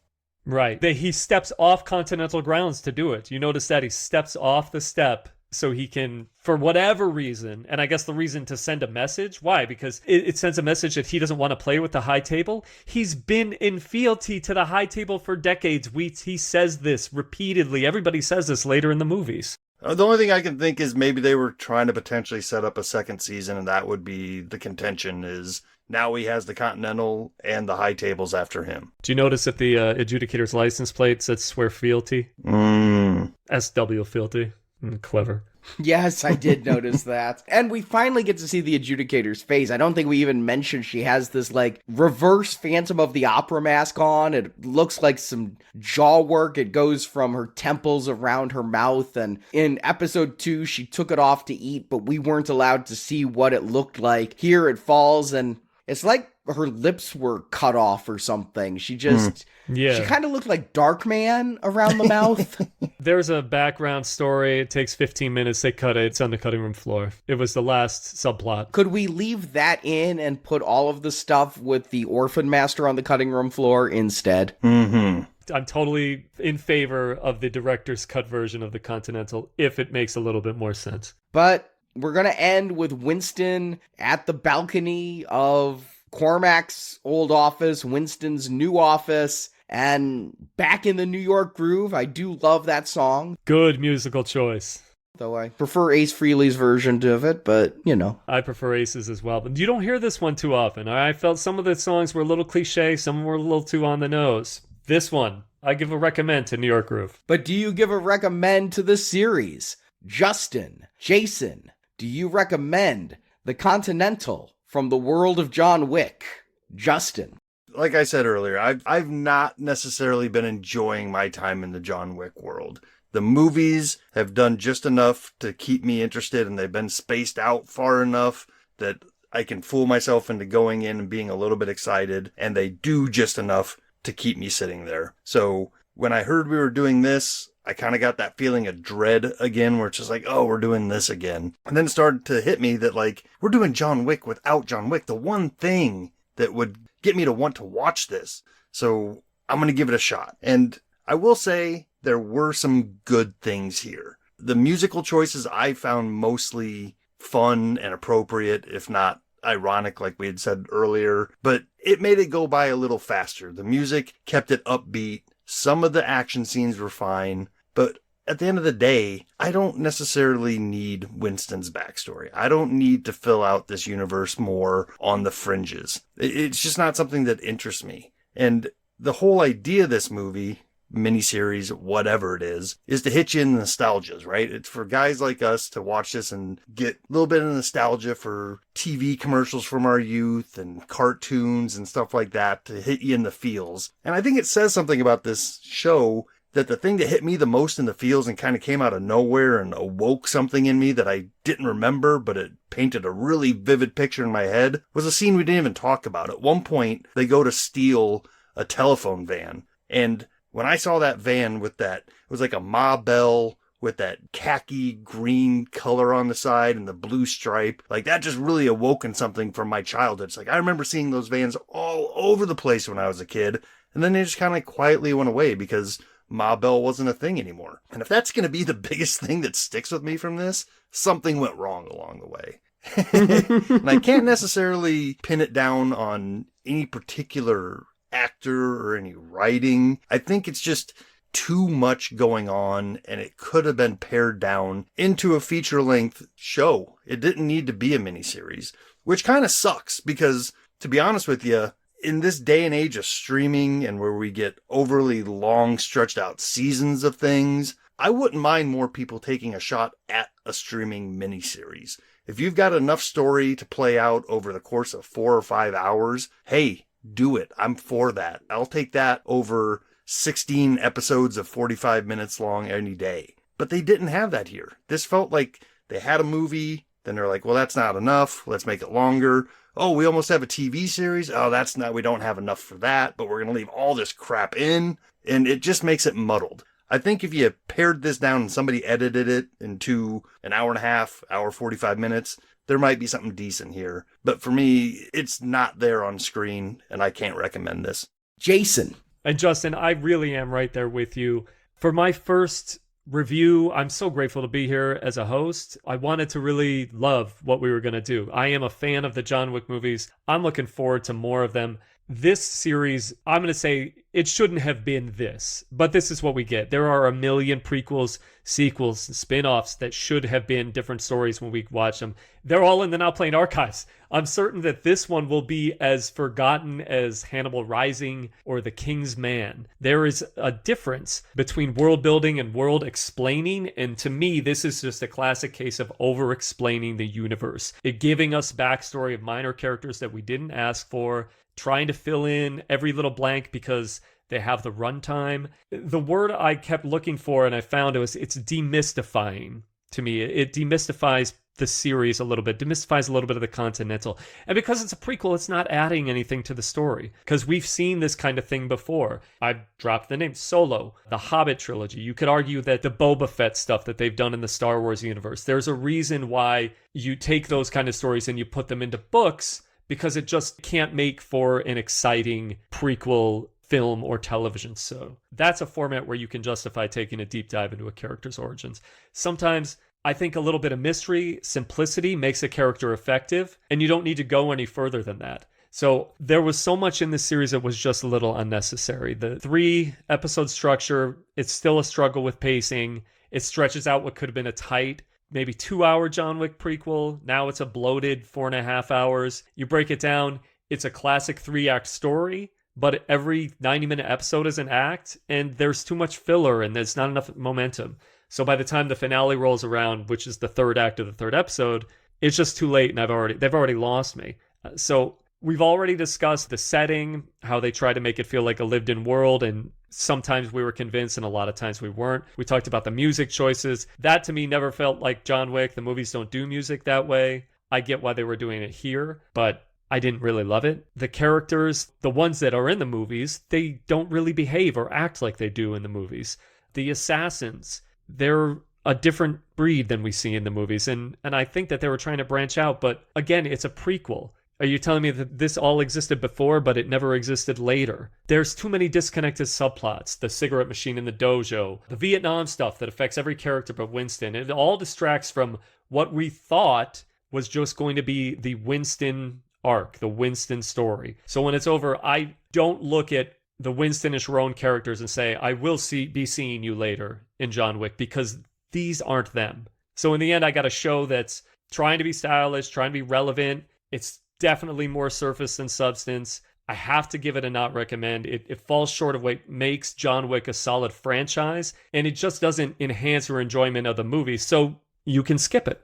Right. He steps off Continental grounds to do it. You notice that he steps off the step so he can, for whatever reason, and I guess the reason to send a message. Why? Because it sends a message that he doesn't want to play with the high table. He's been in fealty to the high table for decades. He says this repeatedly. Everybody says this later in the movies. The only thing I can think is maybe they were trying to potentially set up a second season, and that would be the contention is now he has the Continental and the high tables after him. Do you notice that the adjudicator's license plate says swear fealty? SW fealty. Clever. Yes, I did notice that. And we finally get to see the adjudicator's face. I don't think we even mentioned she has this, like, reverse Phantom of the Opera mask on. It looks like some jaw work. It goes from her temples around her mouth. And in episode 2, she took it off to eat, but we weren't allowed to see what it looked like. Here it falls, and it's like her lips were cut off or something. She just... Yeah. She kind of looked like Darkman around the mouth. There's a background story. It takes 15 minutes. They cut it. It's on the cutting room floor. It was the last subplot. Could we leave that in and put all of the stuff with the orphan master on the cutting room floor instead? I'm totally in favor of the director's cut version of the Continental if it makes a little bit more sense. But we're going to end with Winston at the balcony of Cormac's old office, Winston's new office, and back in the New York groove. I do love that song. Good musical choice. Though I prefer Ace Frehley's version of it, but, you know. I prefer Ace's as well, but you don't hear this one too often. I felt some of the songs were a little cliche, some were a little too on the nose. This one, I give a recommend to New York Groove. But do you give a recommend to the series? Justin, Jason, do you recommend the Continental from the World of John Wick? Justin. Like I said earlier, I've not necessarily been enjoying my time in the John Wick world. The movies have done just enough to keep me interested, and they've been spaced out far enough that I can fool myself into going in and being a little bit excited, and they do just enough to keep me sitting there. So when I heard we were doing this, I kind of got that feeling of dread again, where it's just like, oh, we're doing this again. And then it started to hit me that, like, we're doing John Wick without John Wick, the one thing that would get me to want to watch this. So I'm going to give it a shot. And I will say there were some good things here. The musical choices I found mostly fun and appropriate, if not ironic, like we had said earlier, but it made it go by a little faster. The music kept it upbeat. Some of the action scenes were fine, but at the end of the day, I don't necessarily need Winston's backstory. I don't need to fill out this universe more on the fringes. It's just not something that interests me. And the whole idea of this movie, miniseries, whatever it is to hit you in the nostalgias, right? It's for guys like us to watch this and get a little bit of nostalgia for TV commercials from our youth and cartoons and stuff like that, to hit you in the feels. And I think it says something about this show that the thing that hit me the most in the feels and kind of came out of nowhere and awoke something in me that I didn't remember, but it painted a really vivid picture in my head, was a scene we didn't even talk about. At one point, they go to steal a telephone van, and when I saw that van with that, it was like a Ma Bell with that khaki green color on the side and the blue stripe, like that just really awoken something from my childhood. It's like, I remember seeing those vans all over the place when I was a kid, and then they just kind of quietly went away because Ma Bell wasn't a thing anymore. And if that's going to be the biggest thing that sticks with me from this, something went wrong along the way. And I can't necessarily pin it down on any particular actor or any writing. I think it's just too much going on, and it could have been pared down into a feature-length show. It didn't need to be a miniseries, which kind of sucks because, to be honest with you, in this day and age of streaming and where we get overly long, stretched out seasons of things, I wouldn't mind more people taking a shot at a streaming miniseries. If you've got enough story to play out over the course of 4 or 5 hours, hey, do it. I'm for that. I'll take that over 16 episodes of 45 minutes long any day. But they didn't have that here. This felt like they had a movie, then they're like, well, that's not enough. Let's make it longer. oh, we almost have a TV series. Oh, we don't have enough for that, but we're going to leave all this crap in. And it just makes it muddled. I think if you pared this down and somebody edited it into an hour and a half, hour 45 minutes, there might be something decent here. But for me, it's not there on screen, and I can't recommend this. Jason. And Justin, I really am right there with you. For my first review, I'm so grateful to be here as a host. I wanted to really love what we were going to do. I am a fan of the John Wick movies. I'm looking forward to more of them. This series, I'm going to say it shouldn't have been this, but this is what we get. There are a million prequels, sequels, spin-offs that should have been different stories when we watch them. They're all in the Now Playing archives. I'm certain that this one will be as forgotten as Hannibal Rising or The King's Man. There is a difference between world building and world explaining, and to me, this is just a classic case of over-explaining the universe. It giving us backstory of minor characters that we didn't ask for, trying to fill in every little blank because they have the runtime. The word I kept looking for and I found it's demystifying to me. It demystifies the series a little bit, demystifies a little bit of the Continental. And because it's a prequel, it's not adding anything to the story because we've seen this kind of thing before. I dropped the name Solo, the Hobbit trilogy. You could argue that the Boba Fett stuff that they've done in the Star Wars universe, there's a reason why you take those kind of stories and you put them into books, because it just can't make for an exciting prequel film or television. So that's a format where you can justify taking a deep dive into a character's origins. Sometimes I think a little bit of mystery, simplicity makes a character effective, and you don't need to go any further than that. So there was so much in this series that was just a little unnecessary. The 3-episode structure, it's still a struggle with pacing. It stretches out what could have been a tight maybe 2-hour John Wick prequel. Now it's a bloated 4.5 hours. You break it down, it's a classic 3-act story, but every 90-minute episode is an act, and there's too much filler and there's not enough momentum. So by the time the finale rolls around, which is the 3rd act of the 3rd episode, it's just too late and they've already lost me. So we've already discussed the setting, how they try to make it feel like a lived-in world, and sometimes we were convinced and a lot of times we weren't. We talked about the music choices. That to me never felt like John Wick. The movies don't do music that way. I get why they were doing it here, but I didn't really love it. The characters, the ones that are in the movies, they don't really behave or act like they do in the movies. The assassins, they're a different breed than we see in the movies. And I think that they were trying to branch out, but again, it's a prequel. Are you telling me that this all existed before, but it never existed later? There's too many disconnected subplots. The cigarette machine in the dojo, the Vietnam stuff that affects every character but Winston. It all distracts from what we thought was just going to be the Winston arc, the Winston story. So when it's over, I don't look at the Winston and Sharon characters and say, I will be seeing you later in John Wick, because these aren't them. So in the end, I got a show that's trying to be stylish, trying to be relevant. It's definitely more surface than substance. I have to give it a not recommend. It falls short of what makes John Wick a solid franchise, and it just doesn't enhance your enjoyment of the movie, so you can skip it.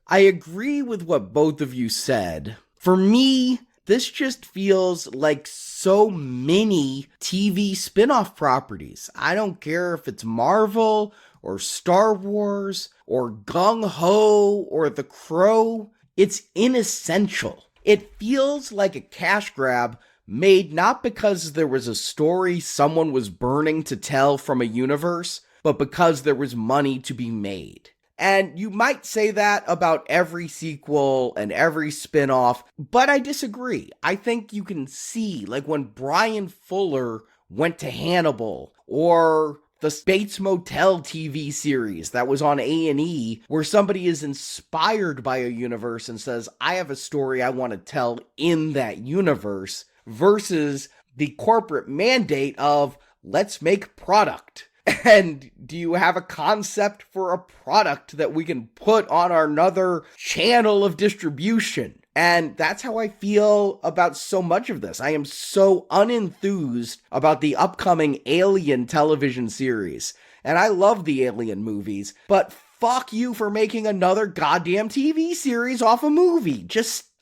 I agree with what both of you said. For me, this just feels like so many TV spin-off properties. I don't care if it's Marvel or Star Wars or Gung Ho or The Crow. It's inessential. It feels like a cash grab made not because there was a story someone was burning to tell from a universe, but because there was money to be made. And you might say that about every sequel and every spin-off, but I disagree. I think you can see, like when Brian Fuller went to Hannibal, or the Bates Motel TV series that was on A&E, where somebody is inspired by a universe and says, I have a story I want to tell in that universe, versus the corporate mandate of, let's make product. And do you have a concept for a product that we can put on our another channel of distribution? And that's how I feel about so much of this. I am so unenthused about the upcoming Alien television series. And I love the Alien movies, but fuck you for making another goddamn TV series off a movie.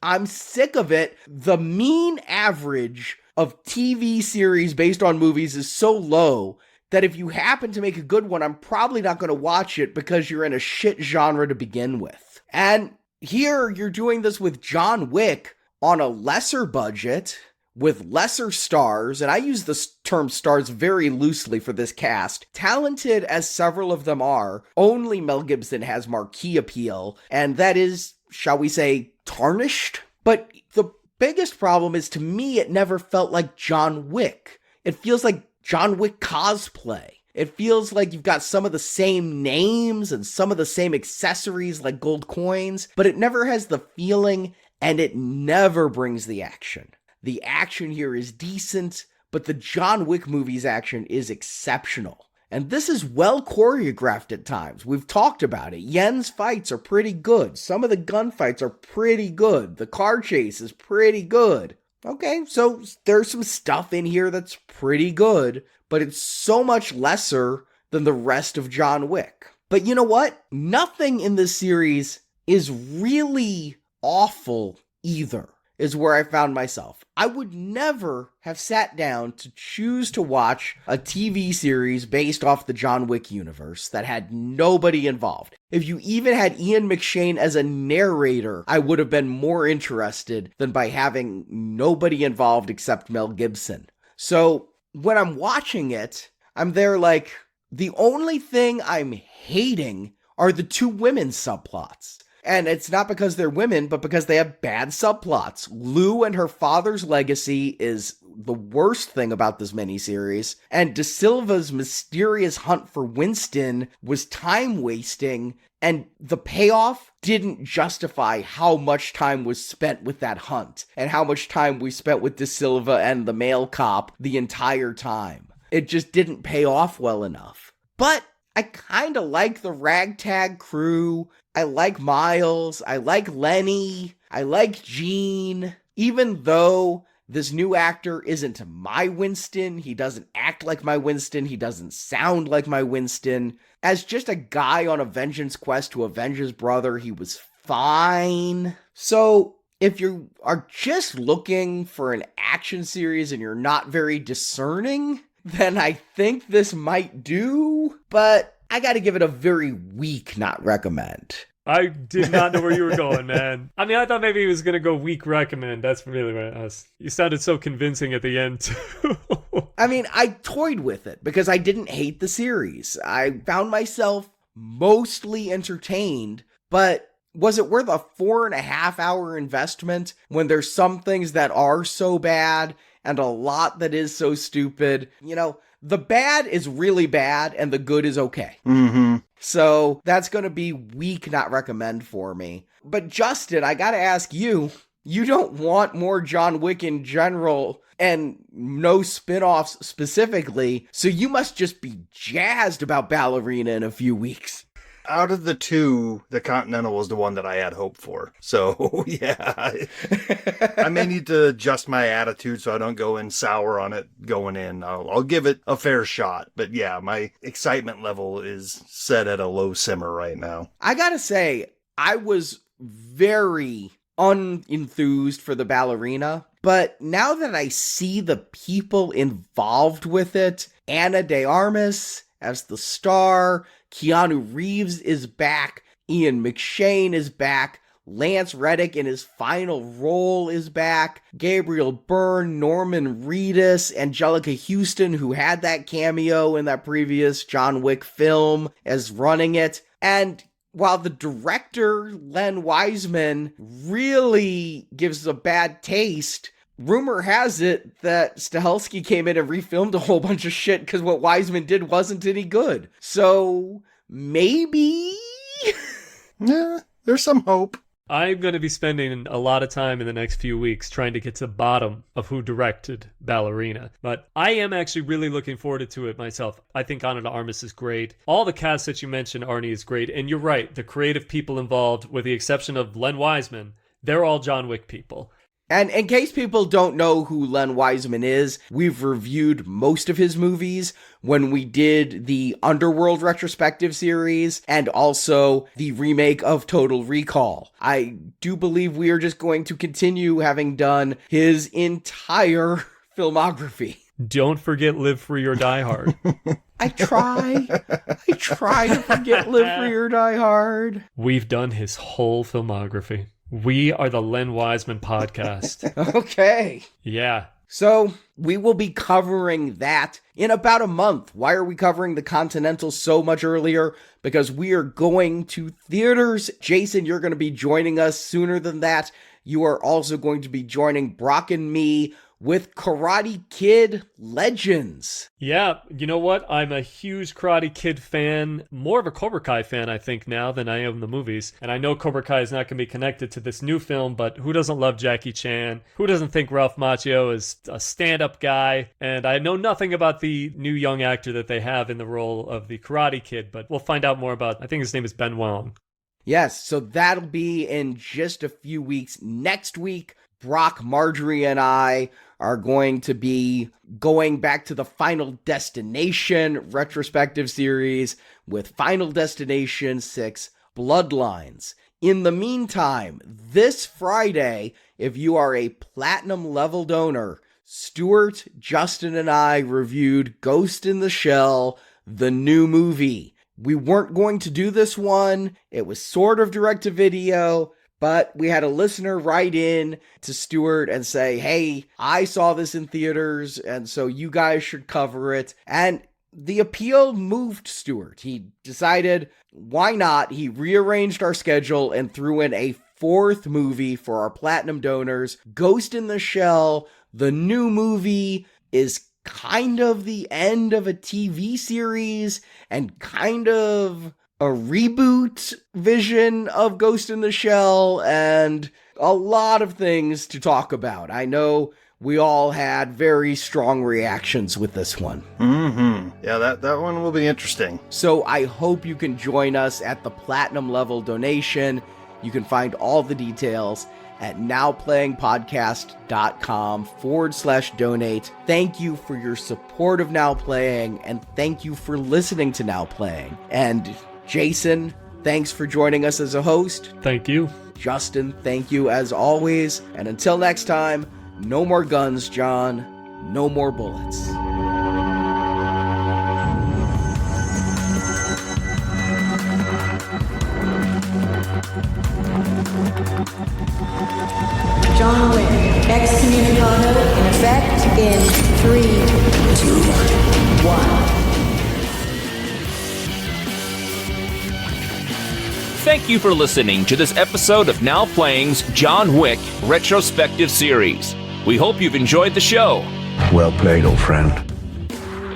I'm sick of it. The mean average of TV series based on movies is so low that if you happen to make a good one, I'm probably not going to watch it because you're in a shit genre to begin with. And here you're doing this with John Wick on a lesser budget with lesser stars, and I use the term stars very loosely for this cast, talented as several of them are, only Mel Gibson has marquee appeal, and that is, shall we say, tarnished? But the biggest problem is, to me, it never felt like John Wick. It feels like John Wick cosplay. It feels like you've got some of the same names and some of the same accessories like gold coins, but it never has the feeling, and it never brings the action. The action here is decent, but the John Wick movie's action is exceptional. And this is well choreographed at times. We've talked about it. Yen's fights are pretty good. Some of the gunfights are pretty good. The car chase is pretty good. Okay, so there's some stuff in here that's pretty good, but it's so much lesser than the rest of John Wick. But you know what? Nothing in this series is really awful either, is where I found myself. I would never have sat down to choose to watch a TV series based off the John Wick universe that had nobody involved. If you even had Ian McShane as a narrator, I would have been more interested than by having nobody involved except Mel Gibson. So when I'm watching it, I'm there like, the only thing I'm hating are the two women's subplots. And it's not because they're women, but because they have bad subplots. Lou and her father's legacy is the worst thing about this miniseries. And De Silva's mysterious hunt for Winston was time wasting. And the payoff didn't justify how much time was spent with that hunt. And how much time we spent with De Silva and the male cop the entire time. It just didn't pay off well enough. But I kind of like the ragtag crew. I like Miles. I like Lenny. I like Gene. Even though this new actor isn't my Winston, he doesn't act like my Winston, he doesn't sound like my Winston. As just a guy on a vengeance quest to avenge his brother, he was fine. So if you are just looking for an action series and you're not very discerning, then I think this might do, but I gotta give it a very weak not recommend. I did not know where you were going, man. I mean, I thought maybe he was going to go weak recommend. That's really what I was. You sounded so convincing at the end, too. I mean, I toyed with it because I didn't hate the series. I found myself mostly entertained, but was it worth a 4.5 hour investment when there's some things that are so bad and a lot that is so stupid? You know, the bad is really bad and the good is okay. Mm-hmm. So that's going to be weak not recommend for me. But Justin, I got to ask you, you don't want more John Wick in general and no spin-offs specifically, so you must just be jazzed about Ballerina in a few weeks. Out of the two, the Continental was the one that I had hope for. So, yeah, I may need to adjust my attitude so I don't go in sour on it going in. I'll give it a fair shot. But yeah, my excitement level is set at a low simmer right now. I gotta say, I was very unenthused for the Ballerina, but now that I see the people involved with it, Ana de Armas as the star, Keanu Reeves is back, Ian McShane is back, Lance Reddick in his final role is back, Gabriel Byrne, Norman Reedus, Angelica Houston, who had that cameo in that previous John Wick film, as running it. And while the director, Len Wiseman, really gives a bad taste, rumor has it that Stahelski came in and refilmed a whole bunch of shit because what Wiseman did wasn't any good. So, maybe? Yeah, there's some hope. I'm going to be spending a lot of time in the next few weeks trying to get to the bottom of who directed Ballerina. But I am actually really looking forward to it myself. I think Ana de Armas is great. All the cast that you mentioned, Arnie, is great. And you're right, the creative people involved, with the exception of Len Wiseman, they're all John Wick people. And in case people don't know who Len Wiseman is, we've reviewed most of his movies when we did the Underworld retrospective series and also the remake of Total Recall. I do believe we are just going to continue having done his entire filmography. Don't forget Live Free or Die Hard. I try to forget Live Free or Die Hard. We've done his whole filmography. We are the Len Wiseman podcast. Okay. Yeah. So we will be covering that in about a month. Why are we covering the Continental so much earlier? Because we are going to theaters. Jason, you're going to be joining us sooner than that. You are also going to be joining Brock and me with Karate Kid Legends. Yeah, you know what? I'm a huge Karate Kid fan, more of a Cobra Kai fan, I think, now than I am the movies. And I know Cobra Kai is not going to be connected to this new film, but who doesn't love Jackie Chan? Who doesn't think Ralph Macchio is a stand-up guy? And I know nothing about the new young actor that they have in the role of the Karate Kid, but we'll find out more about, I think his name is Ben Wong. Yes, so that'll be in just a few weeks. Next week, Brock, Marjorie, and I are going to be going back to the Final Destination retrospective series with Final Destination 6 Bloodlines. In the meantime, this Friday, if you are a platinum level donor, Stuart, Justin, and I reviewed Ghost in the Shell, the new movie. We weren't going to do this one. It was sort of direct-to-video, but we had a listener write in to Stuart and say, hey, I saw this in theaters, and so you guys should cover it. And the appeal moved Stuart. He decided, why not? He rearranged our schedule and threw in a fourth movie for our platinum donors. Ghost in the Shell, the new movie, is kind of the end of a TV series and kind of a reboot vision of Ghost in the Shell, and a lot of things to talk about. I know we all had very strong reactions with this one. Yeah, that one will be interesting. So I hope you can join us at the platinum level donation. You can find all the details at nowplayingpodcast.com/donate. Thank you for your support of Now Playing, and thank you for listening to Now Playing. And Jason, thanks for joining us as a host. Thank you. Justin, thank you as always. And until next time, no more guns, John. No more bullets. John Wick, excommunicado in effect in 3, 2, 1. Thank you for listening to this episode of Now Playing's John Wick retrospective series. We hope you've enjoyed the show. Well played, old friend.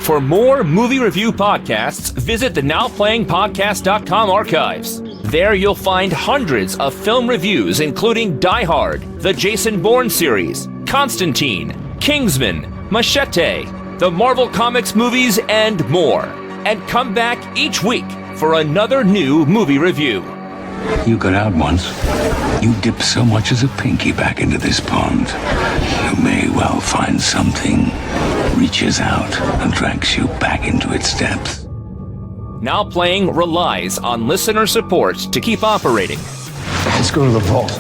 For more movie review podcasts, visit the NowPlayingPodcast.com archives. There you'll find hundreds of film reviews, including Die Hard, the Jason Bourne series, Constantine, Kingsman, Machete, the Marvel Comics movies, and more. And come back each week for another new movie review. You got out once. You dipped so much as a pinky back into this pond. You may well find something reaches out and drags you back into its depths. Now Playing relies on listener support to keep operating. Let's go to the vault.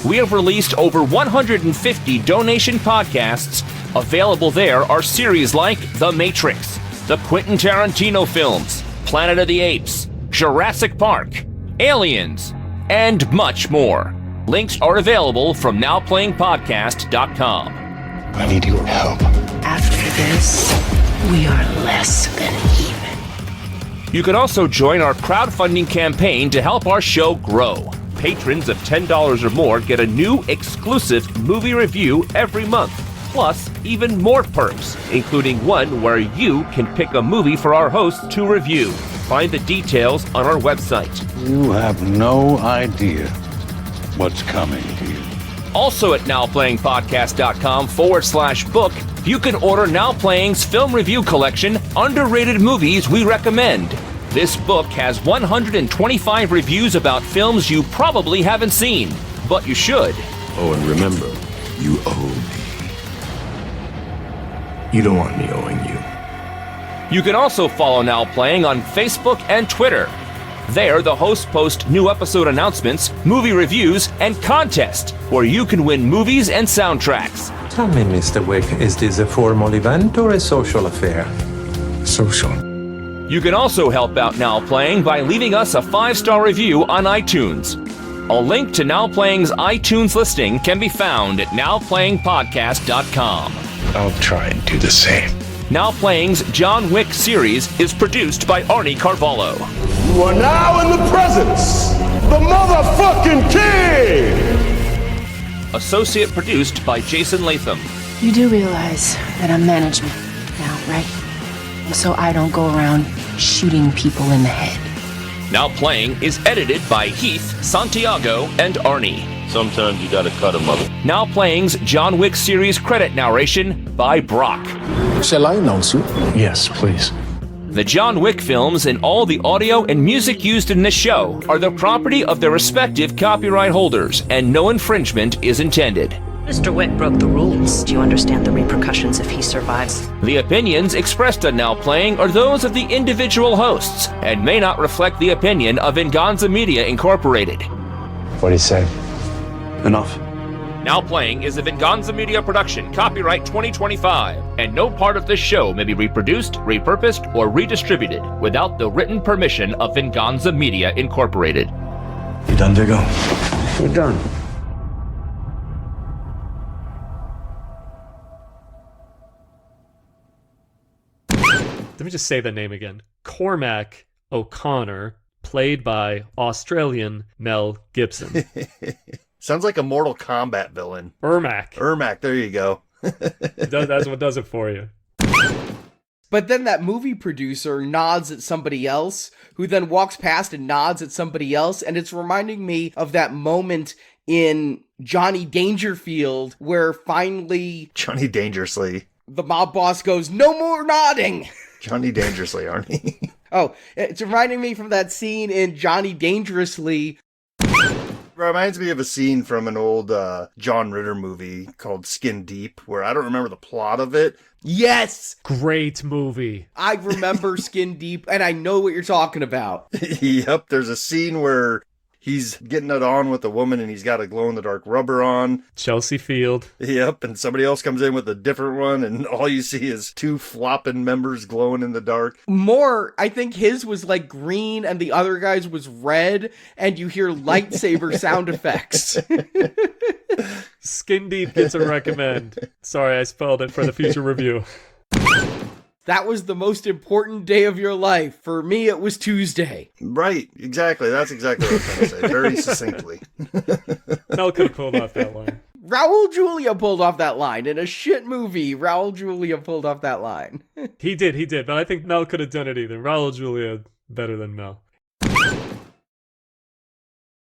We have released over 150 donation podcasts. Available there are series like The Matrix, the Quentin Tarantino films, Planet of the Apes, Jurassic Park, Aliens, and much more. Links are available from nowplayingpodcast.com. I need your help. After this, we are less than even. You can also join our crowdfunding campaign to help our show grow. Patrons of $10 or more get a new exclusive movie review every month, plus even more perks, including one where you can pick a movie for our hosts to review. Find the details on our website. You have no idea what's coming to you. Also at nowplayingpodcast.com/book, you can order Now Playing's film review collection, Underrated Movies We Recommend. This book has 125 reviews about films you probably haven't seen, but you should. Oh, and remember, you owe me. You don't want me owing you. You can also follow Now Playing on Facebook and Twitter. There, the hosts post new episode announcements, movie reviews, and contests where you can win movies and soundtracks. Tell me, Mr. Wick, is this a formal event or a social affair? Social. You can also help out Now Playing by leaving us a 5-star review on iTunes. A link to Now Playing's iTunes listing can be found at nowplayingpodcast.com. I'll try and do the same. Now Playing's John Wick series is produced by Arnie Carvalho. You are now in the presence of the motherfucking king! Associate produced by Jason Latham. You do realize that I'm management now, right? So I don't go around shooting people in the head. Now Playing is edited by Heath, Santiago, and Arnie. Sometimes you gotta cut a mother. Now Playing's John Wick series credit narration by Brock. Shall I announce you? Yes, please. The John Wick films and all the audio and music used in this show are the property of their respective copyright holders, and no infringement is intended. Mr. Wick broke the rules. Do you understand the repercussions if he survives? The opinions expressed on Now Playing are those of the individual hosts and may not reflect the opinion of Venganza Media Incorporated. What do you say? Enough. Now Playing is a Venganza Media production, copyright 2025, and no part of this show may be reproduced, repurposed, or redistributed without the written permission of Venganza Media Incorporated. You done, Diggo? We're done. Let me just say the name again. Cormac O'Connor, played by Australian Mel Gibson. Sounds like a Mortal Kombat villain. Ermac, there you go. That's what does it for you. But then that movie producer nods at somebody else, who then walks past and nods at somebody else, and it's reminding me of that moment in Johnny Dangerfield where finally... Johnny Dangerously. The mob boss goes, "No more nodding!" Johnny Dangerously, Arnie. Oh, it's reminding me from that scene in Johnny Dangerously. Reminds me of a scene from an old John Ritter movie called Skin Deep, where I don't remember the plot of it. Yes! Great movie. I remember Skin Deep, and I know what you're talking about. Yep, there's a scene where he's getting it on with a woman and he's got a glow-in-the-dark rubber on. Chelsea Field. Yep, and somebody else comes in with a different one and all you see is two flopping members glowing in the dark. More, I think his was like green and the other guy's was red, and you hear lightsaber sound effects. Skin Deep gets a recommend. Sorry, I spelled it for the future review. That was the most important day of your life. For me, it was Tuesday. Right, exactly. That's exactly what I was trying to say. Very succinctly. Mel could have pulled off that line. Raul Julia pulled off that line. In a shit movie, Raul Julia pulled off that line. He did. But I think Mel could have done it either. Raul Julia better than Mel.